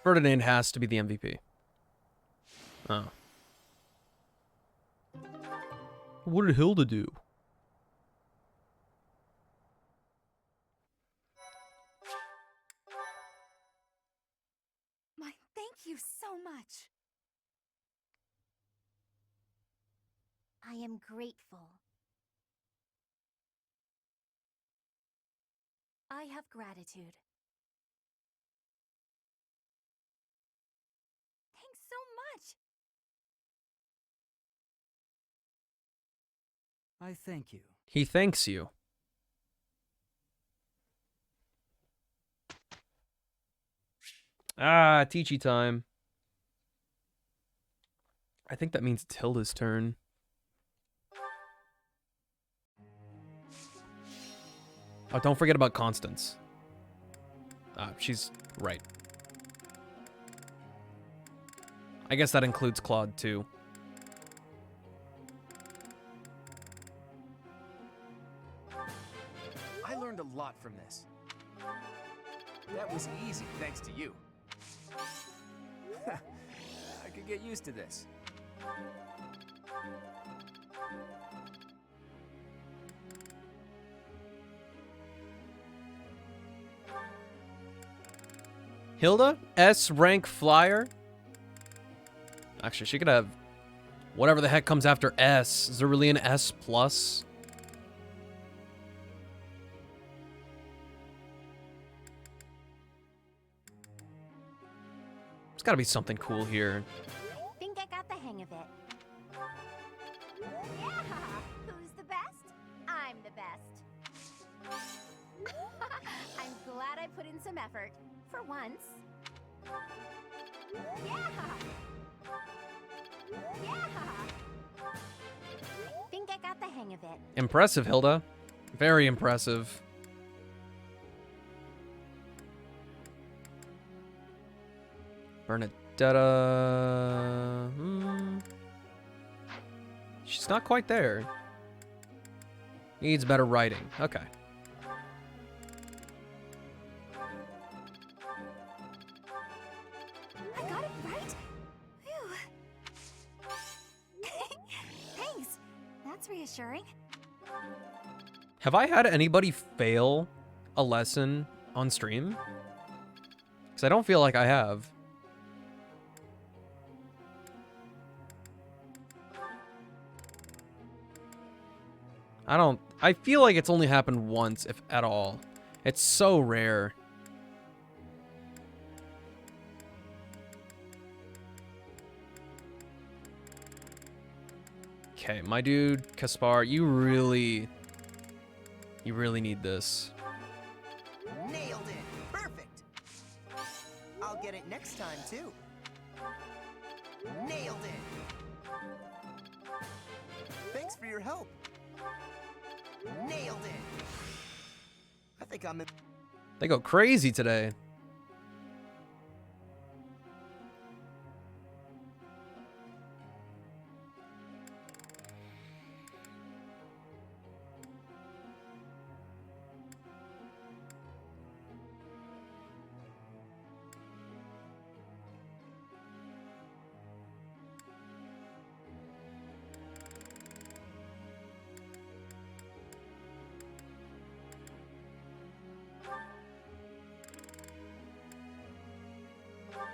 Ferdinand has to be the MVP. Oh. What did Hilda do? My thank you so much. I am grateful. I have gratitude. Thanks so much! I thank you. He thanks you. Ah, Teachy time. I think that means it's Hilda's turn. Oh, don't forget about Constance. She's right. I guess that includes Claude, too. I learned a lot from this. That was easy, thanks to you. I could get used to this. Hilda? S rank flyer? Actually, she could have whatever the heck comes after S. Cerulean S plus. There's gotta be something cool here. I think I got the hang of it. Yeah! Who's the best? I'm the best. I'm glad I put in some effort. For once. Yeah! Yeah! I think I got the hang of it. Impressive, Hilda. Very impressive. Bernadetta... She's not quite there. Needs better writing. Okay. I got it right? Phew. Thanks. That's reassuring. Have I had anybody fail a lesson on stream? Because I don't feel like I have. I feel like it's only happened once, if at all. It's so rare. Okay, my dude, Kaspar, you really need this. Nailed it! Perfect! I'll get it next time, too. Nailed it! Thanks for your help. Nailed it! I think I'm... They go crazy today.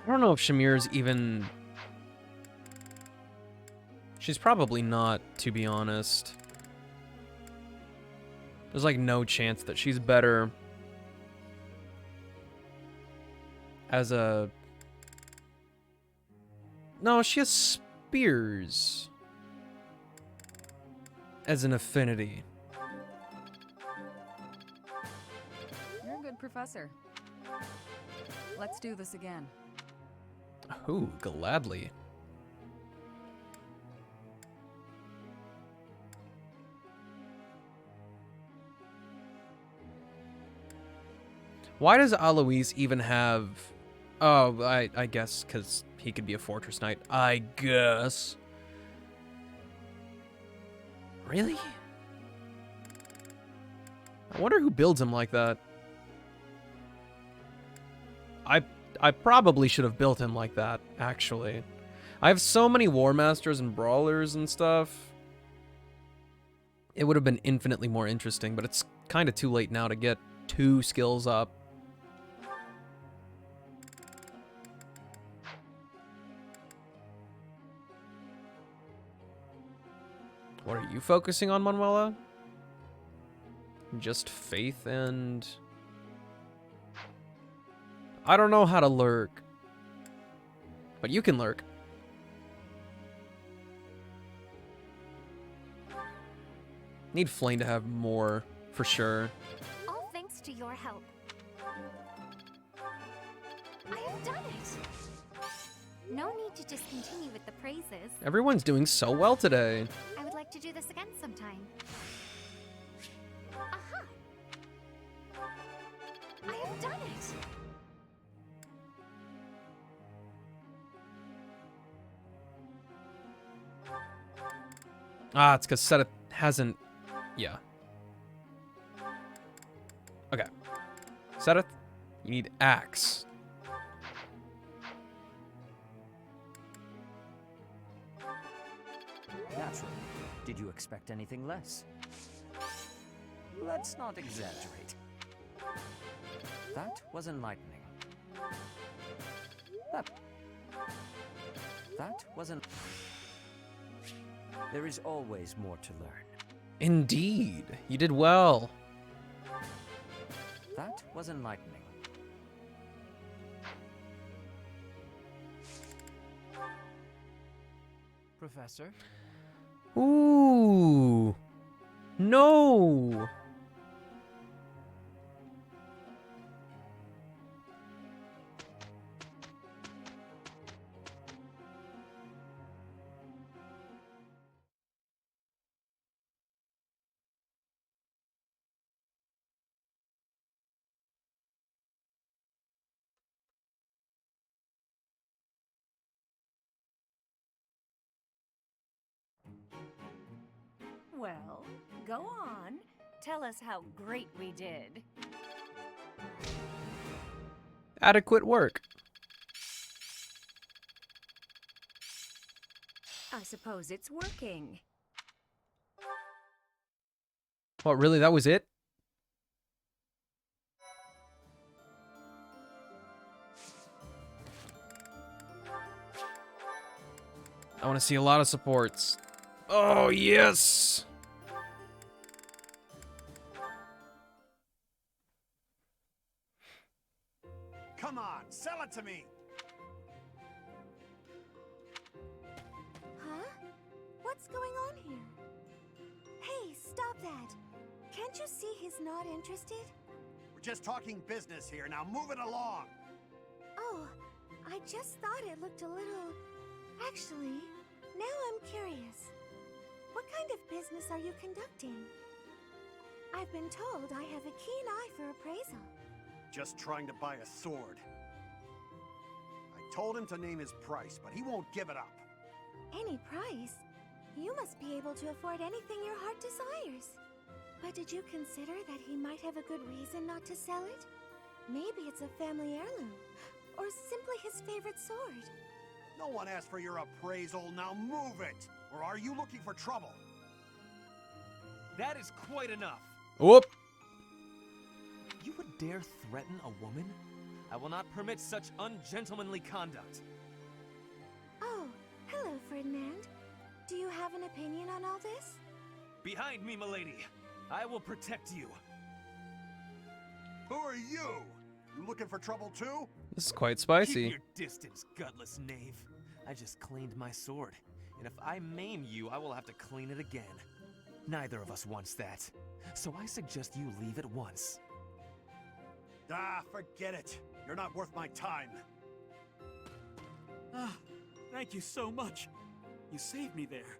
I don't know if Shamir's even... She's probably not, to be honest. There's like no chance that she's better as a... No, she has spears as an affinity. You're a good professor. Let's do this again. Ooh, gladly. Why does Alois even have... Oh, I guess because he could be a Fortress Knight. I guess. Really? I wonder who builds him like that. I probably should have built him like that, actually. I have so many War Masters and Brawlers and stuff. It would have been infinitely more interesting, but it's kind of too late now to get 2 skills up. you focusing on, Manuela? Just faith and... I don't know how to lurk. But you can lurk. Need Flame to have more, for sure. All thanks to your help. I have done it! No need to just continue with the praises. Everyone's doing so well today. I would like to do this again sometime. Aha! I have done it! Ah, it's because Seth hasn't... Yeah. Okay. Seth, you need axe. Naturally. Did you expect anything less? Let's not exaggerate. That was enlightening. That wasn't... There is always more to learn. Indeed. You did well. That was enlightening. Professor? Ooh. No. Well, go on. Tell us how great we did. Adequate work. I suppose it's working. What, really? That was it? I want to see a lot of supports. Oh, yes! Come on, sell it to me! Huh? What's going on here? Hey, stop that! Can't you see he's not interested? We're just talking business here, now move it along! Oh, I just thought it looked a little... Actually, now I'm curious. What kind of business are you conducting? I've been told I have a keen eye for appraisal. Just trying to buy a sword. I told him to name his price, but he won't give it up. Any price? You must be able to afford anything your heart desires. But did you consider that he might have a good reason not to sell it? Maybe it's a family heirloom, or simply his favorite sword. No one asked for your appraisal, now move it! Or are you looking for trouble? That is quite enough. Whoop! You would dare threaten a woman? I will not permit such ungentlemanly conduct. Oh, hello, Ferdinand. Do you have an opinion on all this? Behind me, milady. I will protect you. Who are you? You looking for trouble too? This is quite spicy. Keep your distance, gutless knave. I just cleaned my sword, and if I maim you, I will have to clean it again. Neither of us wants that, so I suggest you leave at once. Ah, forget it. You're not worth my time. Ah, thank you so much. You saved me there.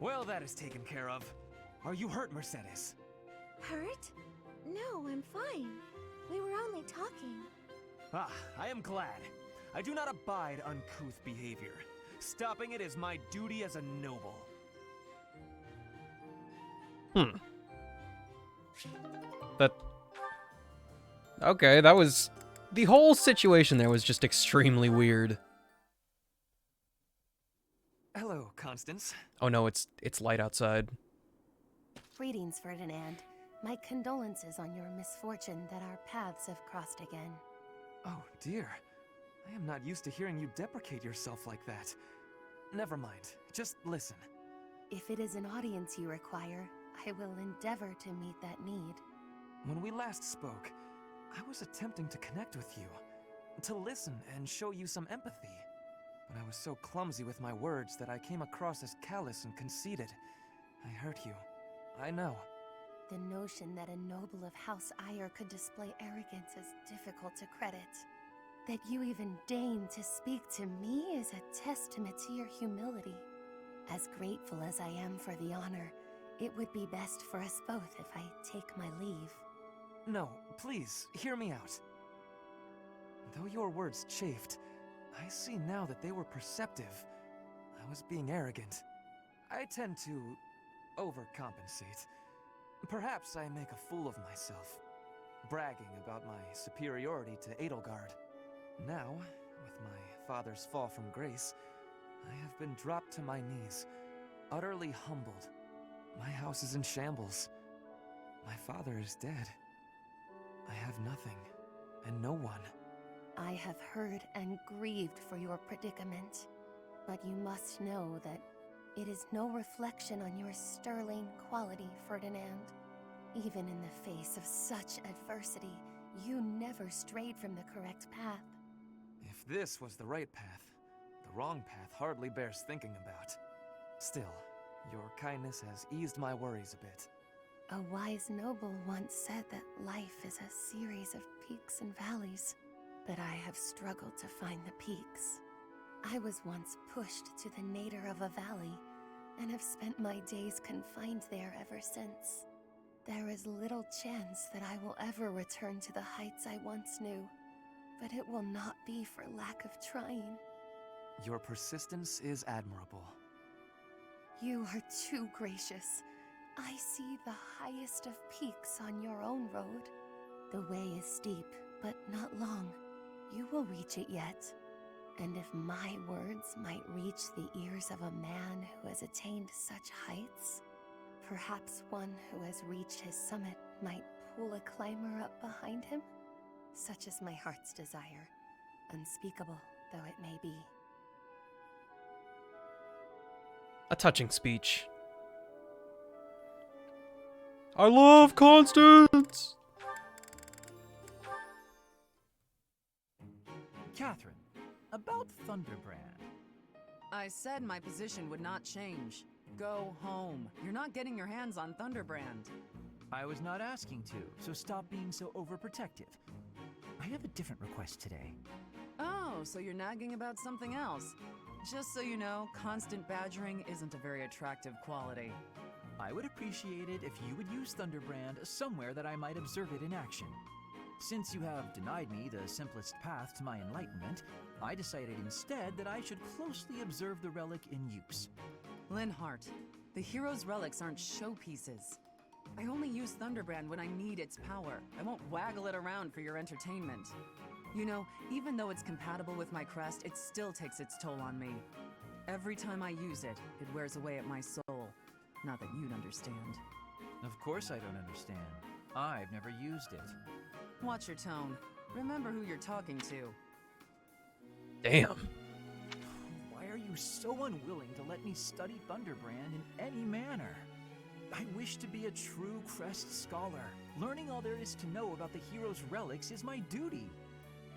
Well, that is taken care of. Are you hurt, Mercedes? Hurt? No, I'm fine. We were only talking. Ah, I am glad. I do not abide uncouth behavior. Stopping it is my duty as a noble. That... Okay, that was... The whole situation there was just extremely weird. Hello, Constance. Oh no, it's light outside. Greetings, Ferdinand. My condolences on your misfortune that our paths have crossed again. Oh, dear. I am not used to hearing you deprecate yourself like that. Never mind. Just listen. If it is an audience you require, I will endeavor to meet that need. When we last spoke, I was attempting to connect with you, to listen and show you some empathy. But I was so clumsy with my words that I came across as callous and conceited. I hurt you. I know. The notion that a noble of House Ire could display arrogance is difficult to credit. That you even deign to speak to me is a testament to your humility. As grateful as I am for the honor, it would be best for us both if I take my leave. No, please, hear me out. Though your words chafed, I see now that they were perceptive. I was being arrogant. I tend to overcompensate. Perhaps I make a fool of myself, bragging about my superiority to Edelgard. Now, with my father's fall from grace, I have been dropped to my knees, utterly humbled. My house is in shambles. My father is dead. I have nothing, and no one. I have heard and grieved for your predicament, but you must know that it is no reflection on your sterling quality, Ferdinand. Even in the face of such adversity, you never strayed from the correct path. If this was the right path, the wrong path hardly bears thinking about. Still, your kindness has eased my worries a bit. A wise noble once said that life is a series of peaks and valleys, but I have struggled to find the peaks. I was once pushed to the nadir of a valley, and have spent my days confined there ever since. There is little chance that I will ever return to the heights I once knew, but it will not be for lack of trying. Your persistence is admirable. You are too gracious. I see the highest of peaks on your own road. The way is steep, but not long. You will reach it yet. And if my words might reach the ears of a man who has attained such heights, perhaps one who has reached his summit might pull a climber up behind him? Such is my heart's desire, unspeakable though it may be. A touching speech. I love Constance! Catherine, about Thunderbrand. I said my position would not change. Go home. You're not getting your hands on Thunderbrand. I was not asking to, so stop being so overprotective. I have a different request today. Oh, so you're nagging about something else. Just so you know, constant badgering isn't a very attractive quality. I would appreciate it if you would use Thunderbrand somewhere that I might observe it in action. Since you have denied me the simplest path to my enlightenment, I decided instead that I should closely observe the relic in use. Linhardt, the hero's relics aren't showpieces. I only use Thunderbrand when I need its power. I won't waggle it around for your entertainment. You know, even though it's compatible with my crest, it still takes its toll on me. Every time I use it, it wears away at my soul. Not that you'd understand. Of course I don't understand. I've never used it. Watch your tone. Remember who you're talking to. Damn. Why are you so unwilling to let me study Thunderbrand in any manner? I wish to be a true Crest scholar. Learning all there is to know about the hero's relics is my duty.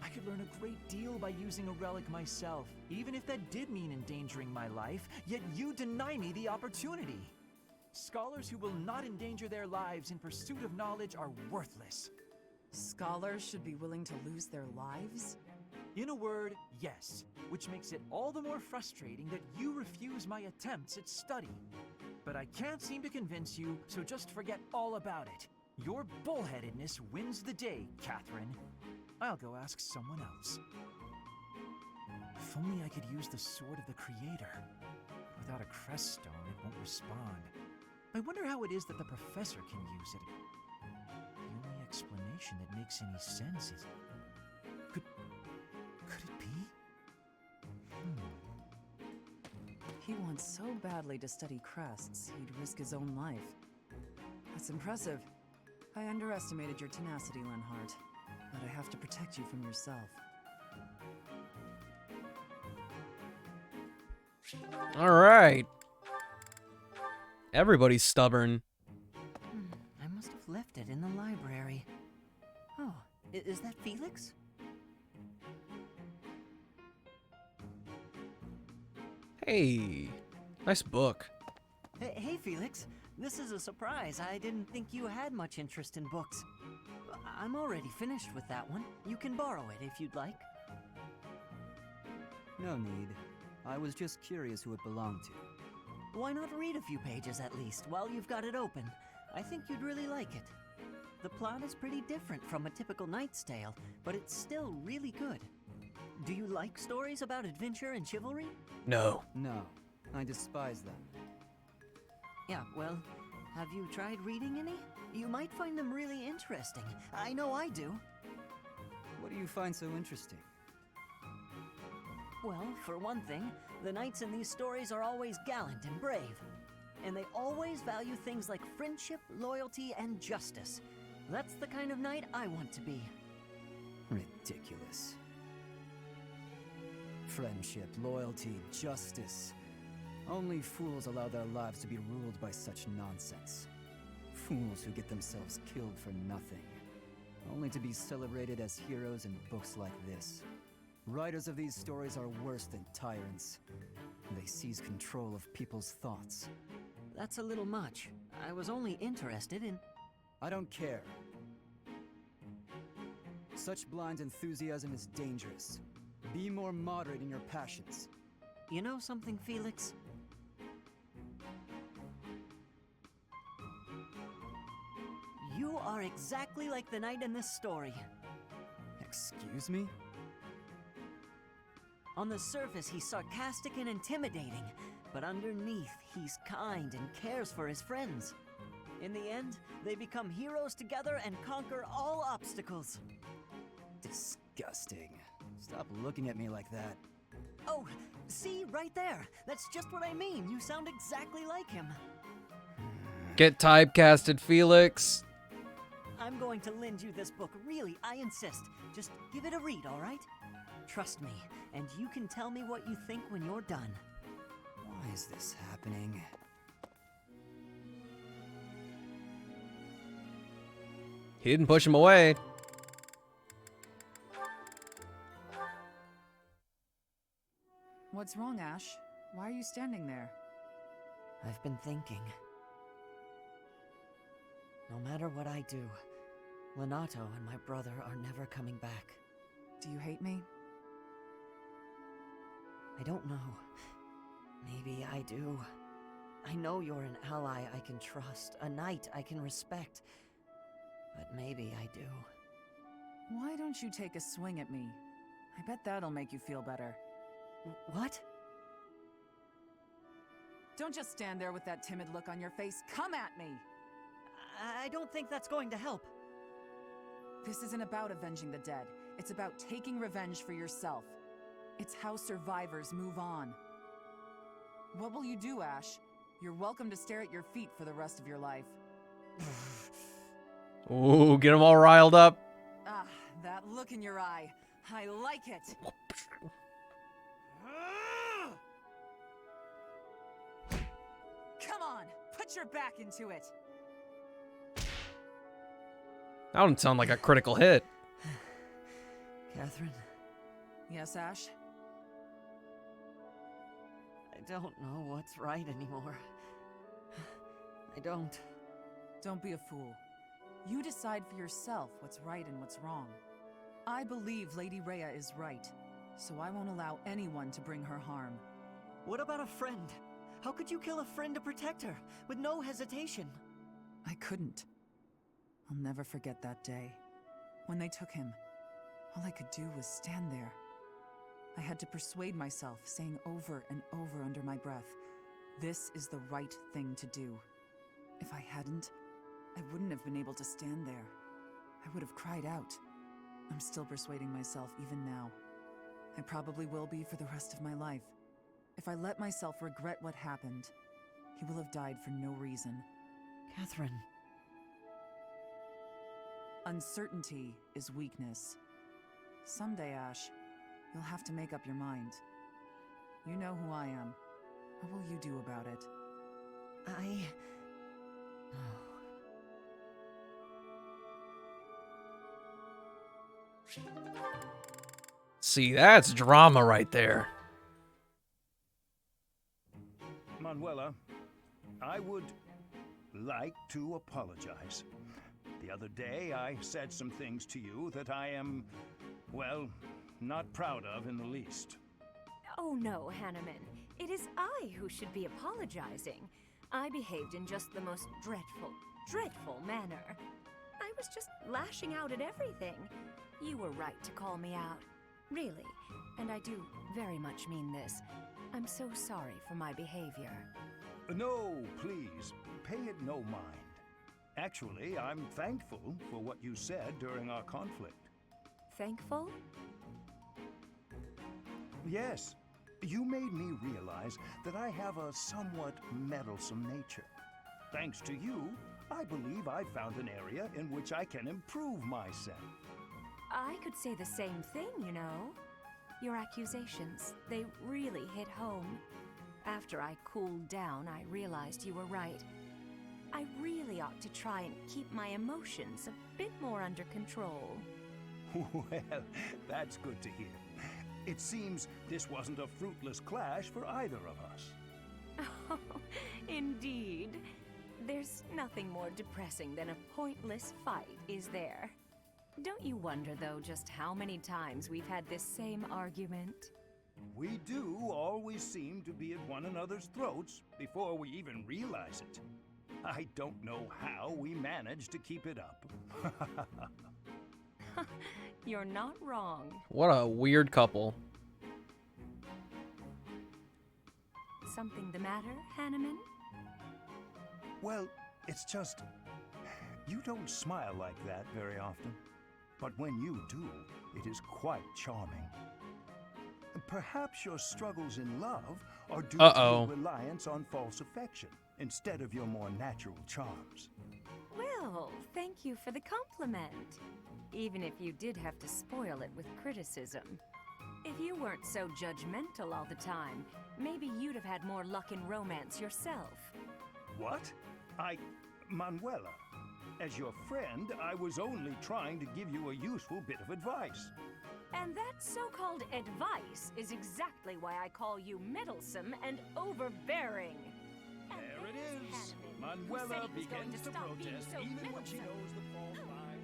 I could learn a great deal by using a relic myself, even if that did mean endangering my life, yet you deny me the opportunity. Scholars who will not endanger their lives in pursuit of knowledge are worthless. Scholars should be willing to lose their lives? In a word, yes, which makes it all the more frustrating that you refuse my attempts at study. But I can't seem to convince you, so just forget all about it. Your bullheadedness wins the day, Catherine. I'll go ask someone else. If only I could use the Sword of the Creator. Without a crest stone, it won't respond. I wonder how it is that the professor can use it. The only explanation that makes any sense is... Could it be? He wants so badly to study crests, he'd risk his own life. That's impressive. I underestimated your tenacity, Linhardt. But I have to protect you from yourself. Alright. Everybody's stubborn. I must have left it in the library. Oh, is that Felix? Hey, nice book. Hey, Felix. This is a surprise. I didn't think you had much interest in books. I'm already finished with that one. You can borrow it if you'd like. No need. I was just curious who it belonged to. Why not read a few pages at least while you've got it open? I think you'd really like it. The plot is pretty different from a typical Knight's Tale, but it's still really good. Do you like stories about adventure and chivalry? No. No, I despise them. Yeah, well, have you tried reading any? You might find them really interesting. I know I do. What do you find so interesting? Well, for one thing, the knights in these stories are always gallant and brave. And they always value things like friendship, loyalty, and justice. That's the kind of knight I want to be. Ridiculous. Friendship, loyalty, justice. Only fools allow their lives to be ruled by such nonsense. Fools who get themselves killed for nothing. Only to be celebrated as heroes in books like this. Writers of these stories are worse than tyrants. They seize control of people's thoughts. That's a little much. I was only interested in... I don't care. Such blind enthusiasm is dangerous. Be more moderate in your passions. You know something, Felix? You are exactly like the knight in this story. Excuse me? On the surface, he's sarcastic and intimidating, but underneath, he's kind and cares for his friends. In the end, they become heroes together and conquer all obstacles. Disgusting. Stop looking at me like that. Oh, see, right there. That's just what I mean. You sound exactly like him. Get typecasted, Felix. I'm going to lend you this book, really, I insist. Just give it a read, all right? Trust me, and you can tell me what you think when you're done. Why is this happening? He didn't push him away. What's wrong, Ash? Why are you standing there? I've been thinking. No matter what I do, Lonato and my brother are never coming back. Do you hate me? I don't know. Maybe I do. I know you're an ally I can trust, a knight I can respect. But maybe I do. Why don't you take a swing at me? I bet that'll make you feel better. What? Don't just stand there with that timid look on your face. Come at me! I don't think that's going to help. This isn't about avenging the dead. It's about taking revenge for yourself. It's how survivors move on. What will you do, Ash? You're welcome to stare at your feet for the rest of your life. Ooh, get him all riled up. Ah, that look in your eye. I like it. Come on, put your back into it. That don't sound like a critical hit. Catherine? Yes, Ash? I don't know what's right anymore. I don't. Don't be a fool. You decide for yourself what's right and what's wrong. I believe Lady Rhea is right, so I won't allow anyone to bring her harm. What about a friend? How could you kill a friend to protect her, with no hesitation? I couldn't. I'll never forget that day. When they took him, all I could do was stand there. I had to persuade myself, saying over and over under my breath, this is the right thing to do. If I hadn't, I wouldn't have been able to stand there. I would have cried out. I'm still persuading myself even now. I probably will be for the rest of my life. If I let myself regret what happened, he will have died for no reason. Catherine. Uncertainty is weakness. Someday, Ash, you'll have to make up your mind. You know who I am. What will you do about it? See, that's drama right there. Manuela, I would like to apologize. The other day, I said some things to you that I am, well, not proud of in the least. Oh no, Hanneman. It is I who should be apologizing. I behaved in just the most dreadful manner. I was just lashing out at everything. You were right to call me out. Really. And I do very much mean this. I'm so sorry for my behavior. No, please, pay it no mind. Actually, I'm thankful for what you said during our conflict. Thankful? Yes. You made me realize that I have a somewhat meddlesome nature. Thanks to you, I believe I've found an area in which I can improve myself. I could say the same thing, you know. Your accusations, they really hit home. After I cooled down, I realized you were right. I really ought to try and keep my emotions a bit more under control. Well, that's good to hear. It seems this wasn't a fruitless clash for either of us. Oh, indeed. There's nothing more depressing than a pointless fight, is there? Don't you wonder, though, just how many times we've had this same argument? We do always seem to be at one another's throats before we even realize it. I don't know how we manage to keep it up. You're not wrong. What a weird couple. Something the matter, Hanneman? Well, it's just... you don't smile like that very often. But when you do, it is quite charming. Perhaps your struggles in love are due to your reliance on false affection instead of your more natural charms. Well, thank you for the compliment. Even if you did have to spoil it with criticism. If you weren't so judgmental all the time, maybe you'd have had more luck in romance yourself. What? Manuela, as your friend, I was only trying to give you a useful bit of advice. And that so-called advice is exactly why I call you meddlesome and overbearing. There it is. Manuela begins to protest even when she knows the fault lies.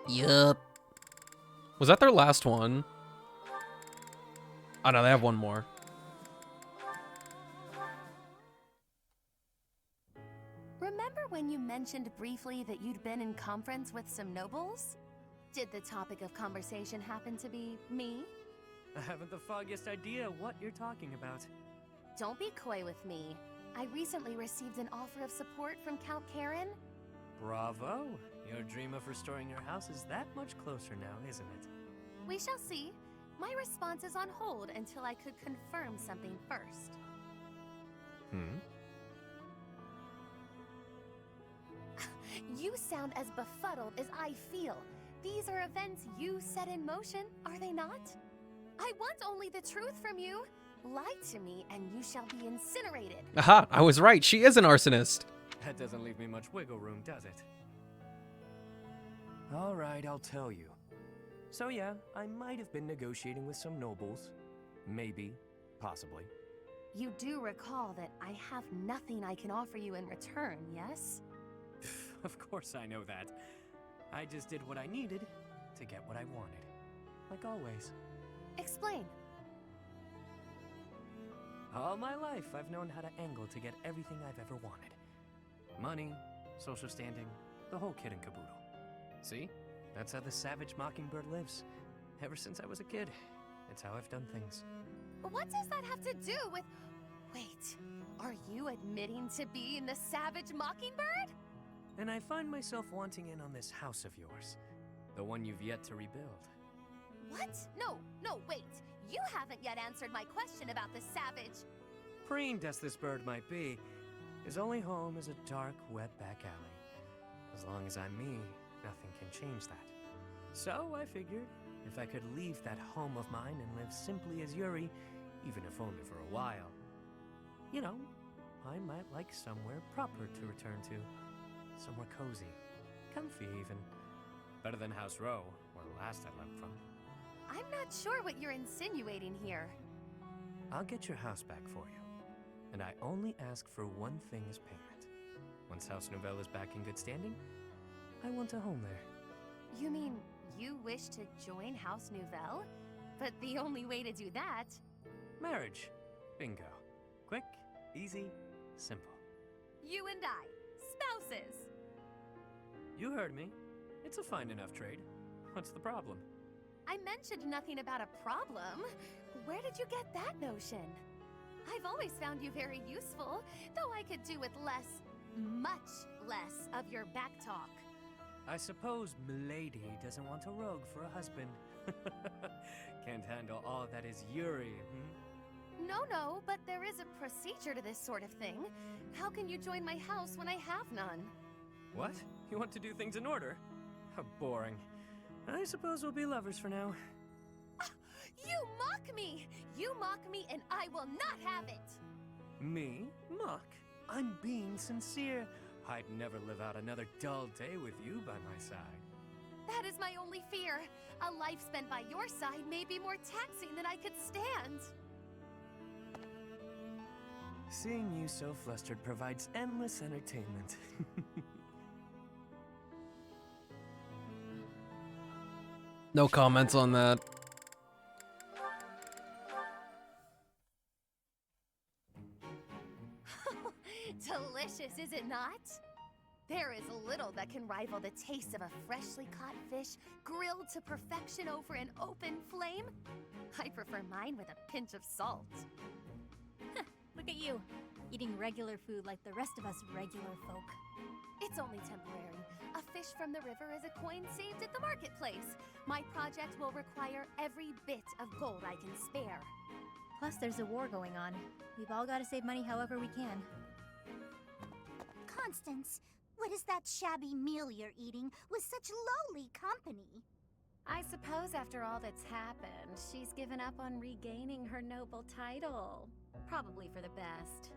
Yup. Was that their last one? Oh no, they have one more. Remember when you mentioned briefly that you'd been in conference with some nobles? Did the topic of conversation happen to be me? I haven't the foggiest idea what you're talking about. Don't be coy with me. I recently received an offer of support from Count Karen. Bravo! Your dream of restoring your house is that much closer now, isn't it? We shall see. My response is on hold until I could confirm something first. You sound as befuddled as I feel. These are events you set in motion, are they not? I want only the truth from you. Lie to me and you shall be incinerated. Aha, I was right. She is an arsonist. That doesn't leave me much wiggle room, does it? All right, I'll tell you. So yeah, I might have been negotiating with some nobles. Maybe. Possibly. You do recall that I have nothing I can offer you in return, yes? Of course I know that. I just did what I needed to get what I wanted. Like always. Explain. All my life, I've known how to angle to get everything I've ever wanted. Money, social standing, the whole kit and caboodle. See? That's how the savage mockingbird lives. Ever since I was a kid. It's how I've done things. What does that have to do with... Wait, are you admitting to being the savage mockingbird? And I find myself wanting in on this house of yours. The one you've yet to rebuild. What? No, wait. You haven't yet answered my question about the savage... Preened as this bird might be, his only home is a dark, wet back alley. As long as I'm me, nothing can change that. So I figured, if I could leave that home of mine and live simply as Yuri, even if only for a while, you know, I might like somewhere proper to return to. Somewhere cozy. Comfy, even. Better than House Row, where last I left from. I'm not sure what you're insinuating here. I'll get your house back for you. And I only ask for one thing as payment. Once House Nouvelle is back in good standing, I want a home there. You mean you wish to join House Nouvelle? But the only way to do that... Marriage. Bingo. Quick, easy, simple. You and I. Spouses. You heard me. It's a fine enough trade. What's the problem? I mentioned nothing about a problem. Where did you get that notion? I've always found you very useful, though I could do with less, much less of your backtalk. I suppose Milady doesn't want a rogue for a husband. Can't handle all that is Yuri, No, but there is a procedure to this sort of thing. How can you join my house when I have none? What? You want to do things in order? How boring. I suppose we'll be lovers for now. You mock me! You mock me and I will not have it! Me? Mock? I'm being sincere. I'd never live out another dull day with you by my side. That is my only fear. A life spent by your side may be more taxing than I could stand. Seeing you so flustered provides endless entertainment. No comments on that. Delicious, is it not? There is little that can rival the taste of a freshly caught fish grilled to perfection over an open flame. I prefer mine with a pinch of salt. Look at you, eating regular food like the rest of us regular folk. It's only temporary. A fish from the river is a coin saved at the marketplace. My project will require every bit of gold I can spare. Plus, there's a war going on. We've all got to save money however we can. Constance, what is that shabby meal you're eating with such lowly company? I suppose after all that's happened, she's given up on regaining her noble title. Probably for the best.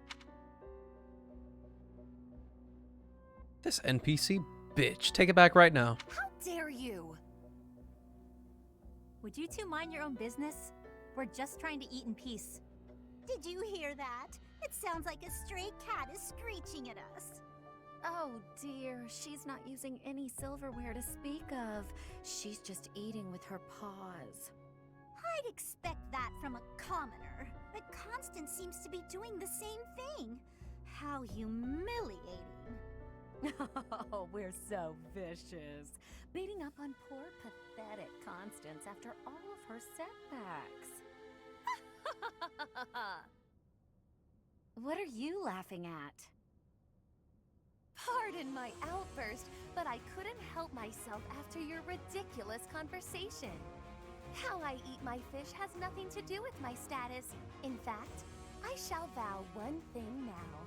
This NPC bitch. Take it back right now. How dare you? Would you two mind your own business? We're just trying to eat in peace. Did you hear that? It sounds like a stray cat is screeching at us. Oh dear, she's not using any silverware to speak of. She's just eating with her paws. I'd expect that from a commoner, but Constance seems to be doing the same thing. How humiliating. Oh, we're so vicious. Beating up on poor, pathetic Constance after all of her setbacks. What are you laughing at? Pardon my outburst, but I couldn't help myself after your ridiculous conversation. How I eat my fish has nothing to do with my status. In fact, I shall vow one thing now.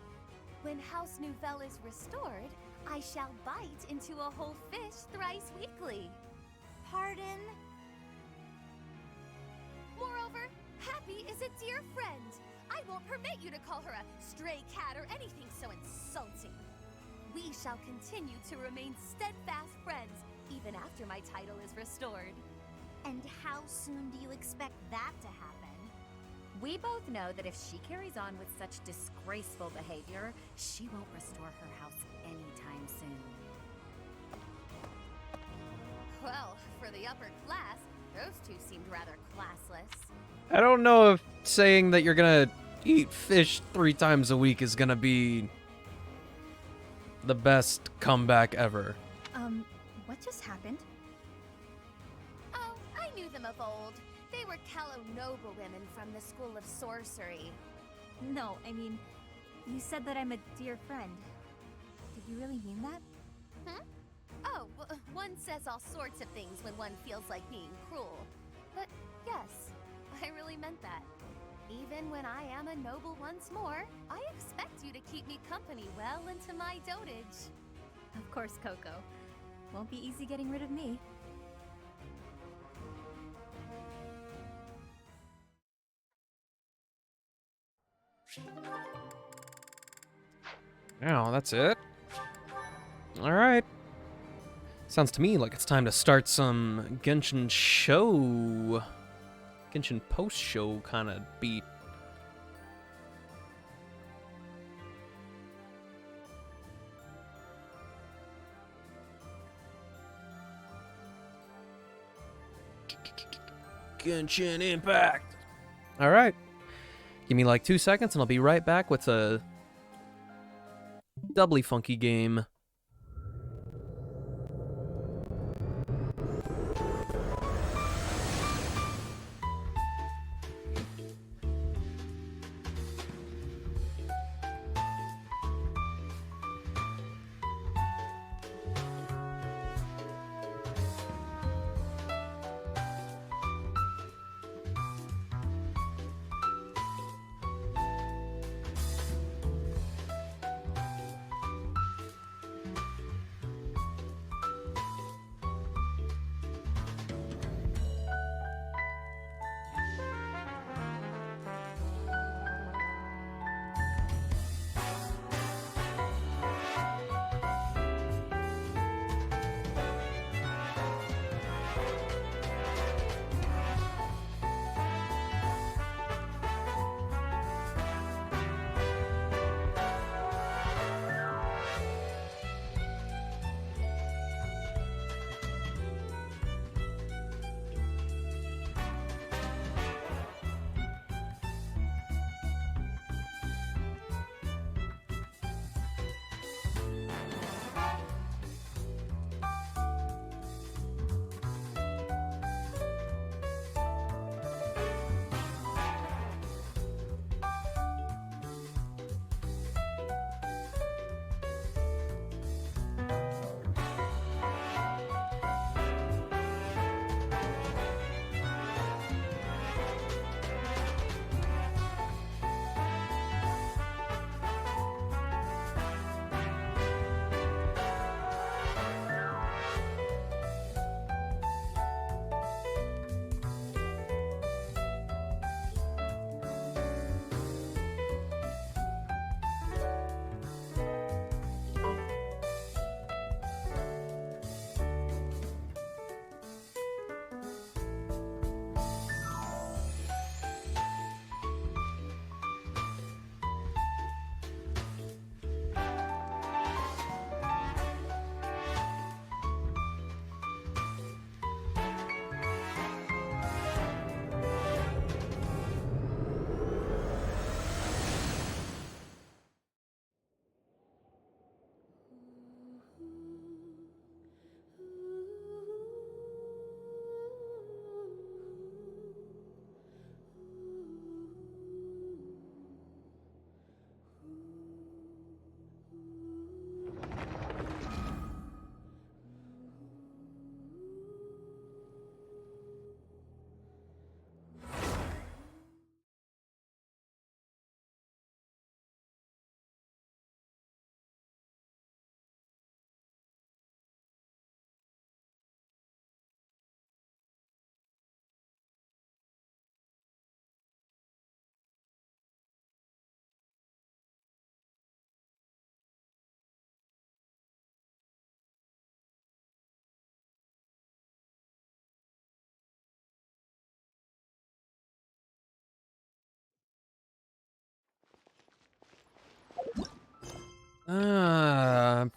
When House Nouvelle is restored, I shall bite into a whole fish thrice weekly. Pardon? Moreover, Happy is a dear friend. I won't permit you to call her a stray cat or anything so insulting. We shall continue to remain steadfast friends even after my title is restored. And how soon do you expect that to happen? We both know that if she carries on with such disgraceful behavior, she won't restore her house anytime soon. Well, for the upper class, those two seemed rather classless. I don't know if saying that you're gonna eat fish 3 times a week is gonna be the best comeback ever. What just happened? Oh, I knew them of old. They were Callow noble women from the School of Sorcery. No, I mean, you said that I'm a dear friend. Did you really mean that? Oh, well, one says all sorts of things when one feels like being cruel. But yes, I really meant that. Even when I am a noble once more, I expect you to keep me company well into my dotage. Of course, Coco. Won't be easy getting rid of me. Oh, that's it? Alright. Sounds to me like it's time to start some Genshin show. Genshin post-show kind of beat. Genshin Impact. All right. Give me like 2 seconds and I'll be right back with a doubly funky game.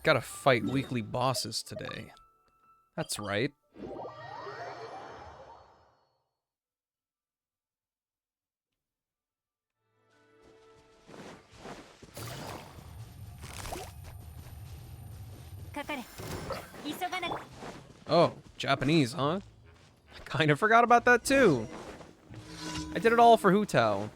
Gotta fight weekly bosses today. That's right. Oh, Japanese, huh? I kind of forgot about that too. I did it all for Hu Tao.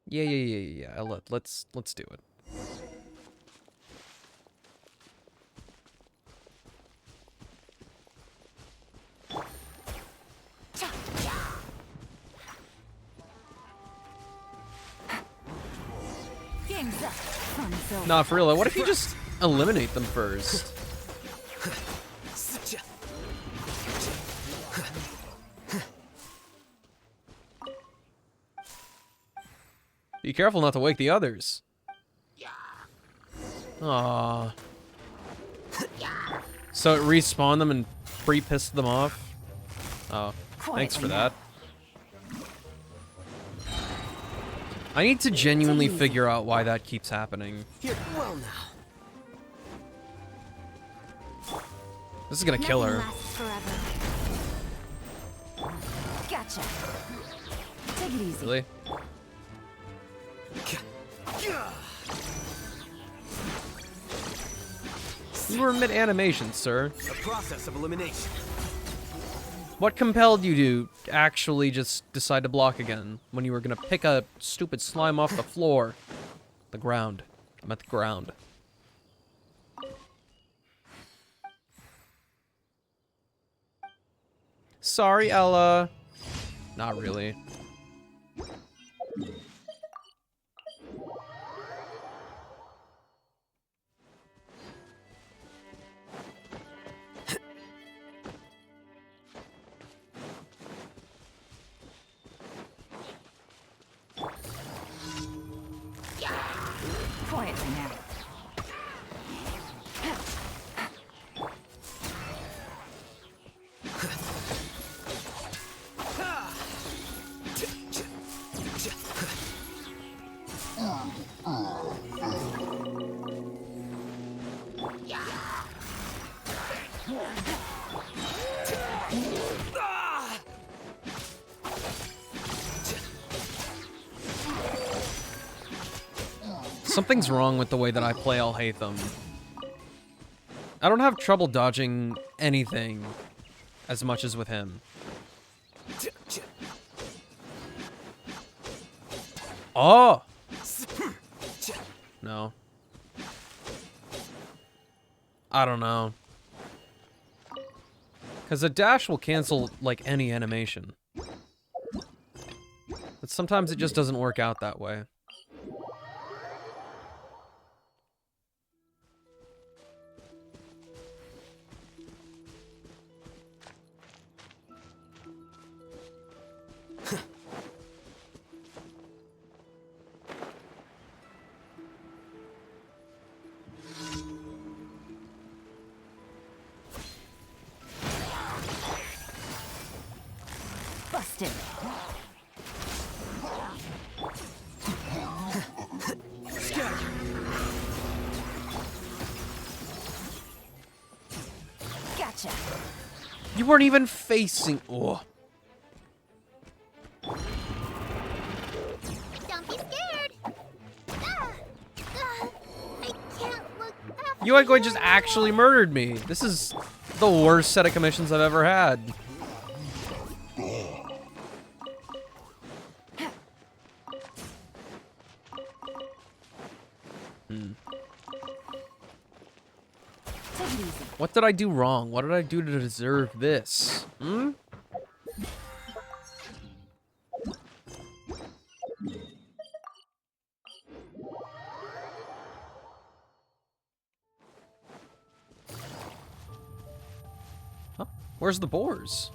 Yeah. Let's do it. Time's up. Fun's over. Nah, for real, what if you just eliminate them first? Be careful not to wake the others. Aww. So it respawned them and pre-pissed them off? Oh, thanks for that. I need to genuinely figure out why that keeps happening. Here, well now. This is gonna kill her. Gotcha. Take it easy. Really? You were mid-animation, sir. A process of elimination. What compelled you to actually just decide to block again when you were gonna pick a stupid slime off the floor? The ground. I'm at the ground. Sorry, Ella. Not really. Quietly now. Something's wrong with the way that I play Alhaitham. I don't have trouble dodging anything as much as with him. Oh! No. I don't know. Because a dash will cancel, like, any animation. But sometimes it just doesn't work out that way. Busted. Gotcha. You weren't even facing. Oh. Don't be scared. I can't look after Yuigoi just actually murdered me. This is the worst set of commissions I've ever had. What did I do wrong? What did I do to deserve this? Hmm? Huh? Where's the boars?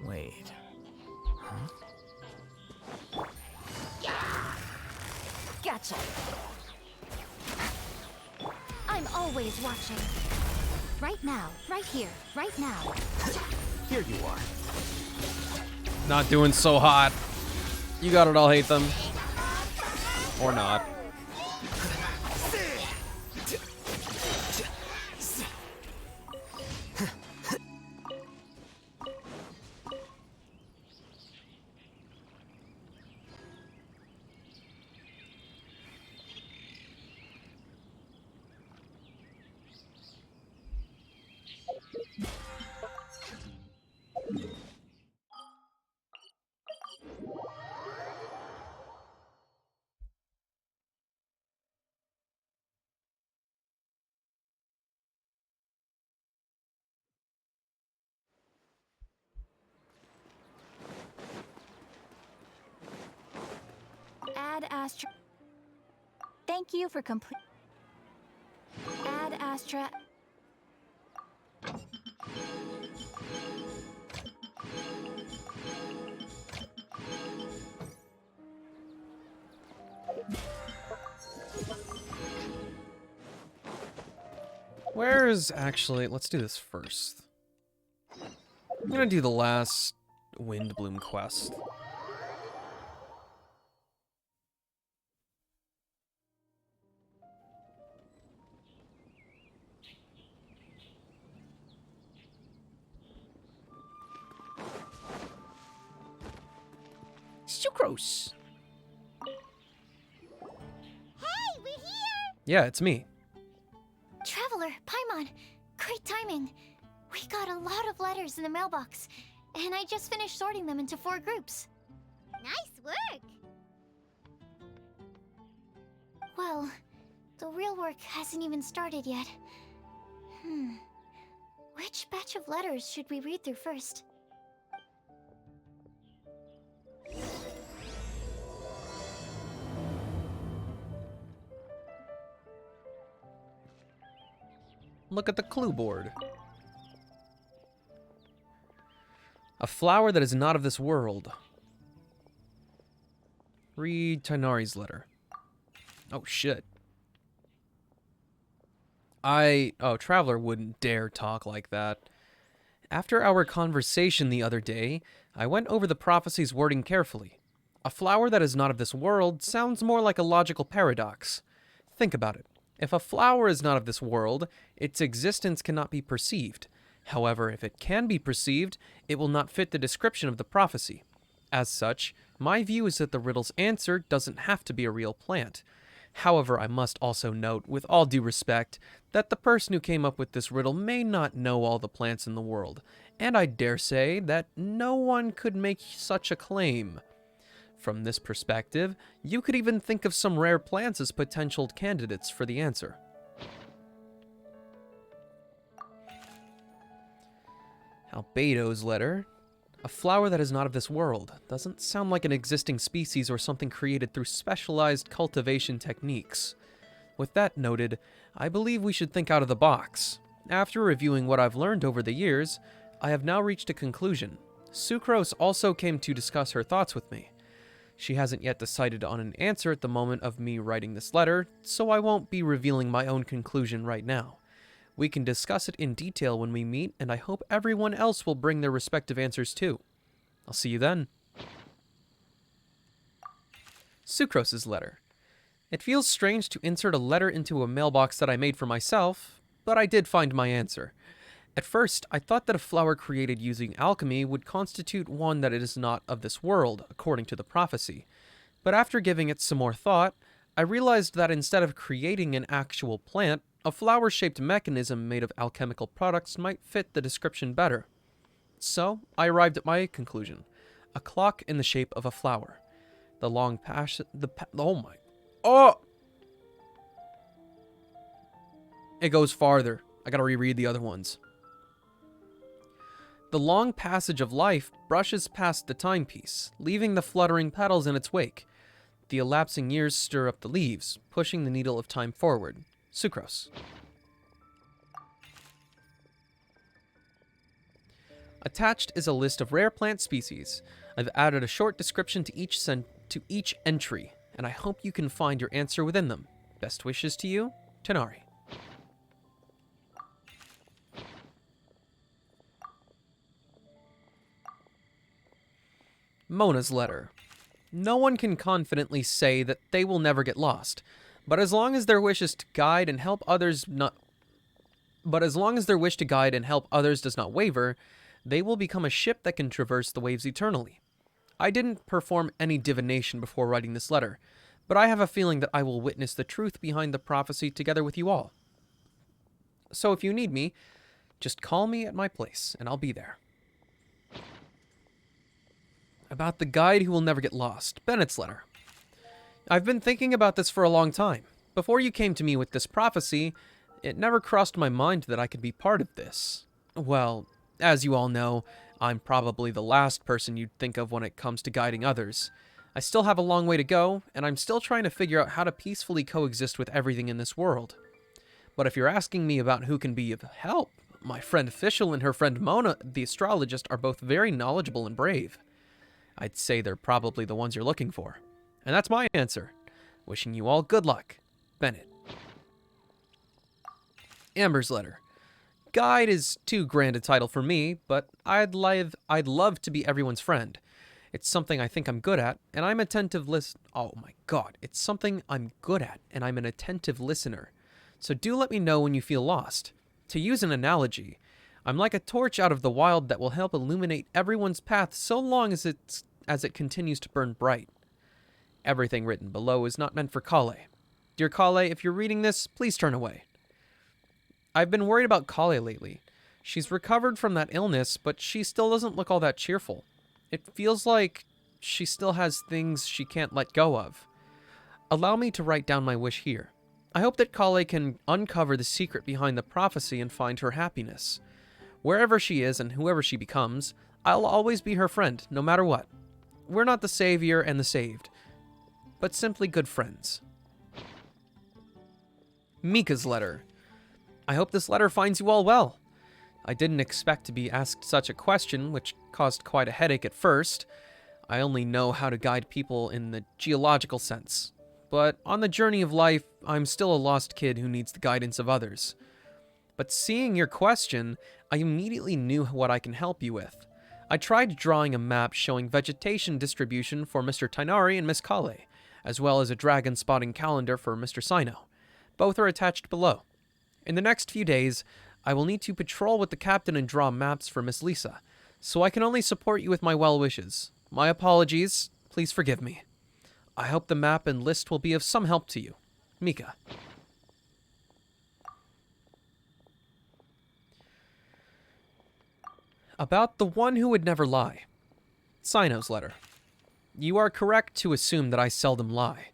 Wait. Huh? Gotcha. I'm always watching. Right now, right here, right now. Here you are. Not doing so hot. You got it, I'll hate them. Or not. Ad Astra. Thank you for complete. Ad Astra. Where's actually... Let's do this first. I'm gonna do the last Windbloom quest. Sucrose! Hey, we're here! Yeah, it's me. Traveler, Paimon, great timing. We got a lot of letters in the mailbox, and I just finished sorting them into 4 groups. Nice work! Well, the real work hasn't even started yet. Which batch of letters should we read through first? Look at the clue board. A flower that is not of this world. Read Tighnari's letter. Oh, shit. Oh, Traveler wouldn't dare talk like that. After our conversation the other day, I went over the prophecy's wording carefully. A flower that is not of this world sounds more like a logical paradox. Think about it. If a flower is not of this world, its existence cannot be perceived. However, if it can be perceived, it will not fit the description of the prophecy. As such, my view is that the riddle's answer doesn't have to be a real plant. However, I must also note, with all due respect, that the person who came up with this riddle may not know all the plants in the world, and I dare say that no one could make such a claim. From this perspective, you could even think of some rare plants as potential candidates for the answer. Albedo's letter. A flower that is not of this world. Doesn't sound like an existing species or something created through specialized cultivation techniques. With that noted, I believe we should think out of the box. After reviewing what I've learned over the years, I have now reached a conclusion. Sucrose also came to discuss her thoughts with me. She hasn't yet decided on an answer at the moment of me writing this letter, so I won't be revealing my own conclusion right now. We can discuss it in detail when we meet, and I hope everyone else will bring their respective answers too. I'll see you then. Sucrose's letter. It feels strange to insert a letter into a mailbox that I made for myself, but I did find my answer. At first, I thought that a flower created using alchemy would constitute one that is not of this world, according to the prophecy. But after giving it some more thought, I realized that instead of creating an actual plant, a flower-shaped mechanism made of alchemical products might fit the description better. So, I arrived at my conclusion. A clock in the shape of a flower. The long It goes farther. I gotta reread the other ones. The long passage of life brushes past the timepiece, leaving the fluttering petals in its wake. The elapsing years stir up the leaves, pushing the needle of time forward. Sucrose. Attached is a list of rare plant species. I've added a short description to each entry, and I hope you can find your answer within them. Best wishes to you, Tighnari. Mona's letter. No one can confidently say that they will never get lost, but as long as their wish to guide and help others does not waver, they will become a ship that can traverse the waves eternally. I didn't perform any divination before writing this letter, but I have a feeling that I will witness the truth behind the prophecy together with you all. So if you need me, just call me at my place, and I'll be there. About the guide who will never get lost. Bennett's letter. I've been thinking about this for a long time. Before you came to me with this prophecy, it never crossed my mind that I could be part of this. Well, as you all know, I'm probably the last person you'd think of when it comes to guiding others. I still have a long way to go, and I'm still trying to figure out how to peacefully coexist with everything in this world. But if you're asking me about who can be of help, my friend Fischl and her friend Mona, the astrologist, are both very knowledgeable and brave. I'd say they're probably the ones you're looking for. And that's my answer. Wishing you all good luck. Bennett. Amber's letter. Guide is too grand a title for me, but I'd love to be everyone's friend. It's something I think I'm good at, and I'm attentive Oh my god, it's something I'm good at, and I'm an attentive listener. So do let me know when you feel lost. To use an analogy, I'm like a torch out of the wild that will help illuminate everyone's path so long as it continues to burn bright. Everything written below is not meant for Kale. Dear Kale, if you're reading this, please turn away. I've been worried about Kale lately. She's recovered from that illness, but she still doesn't look all that cheerful. It feels like she still has things she can't let go of. Allow me to write down my wish here. I hope that Kale can uncover the secret behind the prophecy and find her happiness. Wherever she is and whoever she becomes, I'll always be her friend, no matter what. We're not the savior and the saved, but simply good friends. Mika's letter. I hope this letter finds you all well. I didn't expect to be asked such a question, which caused quite a headache at first. I only know how to guide people in the geological sense. But on the journey of life, I'm still a lost kid who needs the guidance of others. But seeing your question, I immediately knew what I can help you with. I tried drawing a map showing vegetation distribution for Mr. Tainari and Miss Kale, as well as a dragon spotting calendar for Mr. Sino. Both are attached below. In the next few days, I will need to patrol with the captain and draw maps for Miss Lisa, so I can only support you with my well wishes. My apologies, please forgive me. I hope the map and list will be of some help to you. Mika. About the one who would never lie. Sino's letter. You are correct to assume that I seldom lie.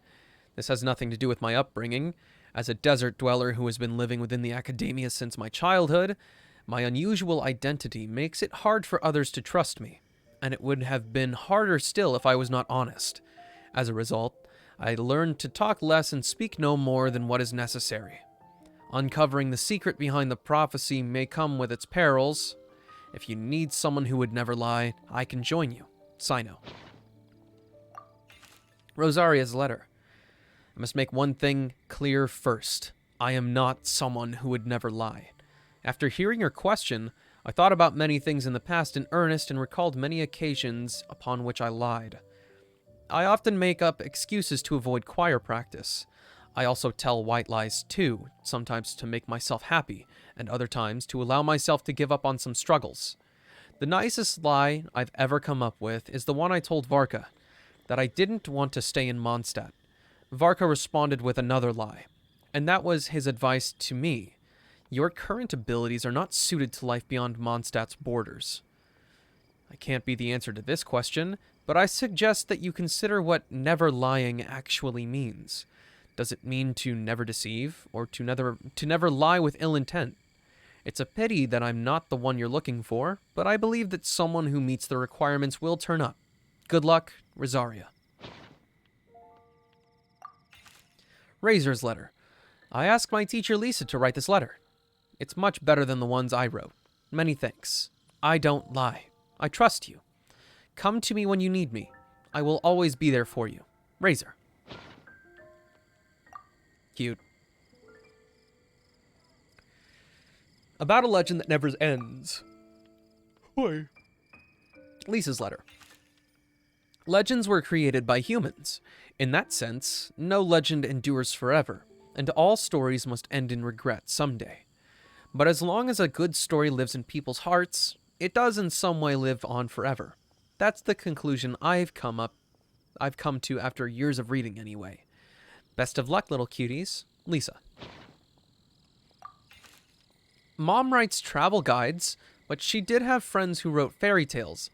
This has nothing to do with my upbringing. As a desert dweller who has been living within the academia since my childhood, my unusual identity makes it hard for others to trust me, and it would have been harder still if I was not honest. As a result, I learned to talk less and speak no more than what is necessary. Uncovering the secret behind the prophecy may come with its perils. If you need someone who would never lie, I can join you. Sino. Rosaria's letter. I must make one thing clear first. I am not someone who would never lie. After hearing your question, I thought about many things in the past in earnest and recalled many occasions upon which I lied. I often make up excuses to avoid choir practice. I also tell white lies too, sometimes to make myself happy, and other times to allow myself to give up on some struggles. The nicest lie I've ever come up with is the one I told Varka, that I didn't want to stay in Mondstadt. Varka responded with another lie, and that was his advice to me. Your current abilities are not suited to life beyond Mondstadt's borders. I can't be the answer to this question, but I suggest that you consider what never lying actually means. Does it mean to never deceive, or to never lie with ill intent? It's a pity that I'm not the one you're looking for, but I believe that someone who meets the requirements will turn up. Good luck, Rosaria. Razor's letter. I asked my teacher Lisa to write this letter. It's much better than the ones I wrote. Many thanks. I don't lie. I trust you. Come to me when you need me. I will always be there for you. Razor. Cute. About a legend that never ends. Why? Lisa's letter. Legends were created by humans. In that sense, no legend endures forever, and all stories must end in regret someday. But as long as a good story lives in people's hearts, it does in some way live on forever. That's the conclusion I've come to after years of reading anyway. Best of luck, little cuties. Lisa. Mom writes travel guides, but she did have friends who wrote fairy tales.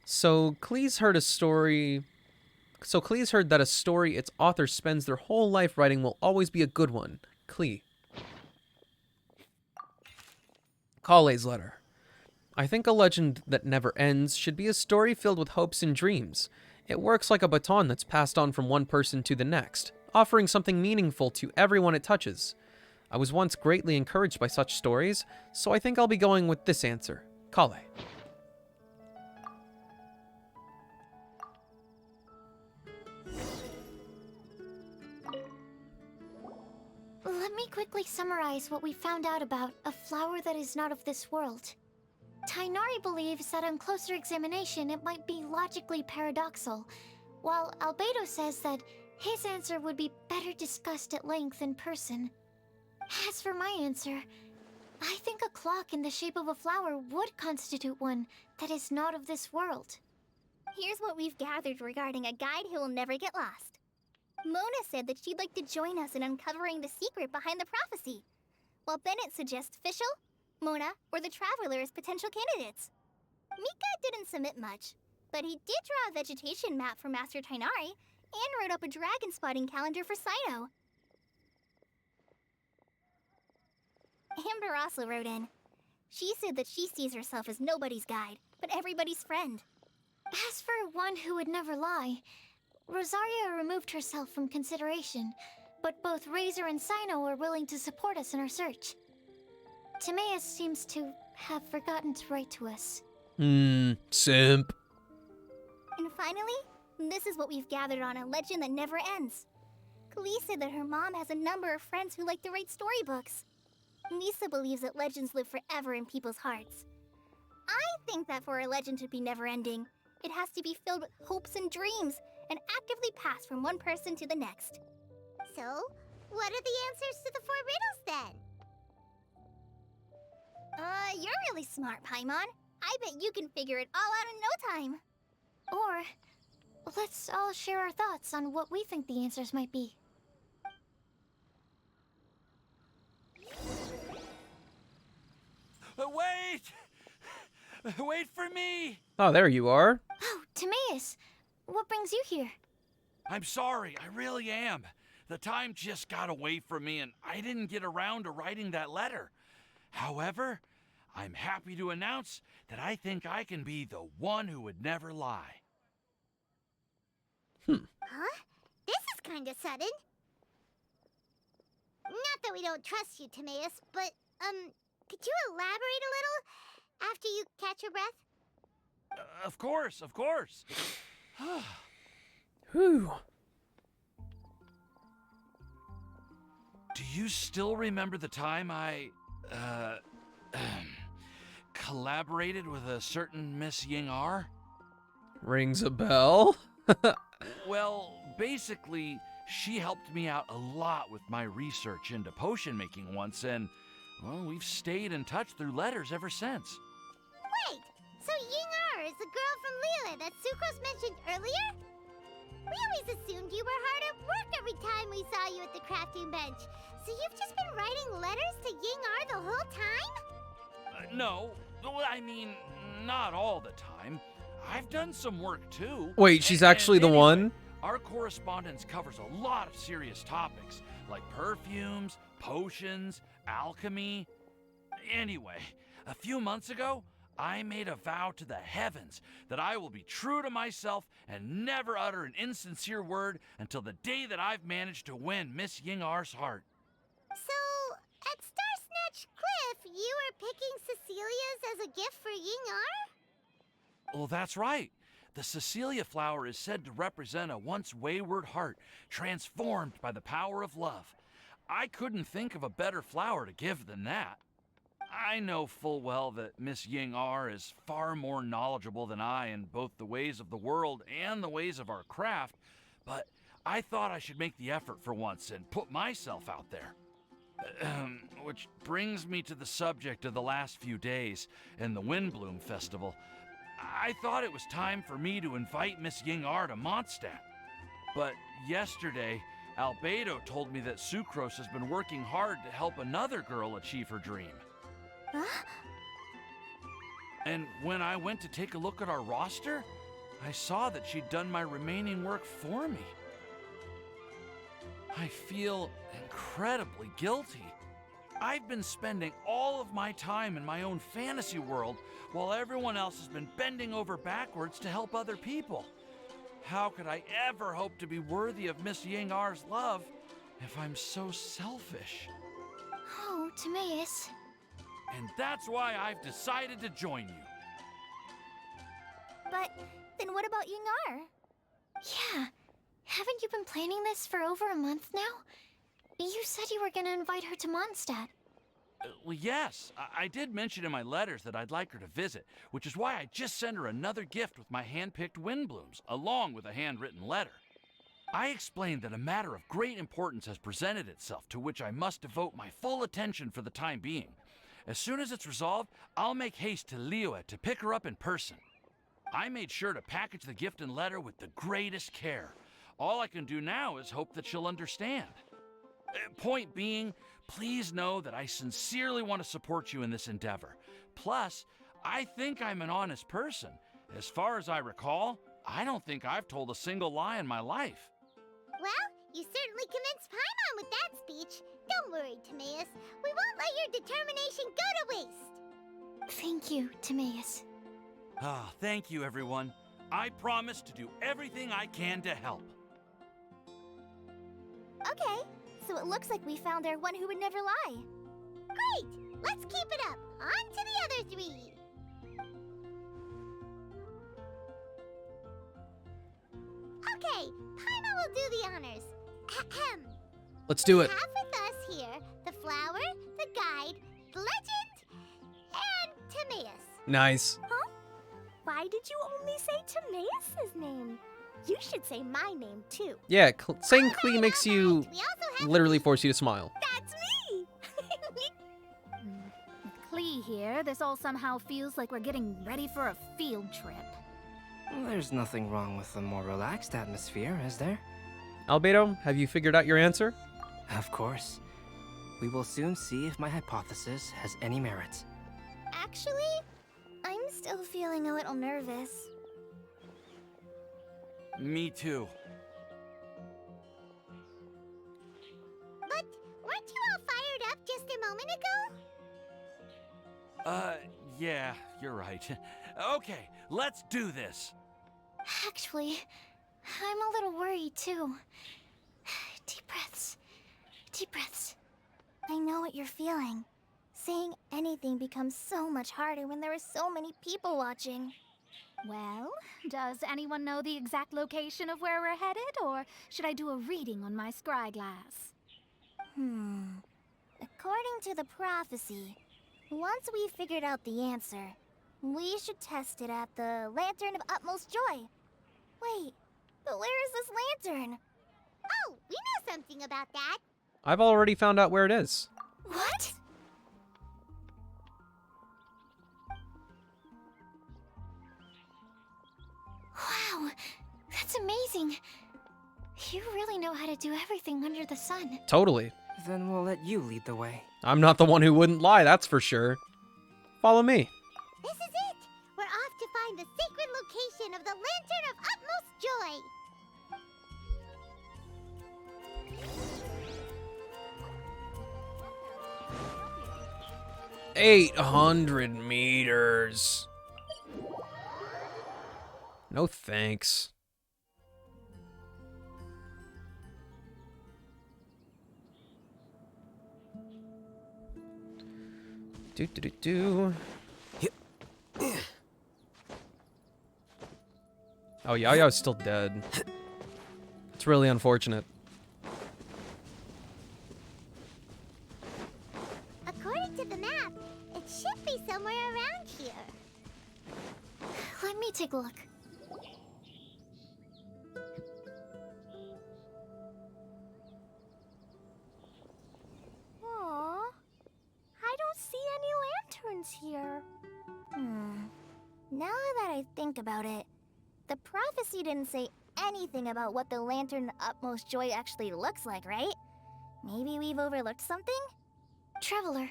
So Cleese heard that a story its author spends their whole life writing will always be a good one. Clee. Kale's letter. I think a legend that never ends should be a story filled with hopes and dreams. It works like a baton that's passed on from one person to the next, offering something meaningful to everyone it touches. I was once greatly encouraged by such stories, so I think I'll be going with this answer, Kale. Let me quickly summarize what we found out about a flower that is not of this world. Tighnari believes that on closer examination it might be logically paradoxal, while Albedo says that his answer would be better discussed at length in person. As for my answer, I think a clock in the shape of a flower would constitute one that is not of this world. Here's what we've gathered regarding a guide who will never get lost. Mona said that she'd like to join us in uncovering the secret behind the prophecy, while Bennett suggests Fischl, Mona, or the Traveler as potential candidates. Mika didn't submit much, but he did draw a vegetation map for Master Tighnari and wrote up a dragon spotting calendar for Cyno. Amber also wrote in. She said that she sees herself as nobody's guide, but everybody's friend. As for one who would never lie, Rosaria removed herself from consideration, but both Razor and Cyno are willing to support us in our search. Timaeus seems to have forgotten to write to us. Simp. And finally, this is what we've gathered on a legend that never ends. Klee said that her mom has a number of friends who like to write storybooks. Misa believes that legends live forever in people's hearts. I think that for a legend to be never-ending, it has to be filled with hopes and dreams, and actively passed from one person to the next. So, what are the answers to the 4 riddles then? You're really smart, Paimon. I bet you can figure it all out in no time. Or, let's all share our thoughts on what we think the answers might be. Wait! Wait for me! Oh, there you are. Oh, Timaeus! What brings you here? I'm sorry, I really am. The time just got away from me and I didn't get around to writing that letter. However, I'm happy to announce that I think I can be the one who would never lie. Huh? This is kinda sudden. Not that we don't trust you, Timaeus, but, could you elaborate a little after you catch your breath? Of course, of course. Whew. Do you still remember the time I, collaborated with a certain Miss Ying-ar? Rings a bell. Well, basically, she helped me out a lot with my research into potion making once, and, well, we've stayed in touch through letters ever since. Wait, so Ying-ar is the girl from Liyue that Sucrose mentioned earlier? We always assumed you were hard at work every time we saw you at the crafting bench. So you've just been writing letters to Ying-ar the whole time? No, I mean, not all the time. I've done some work too. Wait, she's actually the one? Our correspondence covers a lot of serious topics, like perfumes, potions, alchemy. Anyway, a few months ago, I made a vow to the heavens that I will be true to myself and never utter an insincere word until the day that I've managed to win Miss Ying-ar's heart. So, at Star Snatch Cliff, you were picking Cecilia's as a gift for Ying-ar? Well, that's right. The Cecilia flower is said to represent a once wayward heart, transformed by the power of love. I couldn't think of a better flower to give than that. I know full well that Miss Ying-ar is far more knowledgeable than I in both the ways of the world and the ways of our craft, but I thought I should make the effort for once and put myself out there. Which brings me to the subject of the last few days and the Windbloom Festival. I thought it was time for me to invite Miss Ying-ar to Mondstadt. But yesterday, Albedo told me that Sucrose has been working hard to help another girl achieve her dream. Huh? And when I went to take a look at our roster, I saw that she'd done my remaining work for me. I feel incredibly guilty. I've been spending all of my time in my own fantasy world while everyone else has been bending over backwards to help other people. How could I ever hope to be worthy of Miss Yingar's love if I'm so selfish? Oh, Timaeus. And that's why I've decided to join you. But then what about Yingar? Yeah. Haven't you been planning this for over a month now? You said you were gonna invite her to Mondstadt. Well, yes, I did mention in my letters that I'd like her to visit, which is why I just sent her another gift with my hand-picked wind blooms, along with a handwritten letter. I explained that a matter of great importance has presented itself, to which I must devote my full attention for the time being. As soon as it's resolved, I'll make haste to Liyue to pick her up in person. I made sure to package the gift and letter with the greatest care. All I can do now is hope that she'll understand. Point being, please know that I sincerely want to support you in this endeavor. Plus, I think I'm an honest person. As far as I recall, I don't think I've told a single lie in my life. Well, you certainly convinced Paimon with that speech. Don't worry, Timaeus. We won't let your determination go to waste. Thank you, Timaeus. Ah, thank you, everyone. I promise to do everything I can to help. Okay, so it looks like we found our one who would never lie. Great! Let's keep it up. On to the other three. Okay, Paimon will do the honors. Ahem. Let's do it. We have with us here the flower, the guide, the legend, and Timaeus. Nice. Huh? Why did you only say Timaeus' name? You should say my name too. Yeah, saying Klee makes you literally force you to smile. That's me! With Klee here, this all somehow feels like we're getting ready for a field trip. There's nothing wrong with a more relaxed atmosphere, is there? Albedo, have you figured out your answer? Of course. We will soon see if my hypothesis has any merit. Actually, I'm still feeling a little nervous. Me too. But weren't you all fired up just a moment ago? Yeah, you're right. Okay, let's do this. Actually, I'm a little worried too. Deep breaths. Deep breaths. I know what you're feeling. Saying anything becomes so much harder when there are so many people watching. Well, does anyone know the exact location of where we're headed, or should I do a reading on my scryglass? According to the prophecy, once we've figured out the answer, we should test it at the Lantern of Utmost Joy. Wait, but where is this lantern? Oh, we know something about that. I've already found out where it is. What? Wow, that's amazing. You really know how to do everything under the sun. Totally. Then we'll let you lead the way. I'm not the one who wouldn't lie, that's for sure. Follow me. This is it! We're off to find the sacred location of the Lantern of Utmost Joy! 800 meters. No thanks. Do. Oh, Yaya's still dead. It's really unfortunate. According to the map, it should be somewhere around here. Let me take a look. Aww. I don't see any lanterns here. Now that I think about it, the prophecy didn't say anything about what the Lantern Utmost Joy actually looks like, right? Maybe we've overlooked something? Traveler,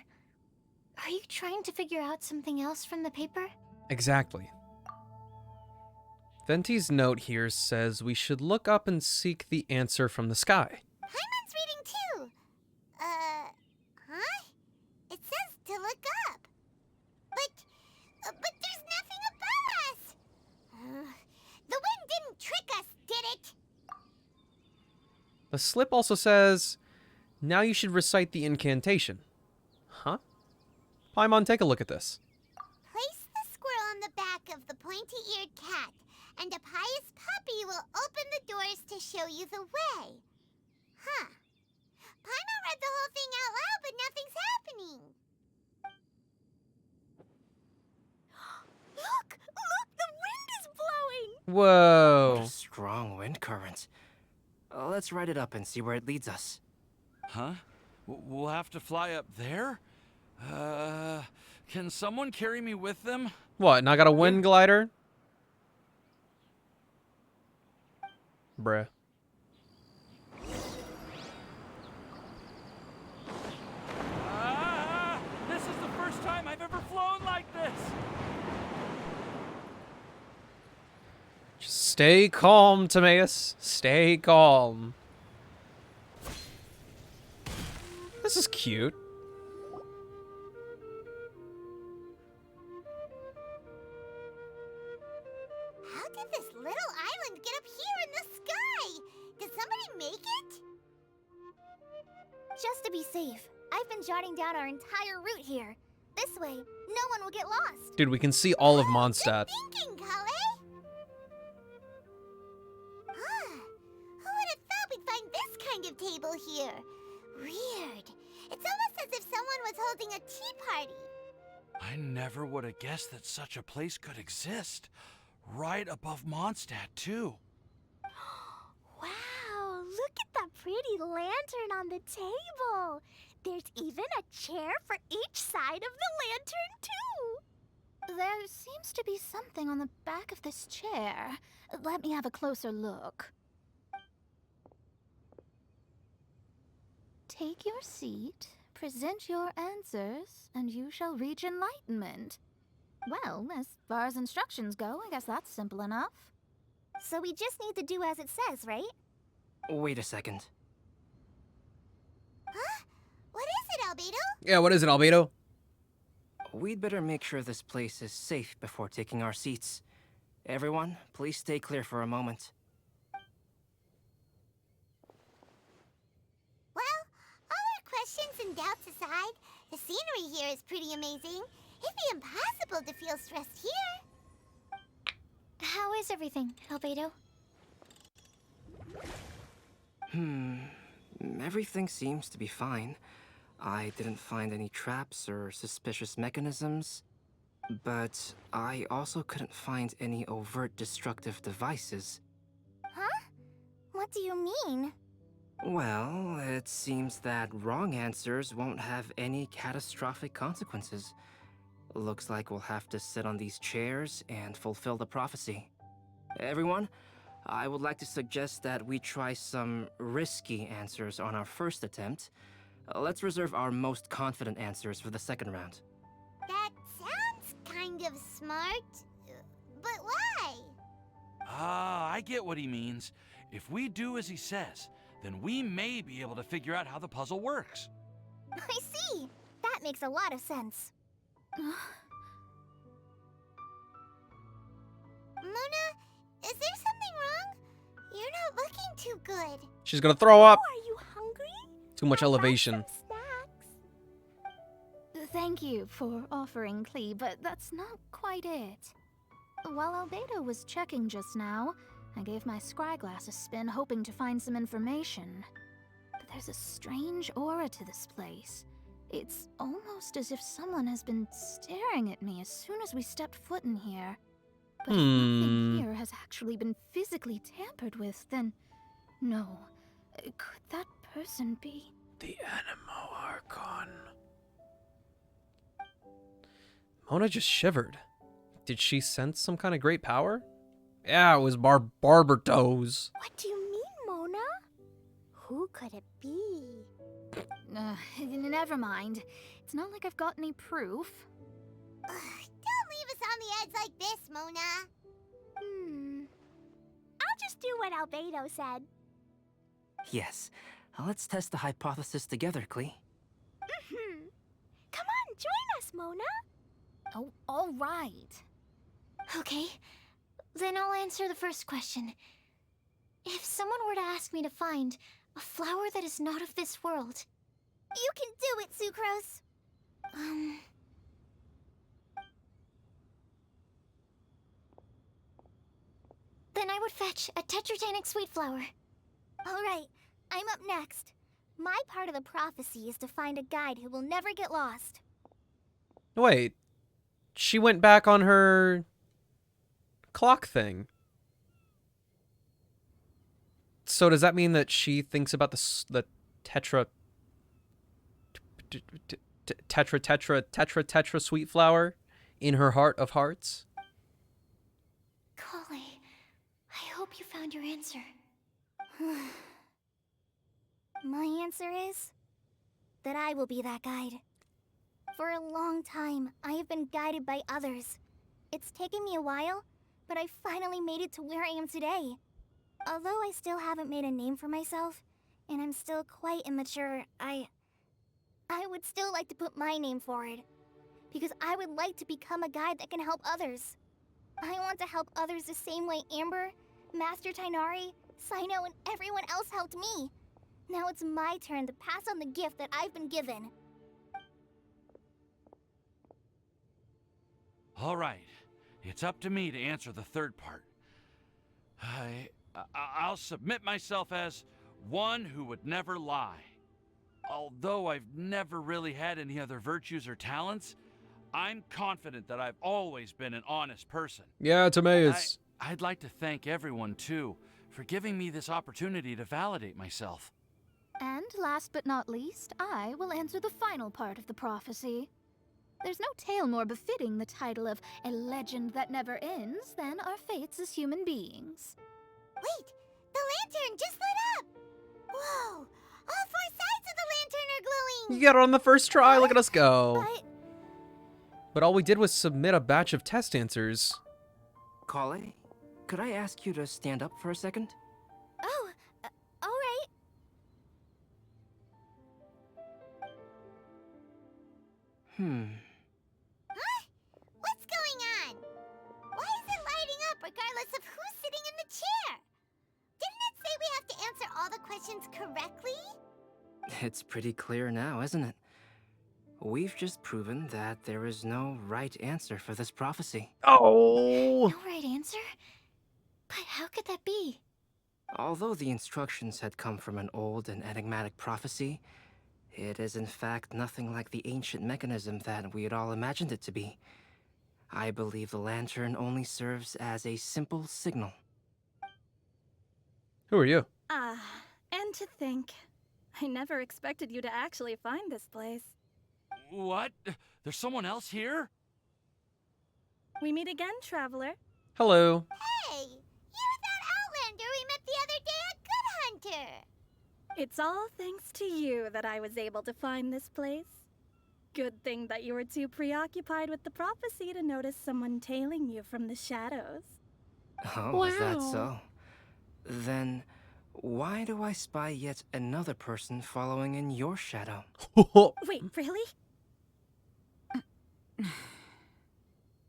are you trying to figure out something else from the paper? Exactly. Venti's note here says we should look up and seek the answer from the sky. Paimon's reading too. Huh? It says to look up. But there's nothing above us. The wind didn't trick us, did The slip also says, now you should recite the incantation. Huh? Paimon, take a look at this. Place the squirrel on the back of the pointy-eared cat, and a pious puppy will open the doors to show you the way. Huh. Paimon read the whole thing out loud, but nothing's happening. Look! Look! The wind is blowing! Whoa. What a strong wind current. Let's ride it up and see where it leads us. Huh? We'll have to fly up there? Can someone carry me with them? What, and I got a wind glider? Bruh. This is the first time I've ever flown like this! Just stay calm, Timaeus. Stay calm. This is cute. How did this little island get up here in the sky? Did somebody make it? Just to be safe, I've been jotting down our entire route here. This way, no one will get lost. Dude, we can see all of Mondstadt. Thinking, Cully. Who would have thought we'd find this kind of table here? Weird. It's almost as if someone was holding a tea party. I never would have guessed that such a place could exist. Right above Mondstadt, too. Wow, look at that pretty lantern on the table. There's even a chair for each side of the lantern, too. There seems to be something on the back of this chair. Let me have a closer look. Take your seat, present your answers, and you shall reach enlightenment. Well, as far as instructions go, I guess that's simple enough. So we just need to do as it says, right? Wait a second. Huh? What is it, Albedo? Yeah, what is it, Albedo? We'd better make sure this place is safe before taking our seats. Everyone, please stay clear for a moment. Well, all our questions and doubts aside, the scenery here is pretty amazing. It'd be impossible to feel stressed here. How is everything, Albedo? Everything seems to be fine. I didn't find any traps or suspicious mechanisms, but I also couldn't find any overt destructive devices. Huh? What do you mean? Well, it seems that wrong answers won't have any catastrophic consequences. Looks like we'll have to sit on these chairs and fulfill the prophecy. Everyone, I would like to suggest that we try some risky answers on our first attempt. Let's reserve our most confident answers for the second round. That sounds kind of smart. But why? Ah, I get what he means. If we do as he says, then we may be able to figure out how the puzzle works. I see. That makes a lot of sense. Mona, is there something wrong? You're not looking too good. She's gonna throw up. Are you hungry? Too much elevation. Thank you for offering, Klee, but that's not quite it. While Albedo was checking just now, I gave my scryglass a spin hoping to find some information. But there's a strange aura to this place. It's almost as if someone has been staring at me as soon as we stepped foot in here. But if nothing here has actually been physically tampered with, then no. Could that person be the Anemo Archon? Mona just shivered. Did she sense some kind of great power? Yeah, it was Barbertoes. What do you mean, Mona? Who could it be? Never mind. It's not like I've got any proof. Don't leave us on the edge like this, Mona. I'll just do what Albedo said. Yes, let's test the hypothesis together, Klee. Come on, join us, Mona. Oh, all right. Okay, then I'll answer the first question. If someone were to ask me to find A flower that is not of this world. You can do it, Sucrose! Then I would fetch a Tetratanic sweet flower. Alright, I'm up next. My part of the prophecy is to find a guide who will never get lost. Wait. She went back on her clock thing. So does that mean that she thinks about the tetra sweet flower in her heart of hearts? Collei, I hope you found your answer. My answer is that I will be that guide. For a long time, I have been guided by others. It's taken me a while, but I finally made it to where I am today. Although I still haven't made a name for myself, and I'm still quite immature, I would still like to put my name forward. Because I would like to become a guide that can help others. I want to help others the same way Amber, Master Tighnari, Cyno, and everyone else helped me. Now it's my turn to pass on the gift that I've been given. All right, it's up to me to answer the third part. I'll submit myself as one who would never lie. Although I've never really had any other virtues or talents, I'm confident that I've always been an honest person. Yeah, Timaeus. I'd like to thank everyone, too, for giving me this opportunity to validate myself. And last but not least, I will answer the final part of the prophecy. There's no tale more befitting the title of a legend that never ends than our fates as human beings. Wait! The lantern just lit up! Whoa! All 4 sides of the lantern are glowing! You got it on the first try, look at us go. But all we did was submit a batch of test answers. Collei, could I ask you to stand up for a second? Oh, alright. Huh? What's going on? Why is it lighting up regardless of who's sitting in the chair? Didn't it say we have to answer all the questions correctly? It's pretty clear now, isn't it? We've just proven that there is no right answer for this prophecy. Oh! No right answer? But how could that be? Although the instructions had come from an old and enigmatic prophecy, it is in fact nothing like the ancient mechanism that we had all imagined it to be. I believe the lantern only serves as a simple signal. Who are you? And to think, I never expected you to actually find this place. What? There's someone else here? We meet again, traveler. Hello. Hey! You're that Outlander we met the other day at Good Hunter! It's all thanks to you that I was able to find this place. Good thing that you were too preoccupied with the prophecy to notice someone tailing you from the shadows. Oh, is that so? Then, why do I spy yet another person following in your shadow? Wait, really?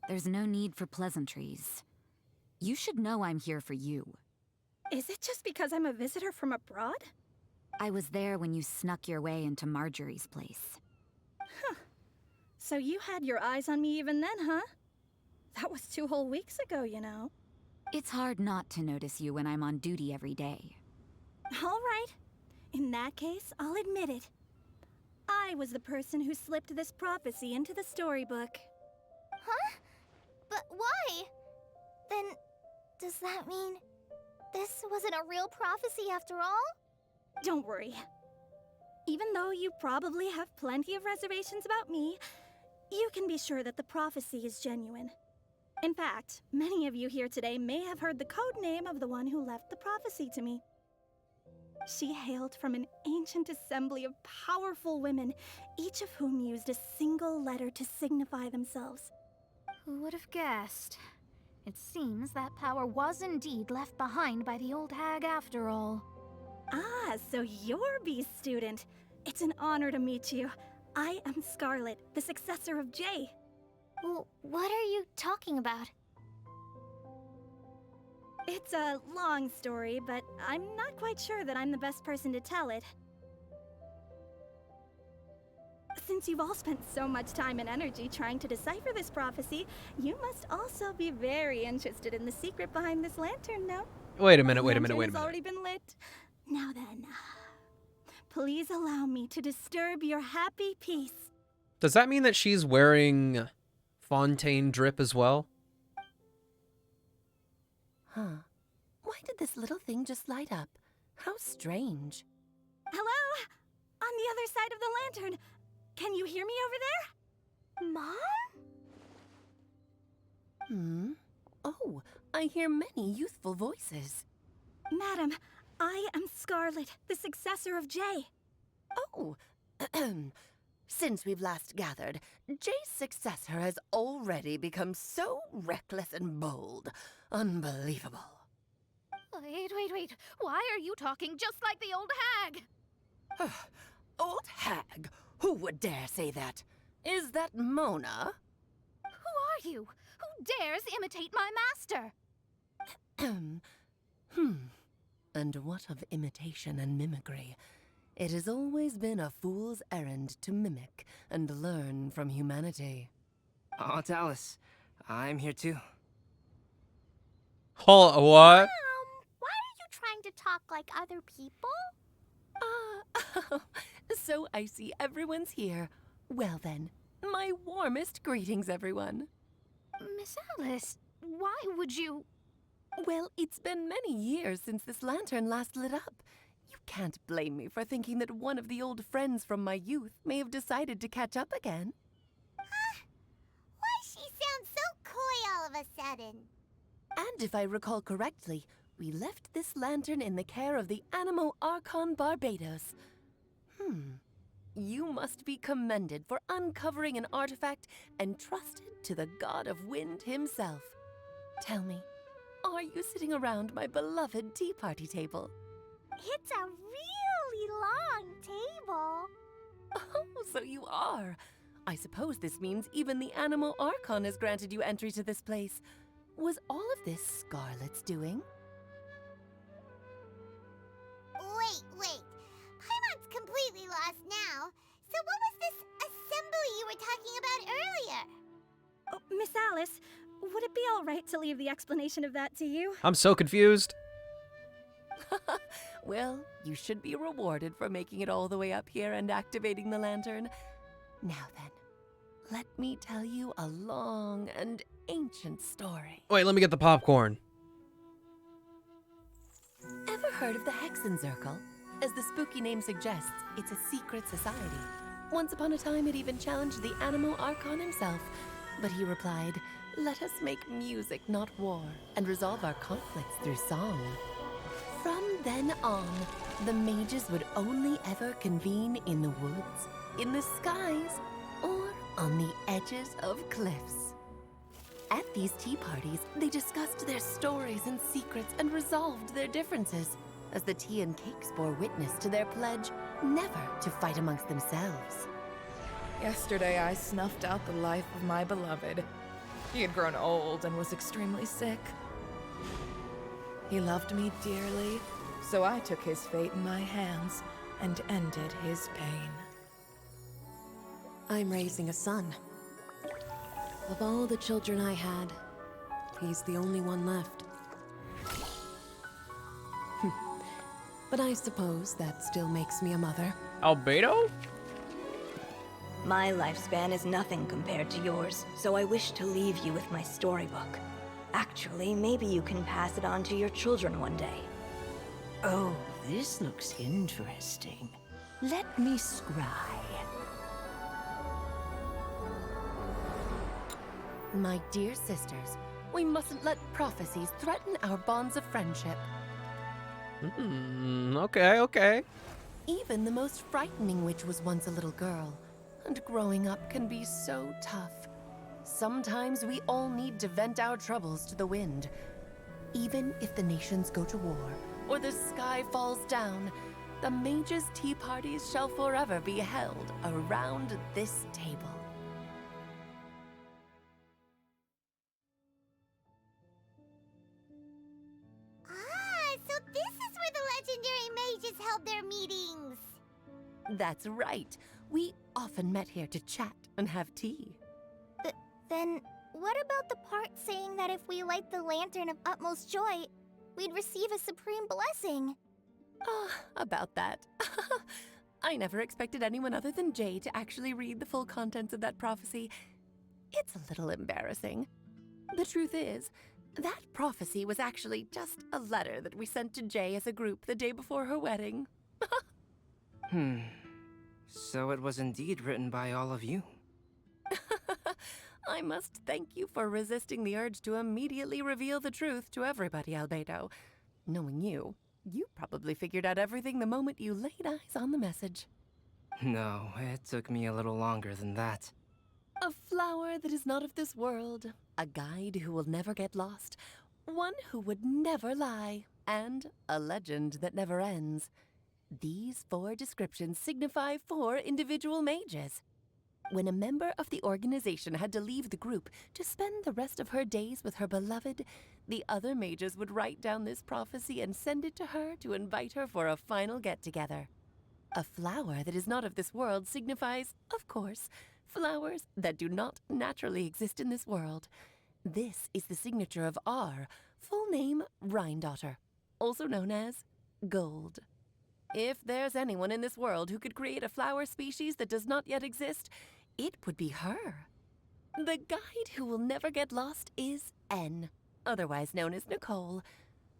There's no need for pleasantries. You should know I'm here for you. Is it just because I'm a visitor from abroad? I was there when you snuck your way into Marjorie's place. Huh. So you had your eyes on me even then, huh? That was 2 whole weeks ago, you know. It's hard not to notice you when I'm on duty every day. All right. In that case, I'll admit it. I was the person who slipped this prophecy into the storybook. Huh? But why? Then, does that mean this wasn't a real prophecy after all? Don't worry. Even though you probably have plenty of reservations about me, you can be sure that the prophecy is genuine. In fact, many of you here today may have heard the code name of the one who left the prophecy to me. She hailed from an ancient assembly of powerful women, each of whom used a single letter to signify themselves. Who would have guessed? It seems that power was indeed left behind by the old hag after all. Ah, so you're B's student. It's an honor to meet you. I am Scarlet, the successor of Jay. Well, what are you talking about? It's a long story, but I'm not quite sure that I'm the best person to tell it. Since you've all spent so much time and energy trying to decipher this prophecy, you must also be very interested in the secret behind this lantern, no? Wait a minute, wait a The minute, wait a lantern has minute. already been lit. Now then, please allow me to disturb your happy peace. Does that mean that she's wearing Fontaine drip as well? Huh. Why did this little thing just light up? How strange. Hello? On the other side of the lantern. Can you hear me over there? Mom? Oh, I hear many youthful voices. Madam, I am Scarlet, the successor of Jay. Oh, since we've last gathered, Jay's successor has already become so reckless and bold. Unbelievable. Wait. Why are you talking just like the old hag? Old hag? Who would dare say that? Is that Mona? Who are you? Who dares imitate my master? And what of imitation and mimicry? It has always been a fool's errand to mimic and learn from humanity. Aunt Alice, I'm here too. Hold on, what? Why are you trying to talk like other people? So I see everyone's here. Well then, my warmest greetings, everyone. Miss Alice, why would you... Well, it's been many years since this lantern last lit up. You can't blame me for thinking that one of the old friends from my youth may have decided to catch up again. Why she sounds so coy all of a sudden? And if I recall correctly, we left this lantern in the care of the Animo Archon Barbados. You must be commended for uncovering an artifact entrusted to the god of wind himself. Tell me, are you sitting around my beloved tea party table? It's a really long table. Oh, so you are. I suppose this means even the Animo Archon has granted you entry to this place. Was all of this Scarlet's doing? Wait. Paimon's completely lost now. So what was this assembly you were talking about earlier? Oh, Miss Alice, would it be all right to leave the explanation of that to you? I'm so confused. Well, you should be rewarded for making it all the way up here and activating the lantern. Now then, let me tell you a long and ancient story. Wait, let me get the popcorn. Ever heard of the Hexenzirkel? As the spooky name suggests, it's a secret society. Once upon a time, it even challenged the Animo Archon himself. But he replied, "Let us make music, not war, and resolve our conflicts through song." From then on, the mages would only ever convene in the woods, in the skies, or on the edges of cliffs. At these tea parties, they discussed their stories and secrets and resolved their differences, as the tea and cakes bore witness to their pledge never to fight amongst themselves. Yesterday, I snuffed out the life of my beloved. He had grown old and was extremely sick. He loved me dearly, so I took his fate in my hands and ended his pain. I'm raising a son. Of all the children I had, he's the only one left. But I suppose that still makes me a mother. Albedo? My lifespan is nothing compared to yours, so I wish to leave you with my storybook. Actually, maybe you can pass it on to your children one day. Oh, this looks interesting. Let me scry. My dear sisters, we mustn't let prophecies threaten our bonds of friendship. Okay. Even the most frightening witch was once a little girl, and growing up can be so tough. Sometimes we all need to vent our troubles to the wind. Even if the nations go to war, or the sky falls down, the mages' tea parties shall forever be held around this table. That's right. We often met here to chat and have tea. Then, what about the part saying that if we light the lantern of utmost joy, we'd receive a supreme blessing? About that. I never expected anyone other than Jay to actually read the full contents of that prophecy. It's a little embarrassing. The truth is, that prophecy was actually just a letter that we sent to Jay as a group the day before her wedding. So it was indeed written by all of you. I must thank you for resisting the urge to immediately reveal the truth to everybody, Albedo. Knowing you, you probably figured out everything the moment you laid eyes on the message. No, it took me a little longer than that. A flower that is not of this world, a guide who will never get lost, one who would never lie, and a legend that never ends. These 4 descriptions signify 4 individual mages. When a member of the organization had to leave the group to spend the rest of her days with her beloved, the other mages would write down this prophecy and send it to her to invite her for a final get-together. A flower that is not of this world signifies, of course, flowers that do not naturally exist in this world. This is the signature of our full name, Rhindaughter, also known as Gold. If there's anyone in this world who could create a flower species that does not yet exist, it would be her. The guide who will never get lost is N, otherwise known as Nicole.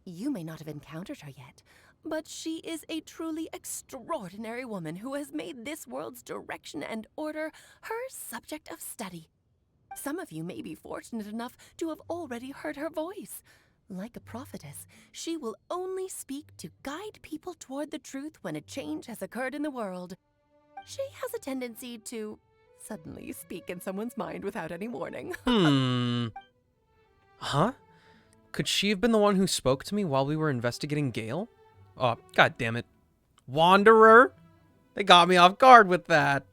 You may not have encountered her yet, but she is a truly extraordinary woman who has made this world's direction and order her subject of study. Some of you may be fortunate enough to have already heard her voice. Like a prophetess, she will only speak to guide people toward the truth when a change has occurred in the world. She has a tendency to suddenly speak in someone's mind without any warning. Huh? Could she have been the one who spoke to me while we were investigating Gale? Oh, god damn it. Wanderer? They got me off guard with that.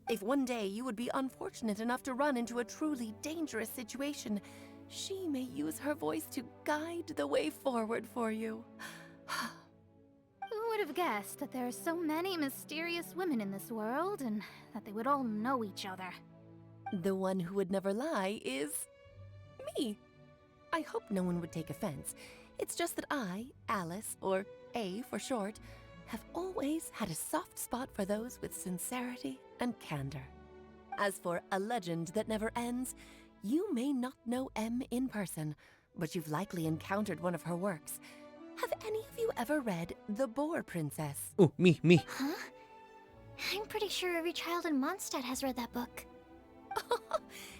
If one day you would be unfortunate enough to run into a truly dangerous situation, she may use her voice to guide the way forward for you. Who would have guessed that there are so many mysterious women in this world and that they would all know each other? The one who would never lie is me. I hope no one would take offense. It's just that I, Alice, or A for short, have always had a soft spot for those with sincerity and candor. As for a legend that never ends, you may not know M in person, but you've likely encountered one of her works. Have any of you ever read The Boar Princess? Ooh, me. Huh? I'm pretty sure every child in Mondstadt has read that book.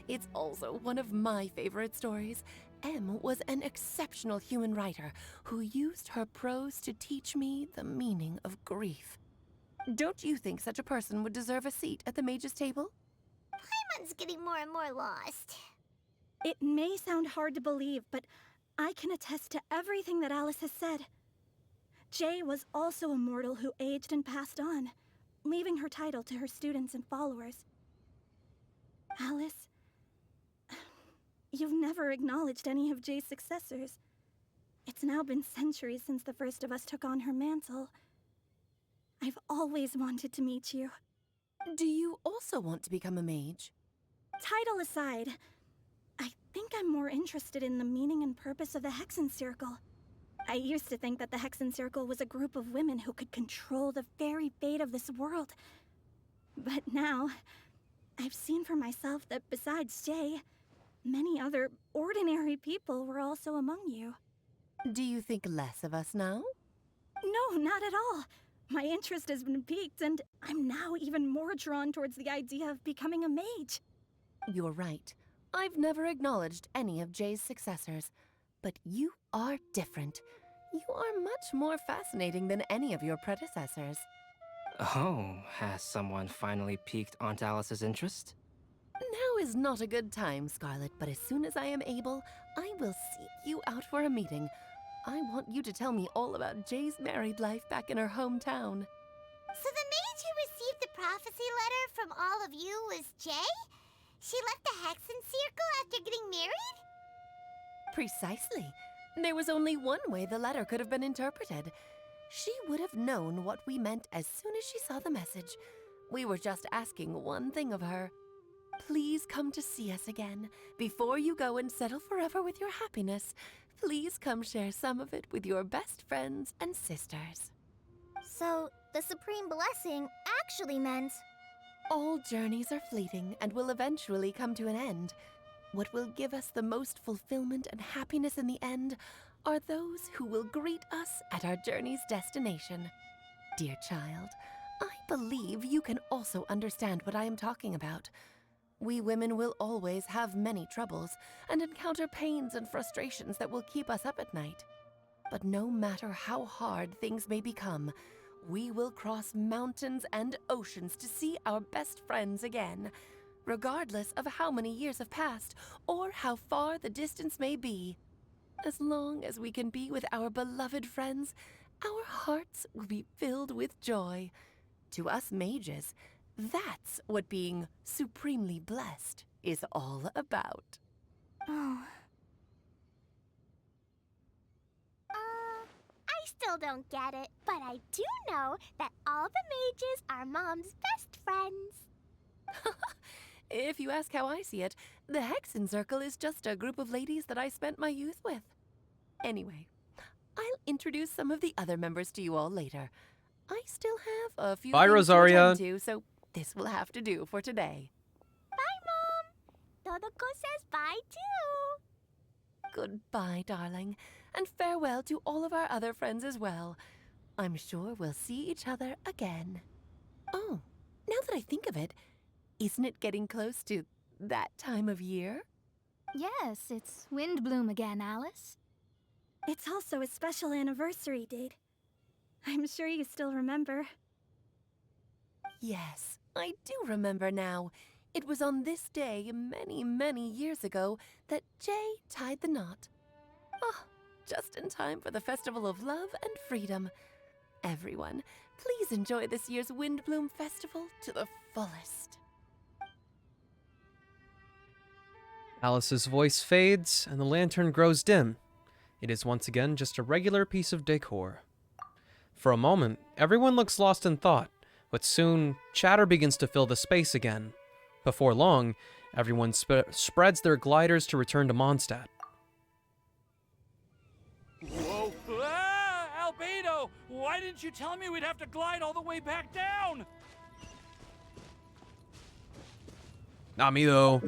It's also one of my favorite stories. M was an exceptional human writer who used her prose to teach me the meaning of grief. Don't you think such a person would deserve a seat at the mage's table? Paimon's getting more and more lost. It may sound hard to believe, but I can attest to everything that Alice has said. Jay was also a mortal who aged and passed on, leaving her title to her students and followers. Alice, you've never acknowledged any of Jay's successors. It's now been centuries since the first of us took on her mantle. I've always wanted to meet you. Do you also want to become a mage? Title aside, I think I'm more interested in the meaning and purpose of the Hexen Circle. I used to think that the Hexen Circle was a group of women who could control the very fate of this world. But now, I've seen for myself that besides Jay, many other ordinary people were also among you. Do you think less of us now? No, not at all. My interest has been piqued, and I'm now even more drawn towards the idea of becoming a mage. You're right. I've never acknowledged any of Jay's successors, but you are different. You are much more fascinating than any of your predecessors. Oh, has someone finally piqued Aunt Alice's interest? Now is not a good time, Scarlet, but as soon as I am able, I will seek you out for a meeting. I want you to tell me all about Jay's married life back in her hometown. So the mage who received the prophecy letter from all of you was Jay? She left the Hexen Circle after getting married? Precisely. There was only one way the letter could have been interpreted. She would have known what we meant as soon as she saw the message. We were just asking one thing of her. Please come to see us again. Before you go and settle forever with your happiness, please come share some of it with your best friends and sisters. So, the Supreme Blessing actually meant... All journeys are fleeting and will eventually come to an end. What will give us the most fulfillment and happiness in the end are those who will greet us at our journey's destination. Dear child, I believe you can also understand what I am talking about. We women will always have many troubles and encounter pains and frustrations that will keep us up at night. But no matter how hard things may become, we will cross mountains and oceans to see our best friends again, regardless of how many years have passed or how far the distance may be. As long as we can be with our beloved friends, our hearts will be filled with joy. To us mages, that's what being supremely blessed is all about. Oh. I still don't get it, but I do know that all the mages are Mom's best friends. If you ask how I see it, the Hexen Circle is just a group of ladies that I spent my youth with. Anyway, I'll introduce some of the other members to you all later. I still have a few Bye, things Rosaria. to attend to, so this will have to do for today. Bye, Mom. Todoko says bye, too. Goodbye, darling, and farewell to all of our other friends as well. I'm sure we'll see each other again. Oh, now that I think of it, isn't it getting close to that time of year? Yes, it's Windbloom again, Alice. It's also a special anniversary date. I'm sure you still remember. Yes, I do remember now. It was on this day many, many years ago that Jay tied the knot. Ah, just in time for the Festival of Love and Freedom. Everyone, please enjoy this year's Windbloom Festival to the fullest. Alice's voice fades, and the lantern grows dim. It is once again just a regular piece of decor. For a moment, everyone looks lost in thought, but soon, chatter begins to fill the space again. Before long, everyone spreads their gliders to return to Mondstadt. Whoa! Ah, Albedo! Why didn't you tell me we'd have to glide all the way back down? Not me, though.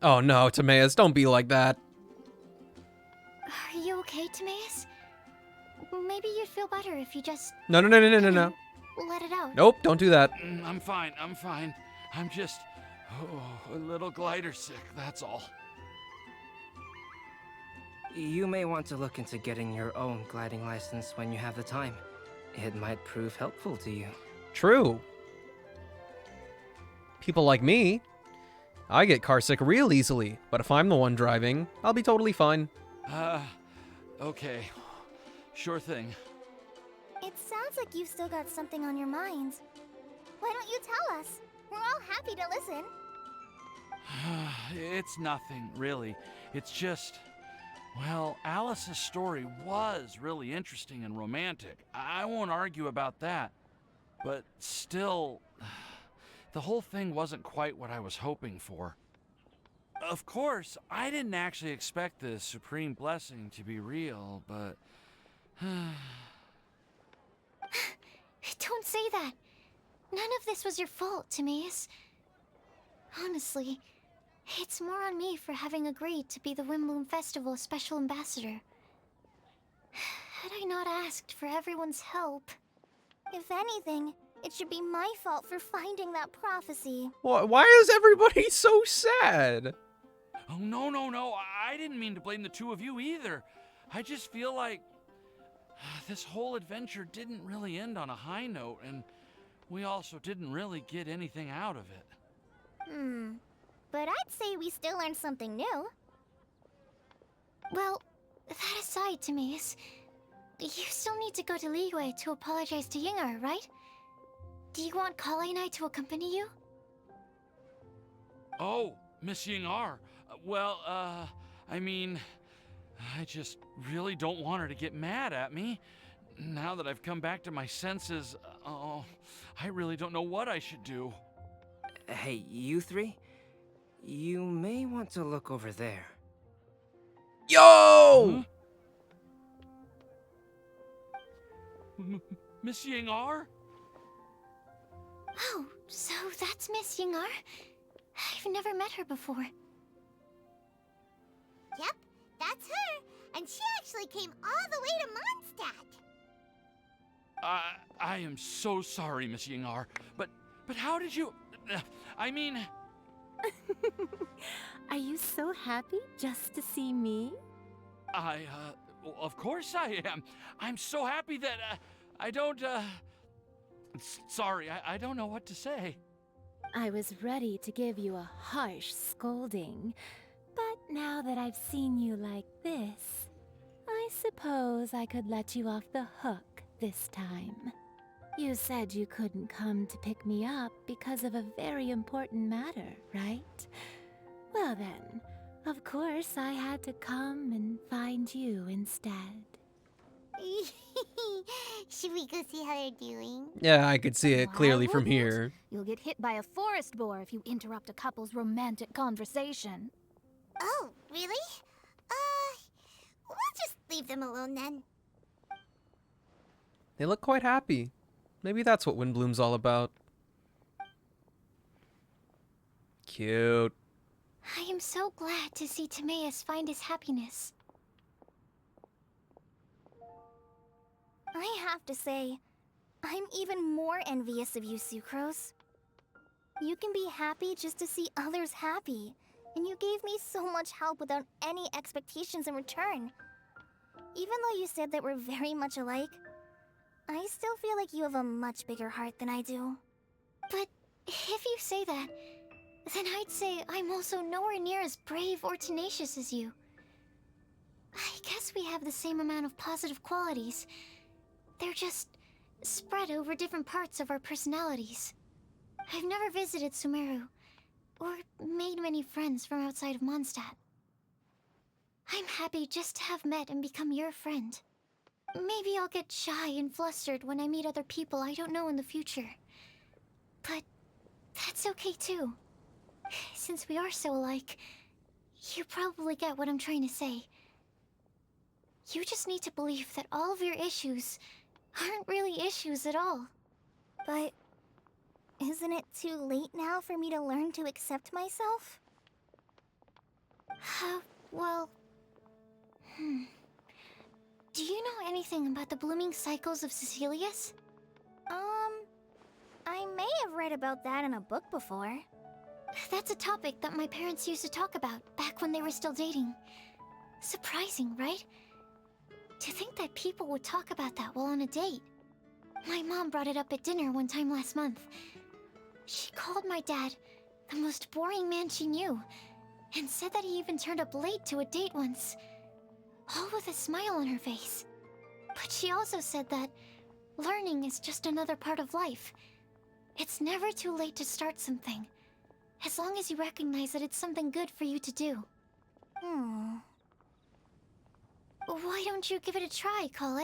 Oh no, Timaeus, don't be like that. Are you okay, Timaeus? Maybe you'd feel better if you just... No. let it out. Nope, don't do that. I'm fine. I'm just a little glider sick, that's all. You may want to look into getting your own gliding license when you have the time. It might prove helpful to you. True. People like me, I get carsick real easily, but if I'm the one driving, I'll be totally fine. Okay. Sure thing. It sounds like you've still got something on your mind. Why don't you tell us? We're all happy to listen. It's nothing, really. It's just... Well, Alice's story was really interesting and romantic. I won't argue about that. But still, the whole thing wasn't quite what I was hoping for. Of course, I didn't actually expect the Supreme Blessing to be real, but... Don't say that. None of this was your fault, Timaeus. Honestly, it's more on me for having agreed to be the Windbloom Festival Special Ambassador. Had I not asked for everyone's help, if anything, it should be my fault for finding that prophecy. Why is everybody so sad? Oh, no. I didn't mean to blame the two of you either. I just feel like this whole adventure didn't really end on a high note, and we also didn't really get anything out of it. But I'd say we still learned something new. Well, that aside, Timaeus, you still need to go to Liyue to apologize to Yingar, right? Do you want Kale and I to accompany you? Oh, Miss Yingar. Well, I mean, I just really don't want her to get mad at me. Now that I've come back to my senses, I really don't know what I should do. Hey, you three? You may want to look over there. Yo! Miss Yingar? Oh, so that's Miss Yingar? I've never met her before. Yep, that's her. And she actually came all the way to Mondstadt. I am so sorry, Miss Yingar, but how did you... I mean... Are you so happy just to see me? Well, of course I am. I'm so happy that, I don't, sorry, I don't know what to say. I was ready to give you a harsh scolding, but now that I've seen you like this, I suppose I could let you off the hook this time. You said you couldn't come to pick me up because of a very important matter, right? Well then, of course I had to come and find you instead. Should we go see how they're doing? Yeah, I could see it clearly from wouldn't. here. You'll get hit by a forest boar if you interrupt a couple's romantic conversation. Oh, really? We'll just leave them alone then. They look quite happy. Maybe that's what Windbloom's all about. Cute. I am so glad to see Timaeus find his happiness. I have to say, I'm even more envious of you, Sucrose. You can be happy just to see others happy, and you gave me so much help without any expectations in return. Even though you said that we're very much alike, I still feel like you have a much bigger heart than I do. But if you say that, then I'd say I'm also nowhere near as brave or tenacious as you. I guess we have the same amount of positive qualities. They're just spread over different parts of our personalities. I've never visited Sumeru, or made many friends from outside of Mondstadt. I'm happy just to have met and become your friend. Maybe I'll get shy and flustered when I meet other people I don't know in the future. But that's okay too. Since we are so alike, you probably get what I'm trying to say. You just need to believe that all of your issues aren't really issues at all. But isn't it too late now for me to learn to accept myself? Well... Do you know anything about the blooming cycles of Cecilius? I may have read about that in a book before. That's a topic that my parents used to talk about back when they were still dating. Surprising, right? To think that people would talk about that while on a date. My mom brought it up at dinner one time last month. She called my dad the most boring man she knew, and said that he even turned up late to a date once. All with a smile on her face. But she also said that learning is just another part of life. It's never too late to start something, as long as you recognize that it's something good for you to do. Why don't you give it a try, Kale?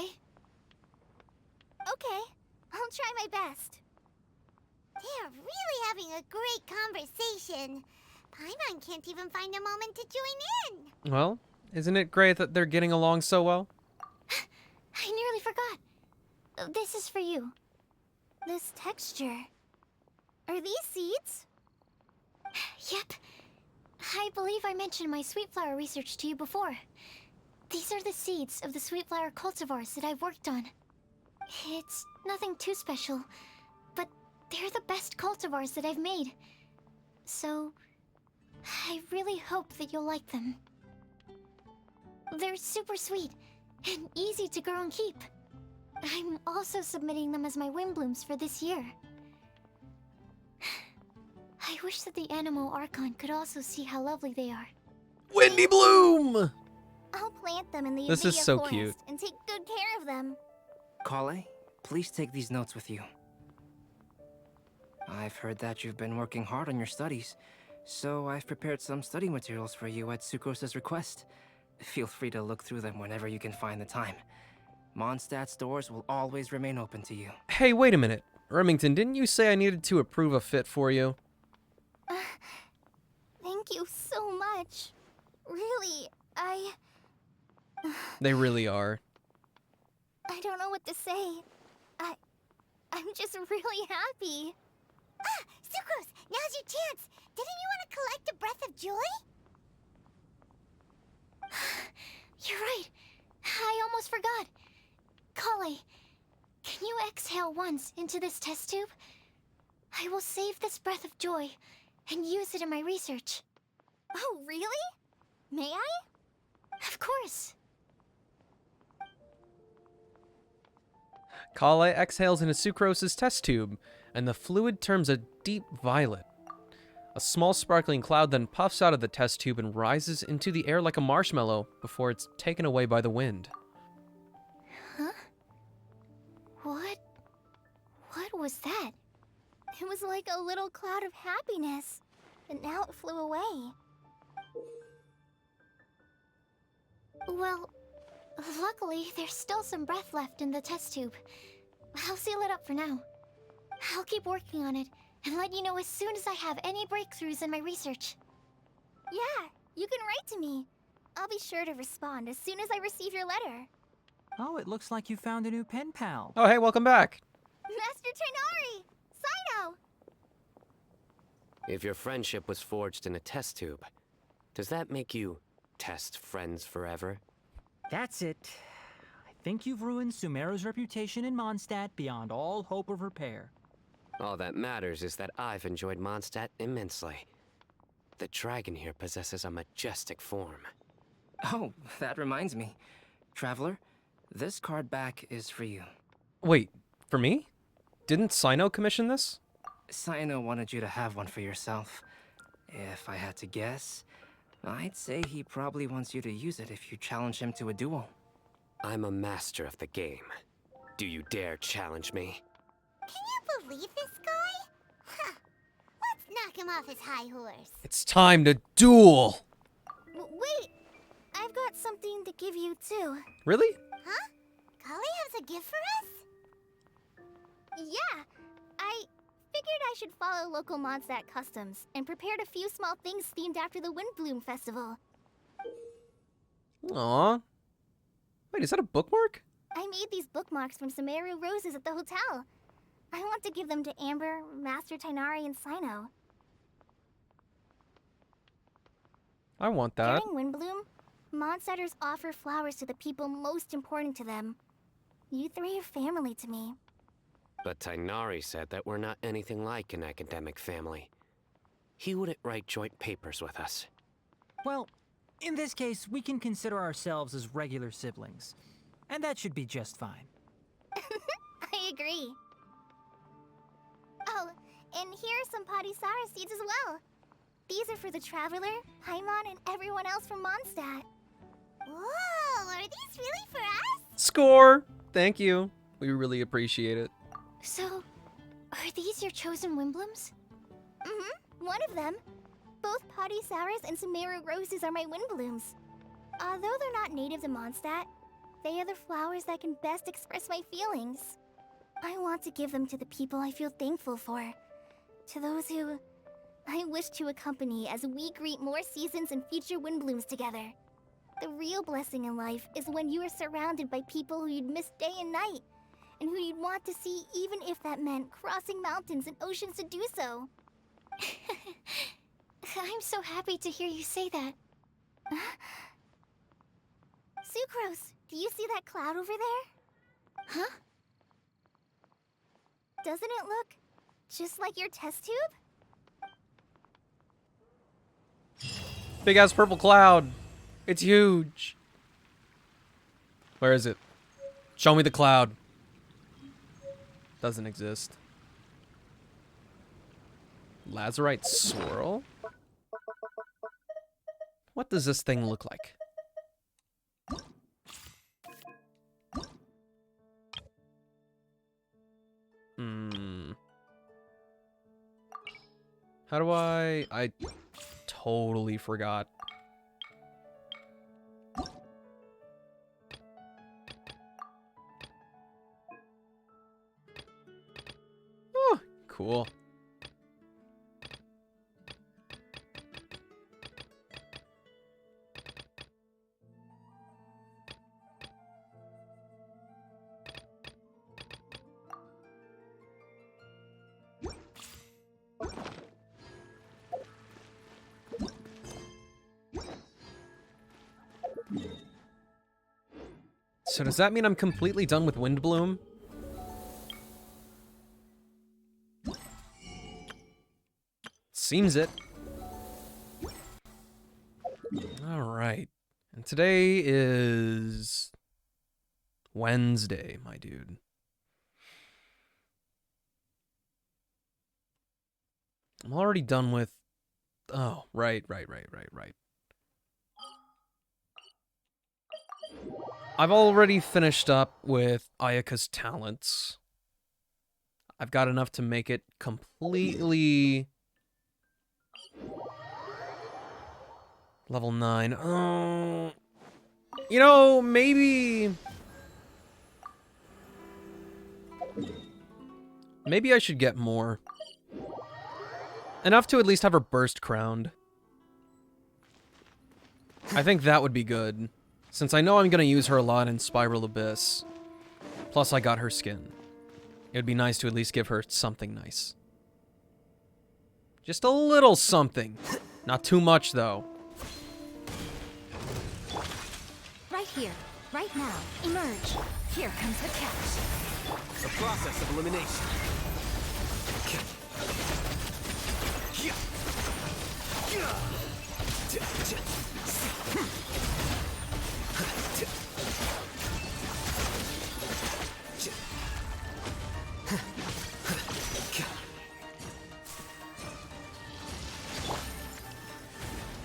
Okay, I'll try my best. They're really having a great conversation. Paimon can't even find a moment to join in. Well, isn't it great that they're getting along so well? I nearly forgot. This is for you. This texture. Are these seeds? Yep. I believe I mentioned my sweet flower research to you before. These are the seeds of the sweet flower cultivars that I've worked on. It's nothing too special, but they're the best cultivars that I've made. So, I really hope that you'll like them. They're super sweet and easy to grow and keep. I'm also submitting them as my Windblooms for this year. I wish that the Anemo Archon could also see how lovely they are. Windy Bloom! I'll plant them in the This is Umbea so forest cute. and take good care of them. Kale, please take these notes with you. I've heard that you've been working hard on your studies, so I've prepared some study materials for you at Sucrose's request. Feel free to look through them whenever you can find the time. Mondstadt's doors will always remain open to you. Hey, wait a minute. Remington, didn't you say I needed to approve a fit for you? Thank you so much. Really, They really are. I don't know what to say. I'm just really happy. Ah, Sucrose, now's your chance. Didn't you want to collect a breath of joy? You're right. I almost forgot. Kale, can you exhale once into this test tube? I will save this breath of joy and use it in my research. Oh, really? May I? Of course. Kale exhales into Sucrose's test tube, and the fluid turns a deep violet. A small sparkling cloud then puffs out of the test tube and rises into the air like a marshmallow before it's taken away by the wind. Huh? What was that? It was like a little cloud of happiness, but now it flew away. Well, luckily, there's still some breath left in the test tube. I'll seal it up for now. I'll keep working on it and let you know as soon as I have any breakthroughs in my research. Yeah, you can write to me. I'll be sure to respond as soon as I receive your letter. Oh, it looks like you found a new pen pal. Oh, hey, welcome back. Master Tighnari! Cyno! If your friendship was forged in a test tube, does that make you test friends forever? That's it. I think you've ruined Sumeru's reputation in Mondstadt beyond all hope of repair. All that matters is that I've enjoyed Mondstadt immensely. The dragon here possesses a majestic form. Oh, that reminds me. Traveler, this card back is for you. Wait, for me? Didn't Cyno commission this? Cyno wanted you to have one for yourself. If I had to guess, I'd say he probably wants you to use it if you challenge him to a duel. I'm a master of the game. Do you dare challenge me? Can you believe this guy? Huh. Let's knock him off his high horse. It's time to duel! Wait, I've got something to give you too. Really? Huh? Kale has a gift for us? Yeah, I figured I should follow local Mondstadt customs and prepared a few small things themed after the Windbloom Festival. Aw. Wait, is that a bookmark? I made these bookmarks from Sumeru roses at the hotel. I want to give them to Amber, Master Tighnari, and Cyno. I want that. During Windbloom, Mondstatters offer flowers to the people most important to them. You three are family to me. But Tighnari said that we're not anything like an academic family. He wouldn't write joint papers with us. Well, in this case, we can consider ourselves as regular siblings. And that should be just fine. I agree. Oh, and here are some Padisara seeds as well. These are for the Traveler, Paimon, and everyone else from Mondstadt. Whoa, are these really for us? Score! Thank you. We really appreciate it. So, are these your chosen Windblooms? Mm-hmm, one of them. Both Padisaras and Sumeru roses are my Windblooms. Although they're not native to Mondstadt, they are the flowers that can best express my feelings. I want to give them to the people I feel thankful for. To those who I wish to accompany as we greet more seasons and future Windblooms together. The real blessing in life is when you are surrounded by people who you'd miss day and night, and who you'd want to see even if that meant crossing mountains and oceans to do so. I'm so happy to hear you say that. Sucrose, do you see that cloud over there? Huh? Doesn't it look just like your test tube? Big ass purple cloud. It's huge. Where is it? Show me the cloud. Doesn't exist. Lazurite swirl? What does this thing look like? How do I totally forgot. Oh, cool. So does that mean I'm completely done with Windbloom? Seems it. Alright. And today is Wednesday, my dude. I'm already done with... Oh, right. I've already finished up with Ayaka's talents. I've got enough to make it completely... Level 9. Oh... You know, maybe... Maybe I should get more. Enough to at least have her burst crowned. I think that would be good. Since I know I'm going to use her a lot in Spiral Abyss. Plus I got her skin. It would be nice to at least give her something nice. Just a little something. Not too much, though. Right here, right now, emerge. Here comes the catch. The process of elimination.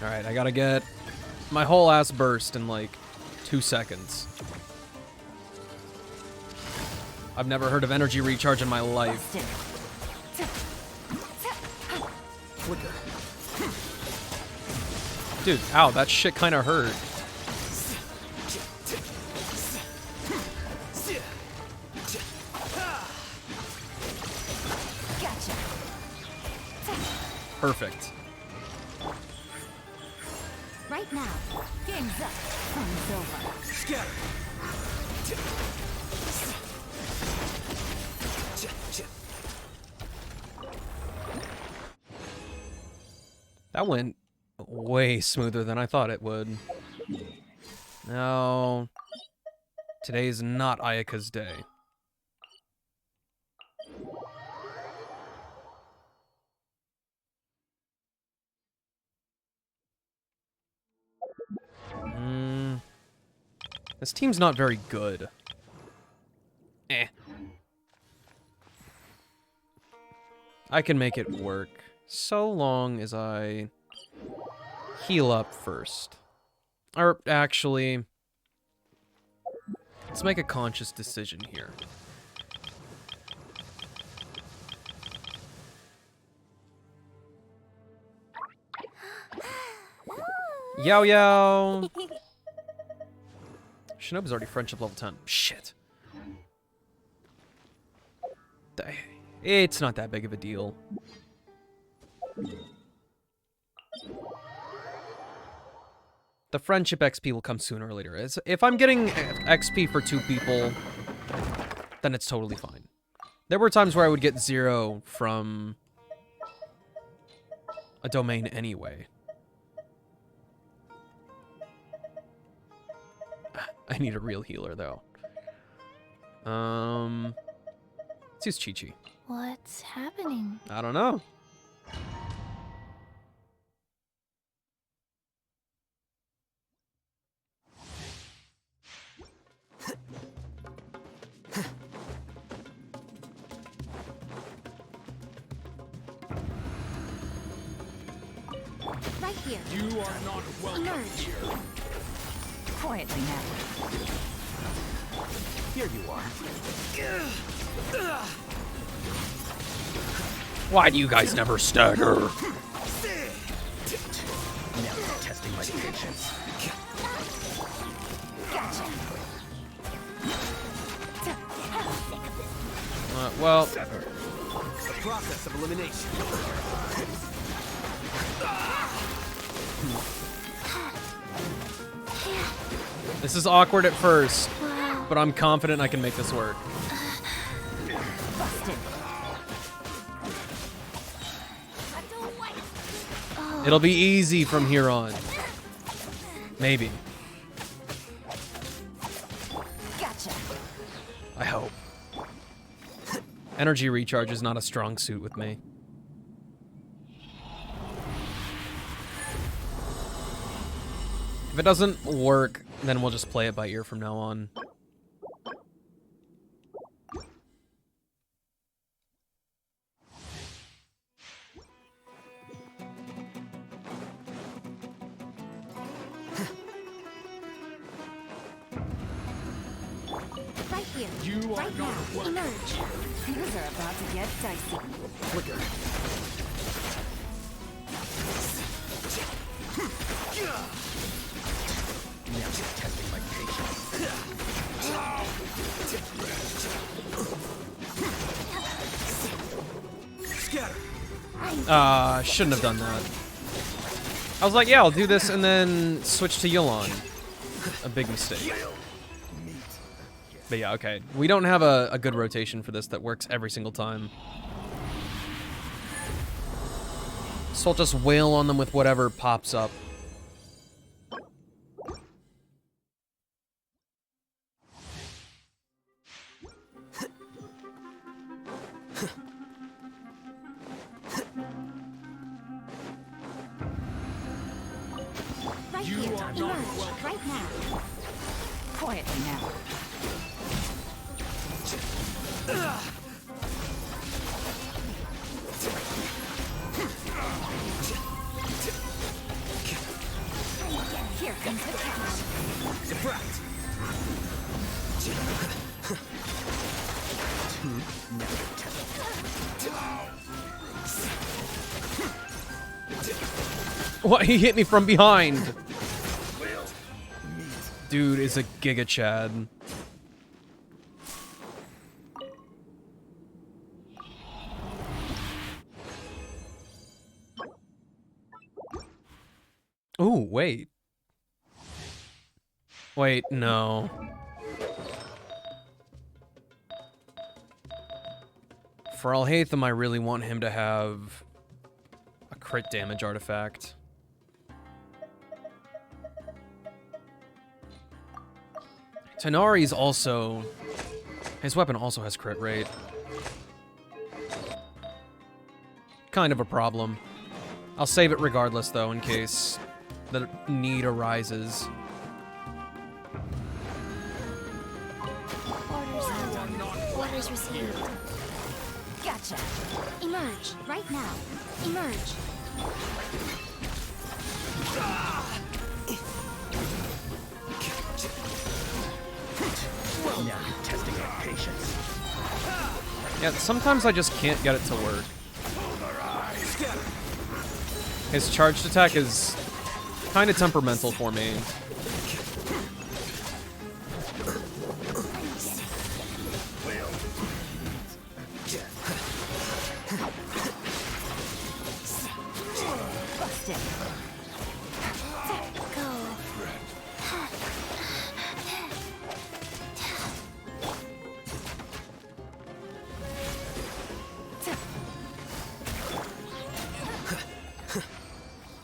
Alright, I gotta get my whole ass burst in like 2 seconds. I've never heard of energy recharge in my life. Dude, ow, that shit kinda hurt. Perfect. Right now, game's up. Fun's over. Scatter. That went way smoother than I thought it would. No. Today is not Ayaka's day. This team's not very good. Eh. I can make it work, so long as I heal up first. Or, actually, let's make a conscious decision here. Yow yow! Shinobu's already friendship level 10. Shit. It's not that big of a deal. The friendship XP will come sooner or later. If I'm getting XP for 2 people, then it's totally fine. There were times where I would get 0 from a domain anyway. I need a real healer, though. Let's use Chi-Chi. What's happening? I don't know. Right here. You are not welcome here. Quietly now. Here you are. Why do you guys never stagger? Now you're testing my patience. Well, The process of elimination. this is awkward at first, but I'm confident I can make this work. It'll be easy from here on. Maybe. Gotcha. I hope. Energy recharge is not a strong suit with me. If it doesn't work, then we'll just play it by ear from now on. Right here. You right now. Emerge. Things are about to get dicey. Flicker. Now you're testing my patience. Scatter. Shouldn't have done that. I was like, yeah, I'll do this and then switch to Yu'lon. A big mistake. But yeah, okay. We don't have a good rotation for this that works every single time. So I'll just wail on them with whatever pops up. Right here. Emerge. Right now. Quietly now. Here comes the catch. Defract. Now you're testing. What? He hit me from behind. Dude is a Giga Chad. Ooh, wait. Wait, no. For Alhaitham, I really want him to have a crit damage artifact. Tighnari's also... his weapon also has crit rate. Kind of a problem. I'll save it regardless, though, in case the need arises. Orders received. Gotcha. Emerge. Right now. Emerge. Now you're testing my patience. Yeah, sometimes I just can't get it to work. His charged attack is kind of temperamental for me.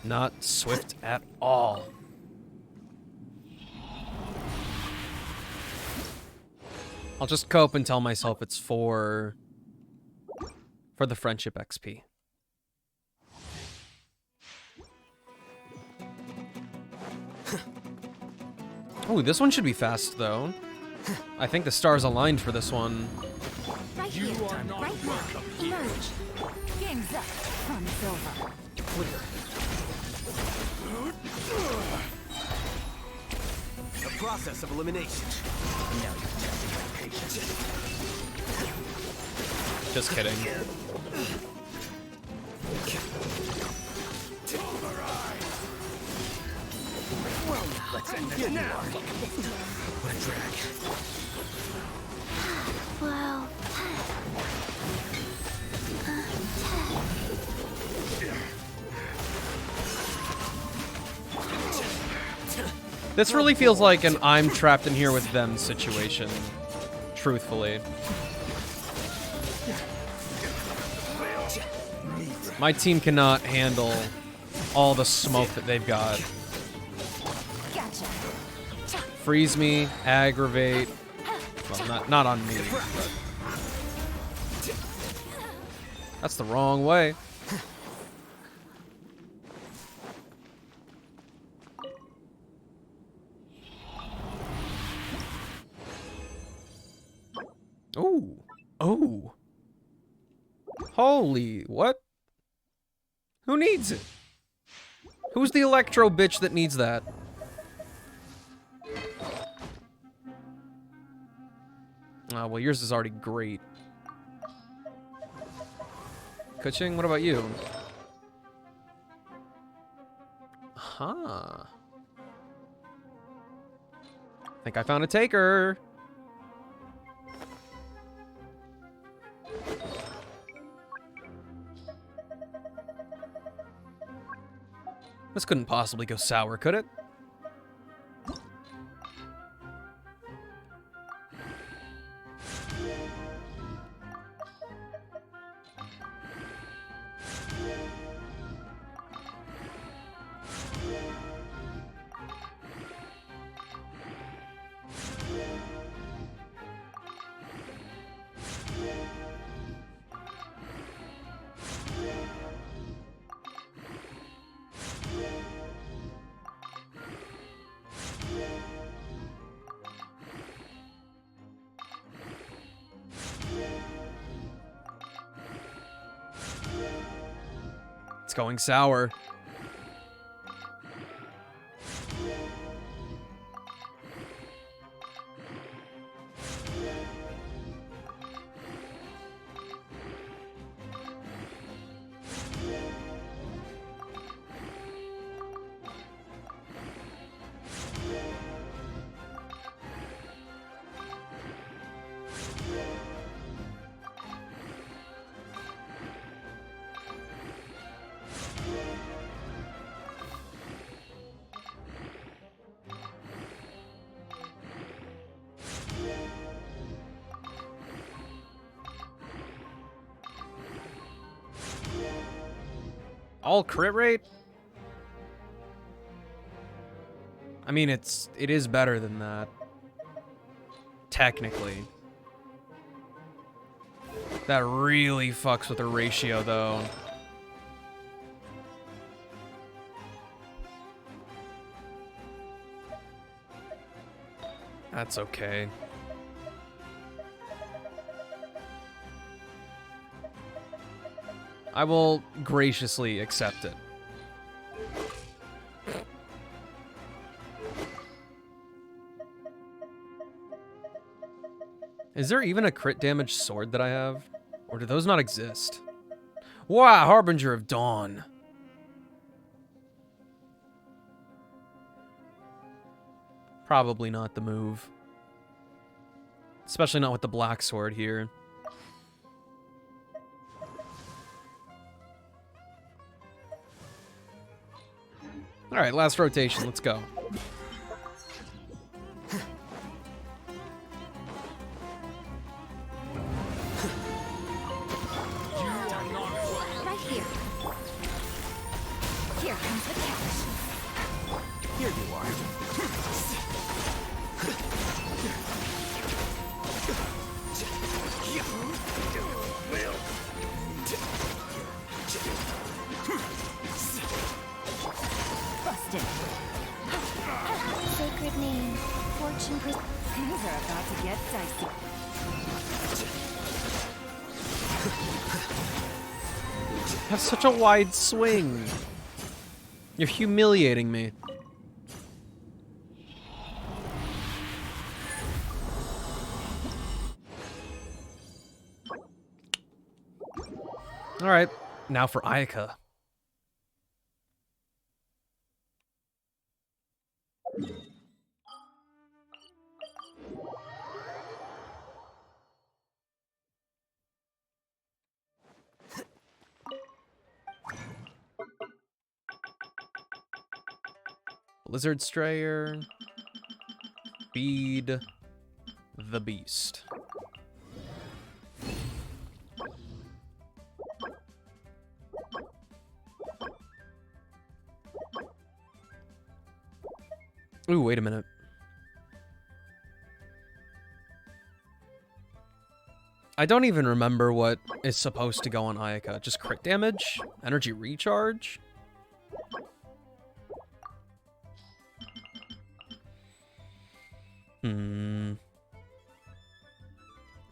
Not swift at all. I'll just cope and tell myself it's for the friendship XP. Oh, this one should be fast though. I think the stars aligned for this one. Right here. Right now. Emerge. Game's up. Fun's over. The process of elimination. Now you're testing my patience. Just kidding. Let's end this now. What a drag. Wow. This really feels like an I'm trapped in here with them situation, truthfully. My team cannot handle all the smoke that they've got. Freeze me, aggravate. Well, not on me, but that's the wrong way. Oh, oh. Holy, what? Who needs it? Who's the electro bitch that needs that? Well, yours is already great. Kuching, what about you? Huh. Think I found a taker. This couldn't possibly go sour, could it? It's going sour. All crit rate? I mean, it is better than that. Technically. That really fucks with the ratio, though. That's okay. I will graciously accept it. Is there even a crit damage sword that I have? Or do those not exist? Wow, Harbinger of Dawn. Probably not the move. Especially not with the black sword here. All right, last rotation. Let's go. Right here. Here comes the catch. Here you are. Busted. Sacred name. Fortune pres- Things are about to get dicey. That's such a wide swing. You're humiliating me. All right, now for Ayaka. Blizzard Strayer. Feed the beast. Ooh, wait a minute. I don't even remember what is supposed to go on Ayaka. Just crit damage? Energy recharge?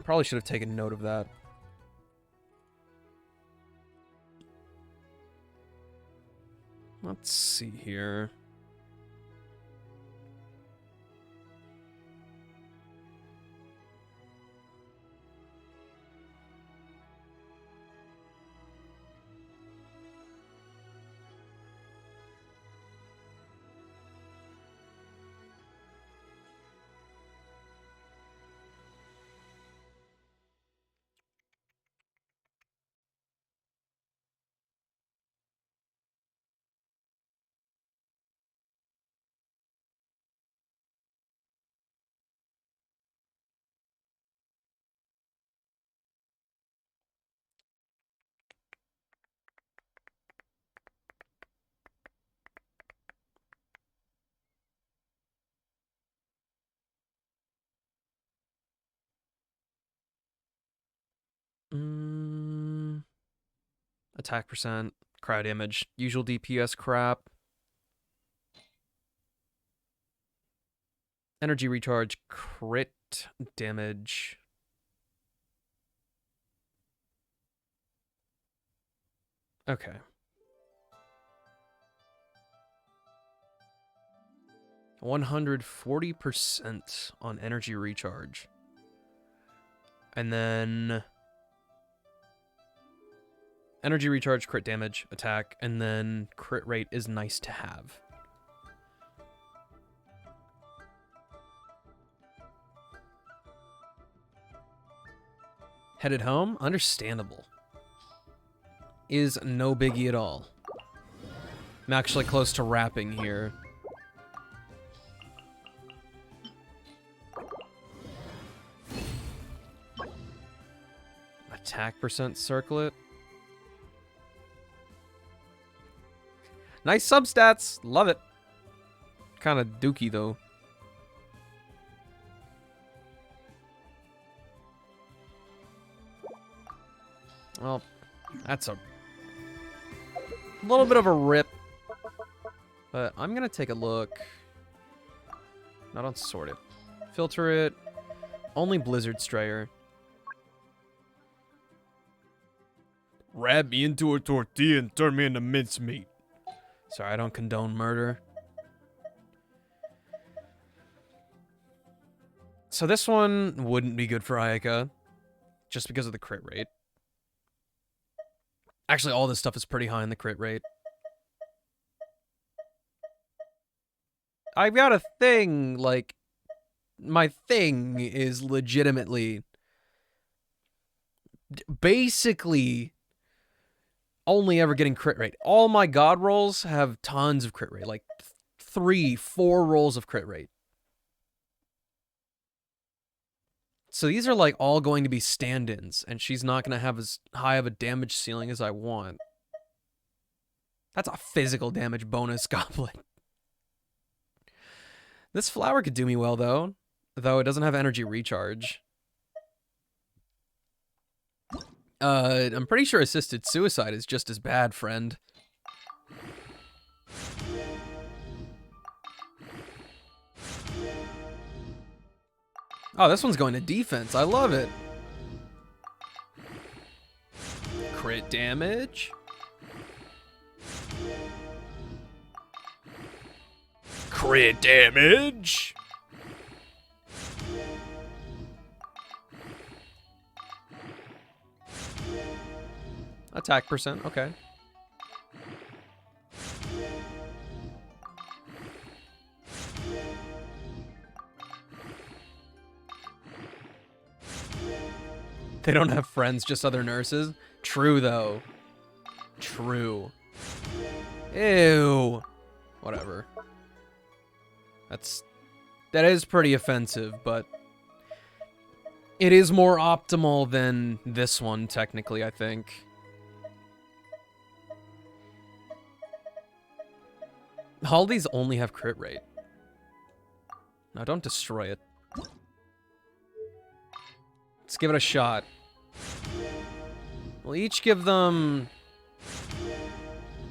Probably should have taken note of that. Let's see here. Attack percent, cryo damage, usual DPS crap. Energy recharge, crit damage. Okay. 140% on energy recharge. And then energy recharge, crit damage, attack, and then crit rate is nice to have. Headed home? Understandable. Is no biggie at all. I'm actually close to wrapping here. Attack percent circlet. Nice substats. Love it. Kind of dookie though. Well, that's a little bit of a rip. But I'm going to take a look. Not on Sort It. Filter it. Only Blizzard Strayer. Wrap me into a tortilla and turn me into mincemeat. Sorry, I don't condone murder. So this one wouldn't be good for Ayaka. Just because of the crit rate. Actually, all this stuff is pretty high in the crit rate. I've got a thing, like, my thing is legitimately basically only ever getting crit rate. All my god rolls have tons of crit rate, like 3-4 rolls of crit rate. So these are like all going to be stand-ins, and she's not going to have as high of a damage ceiling as I want. That's a physical damage bonus goblet. This flower could do me well, though it doesn't have energy recharge. I'm pretty sure assisted suicide is just as bad, friend. Oh, this one's going to defense. I love it. Crit damage. Crit damage. Attack percent, okay. They don't have friends, just other nurses. True, though. True. Ew. Whatever. That is pretty offensive, but it is more optimal than this one, technically, I think. All these only have crit rate. Now, don't destroy it. Let's give it a shot. We'll each give them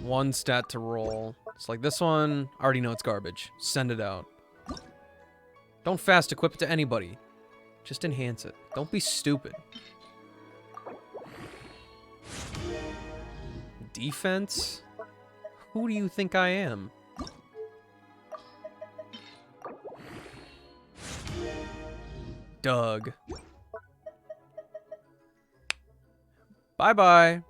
1 stat to roll. It's like this one, I already know it's garbage. Send it out. Don't fast equip it to anybody. Just enhance it. Don't be stupid. Defense? Who do you think I am? Doug. Bye-bye.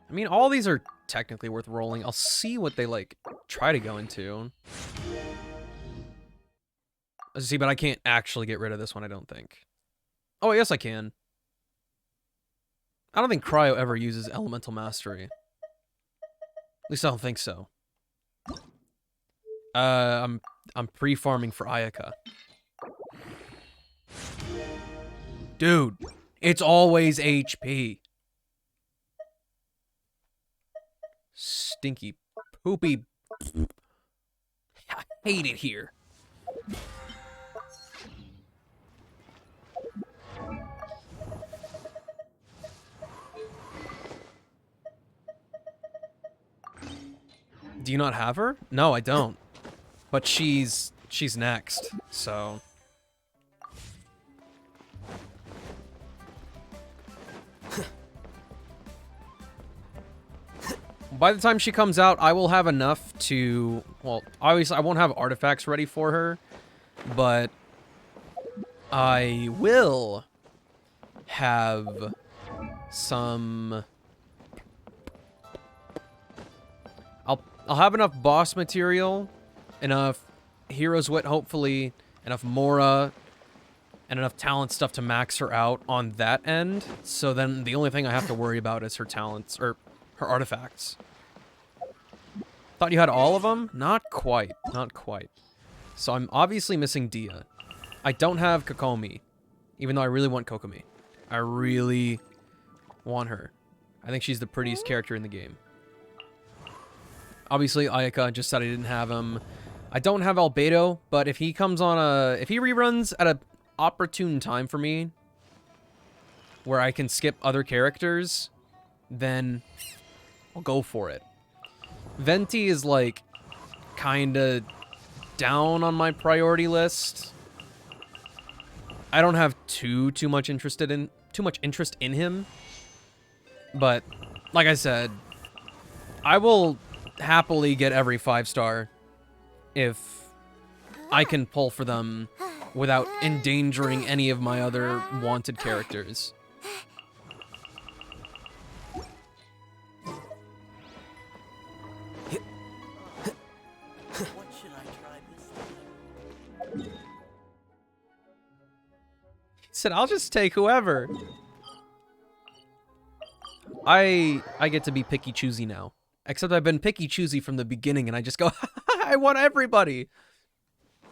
I mean, all these are technically worth rolling. I'll see what they, like, try to go into. See, but I can't actually get rid of this one, I don't think. Oh, yes, I can. I don't think Cryo ever uses Elemental Mastery. At least I don't think so. I'm pre-farming for Ayaka. Dude, it's always HP. Stinky, poopy. I hate it here. Do you not have her? No, I don't. But she's next, so. By the time she comes out, I will have enough to, well, obviously I won't have artifacts ready for her, but I will have some. I'll have enough boss material, enough Hero's Wit, hopefully, enough Mora, and enough talent stuff to max her out on that end. So then the only thing I have to worry about is her talents, or her artifacts. Thought you had all of them? Not quite. Not quite. So I'm obviously missing Dia. I don't have Kokomi, even though I really want Kokomi. I really want her. I think she's the prettiest character in the game. Obviously, Ayaka, just said I didn't have him. I don't have Albedo, but if he comes on if he reruns at an opportune time for me, where I can skip other characters, then I'll go for it. Venti is, like, kinda down on my priority list. I don't have too much interest in him. But, like I said, I will happily get every 5-star if I can pull for them without endangering any of my other wanted characters. What should I try this time? He said, I'll just take whoever. I get to be picky choosy now. Except I've been picky choosy from the beginning, and I just go, I want everybody.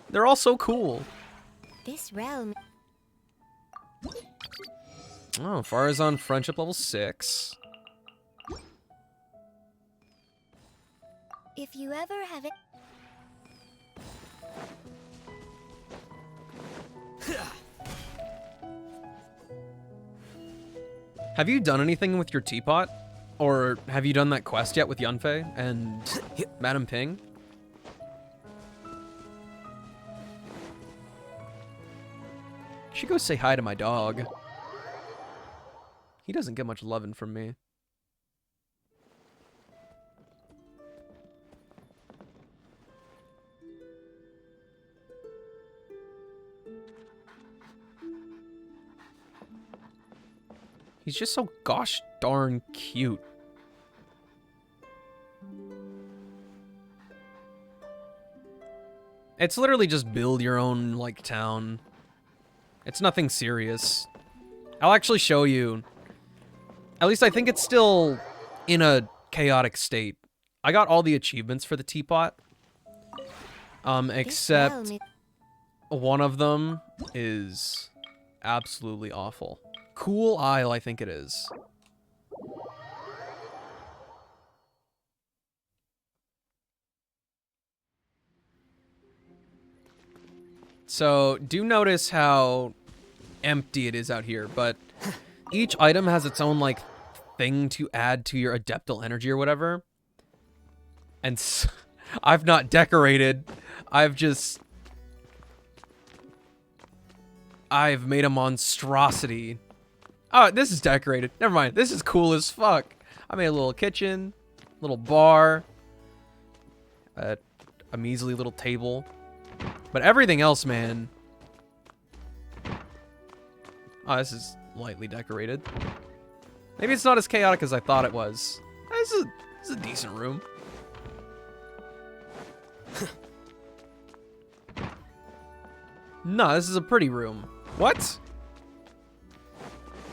They're all so cool. This realm. Oh, Farazan friendship level 6. If you ever have it. Have you done anything with your teapot? Or have you done that quest yet with Yanfei and Madame Ping? Should go say hi to my dog. He doesn't get much loving from me. He's just so gosh darn cute. It's literally just build your own, like, town. It's nothing serious. I'll actually show you. At least I think it's still in a chaotic state. I got all the achievements for the teapot. Except one of them is absolutely awful. Cool Isle, I think it is. So, do notice how empty it is out here, but each item has its own, like, thing to add to your Adeptal energy or whatever. And I've not decorated. I've made a monstrosity. Oh, this is decorated. Never mind. This is cool as fuck. I made a little kitchen, little bar, a measly little table. But everything else, man. Oh, this is lightly decorated. Maybe it's not as chaotic as I thought it was. This is a decent room. No, this is a pretty room. What?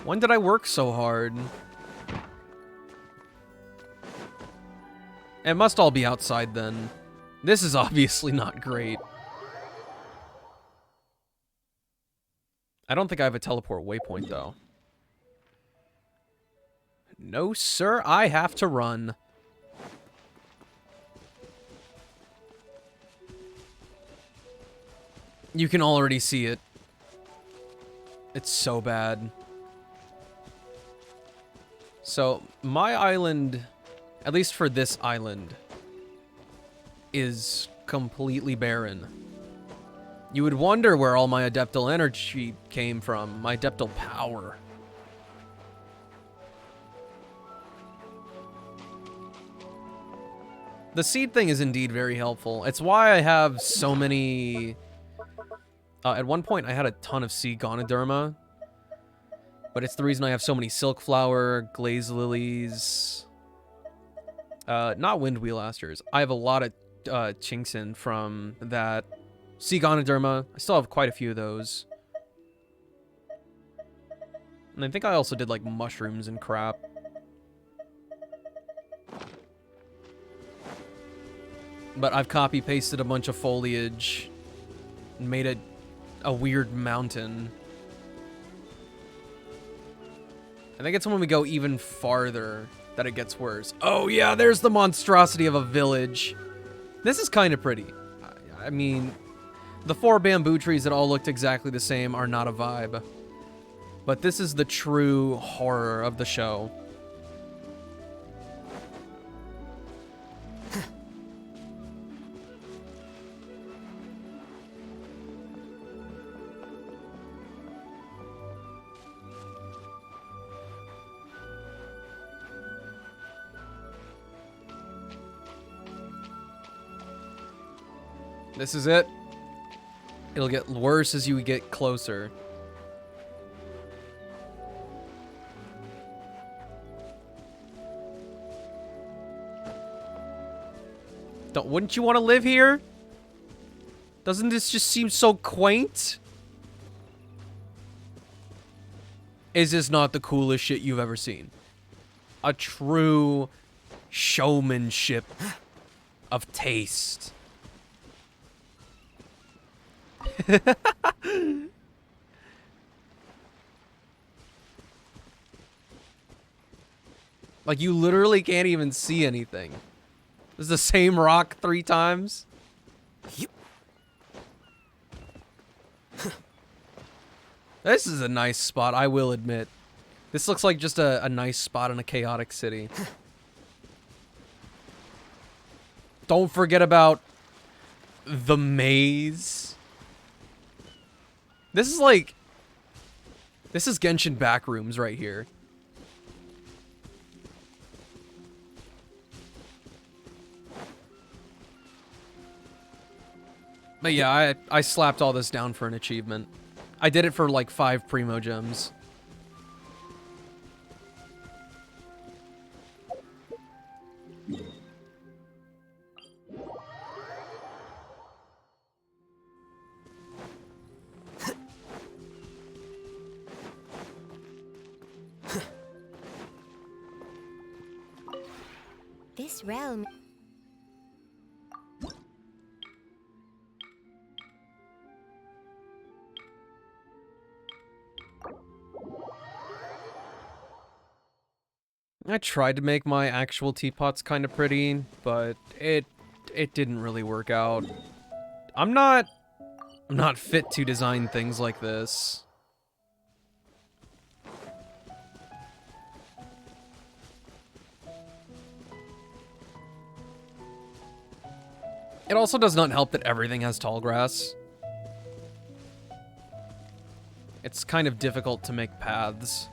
When did I work so hard? It must all be outside then. This is obviously not great. I don't think I have a teleport waypoint, though. No, sir, I have to run. You can already see it. It's so bad. So, my island, at least for this island, is completely barren. You would wonder where all my Adeptal energy came from, my Adeptal power. The seed thing is indeed very helpful. It's why I have so many... at one point, I had a ton of Sea Ganoderma. But it's the reason I have so many Silk Flower, Glaze Lilies... not Windwheel Asters. I have a lot of Chinksin from that... Sea Ganoderma. I still have quite a few of those. And I think I also did, like, mushrooms and crap. But I've copy-pasted a bunch of foliage and made a weird mountain. I think it's when we go even farther that it gets worse. Oh yeah, there's the monstrosity of a village. This is kind of pretty. I mean, the 4 bamboo trees that all looked exactly the same are not a vibe. But this is the true horror of the show. This is it. It'll get worse as you get closer. Wouldn't you want to live here? Doesn't this just seem so quaint? Is this not the coolest shit you've ever seen? A true showmanship of taste. Like, you literally can't even see anything. This is the same rock 3 times. This is a nice spot, I will admit. This looks like just a nice spot in a chaotic city. Don't forget about the maze. This is like... This is Genshin Backrooms right here. But yeah, I slapped all this down for an achievement. I did it for like 5 Primo Gems. This realm... I tried to make my actual teapots kind of pretty, but it didn't really work out. I'm not fit to design things like this. It also does not help that everything has tall grass. It's kind of difficult to make paths.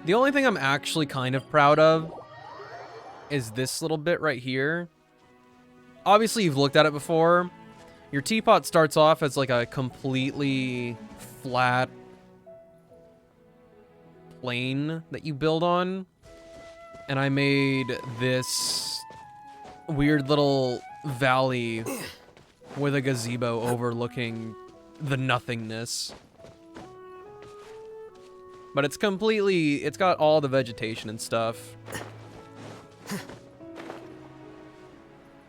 The only thing I'm actually kind of proud of is this little bit right here. Obviously, you've looked at it before. Your teapot starts off as like a completely flat plane that you build on. And I made this weird little valley with a gazebo overlooking the nothingness. But it's got all the vegetation and stuff.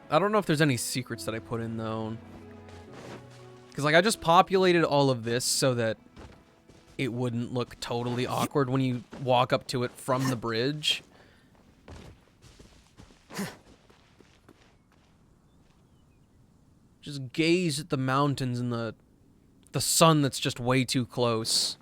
I don't know if there's any secrets that I put in, though. Because, like, I just populated all of this so that it wouldn't look totally awkward when you walk up to it from the bridge. Just gaze at the mountains and the sun that's just way too close.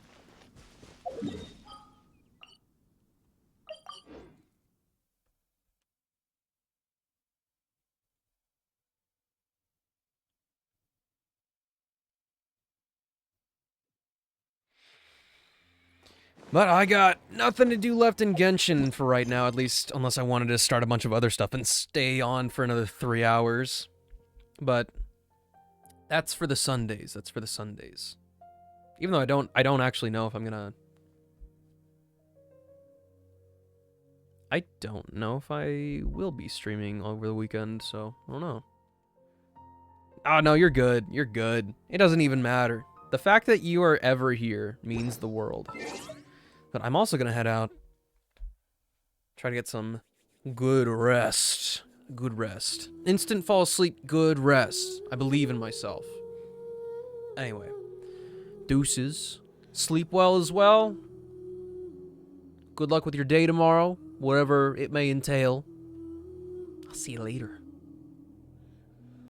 But I got nothing to do left in Genshin for right now, at least, unless I wanted to start a bunch of other stuff and stay on for another 3 hours. But that's for the Sundays. That's for the Sundays. Even though I don't actually know if I'm gonna... I don't know if I will be streaming over the weekend, so I don't know. Oh, no, you're good. You're good. It doesn't even matter. The fact that you are ever here means the world. But I'm also gonna head out. Try to get some good rest. Good rest. Instant fall asleep, good rest. I believe in myself. Anyway. Deuces. Sleep well as well. Good luck with your day tomorrow, whatever it may entail. I'll see you later.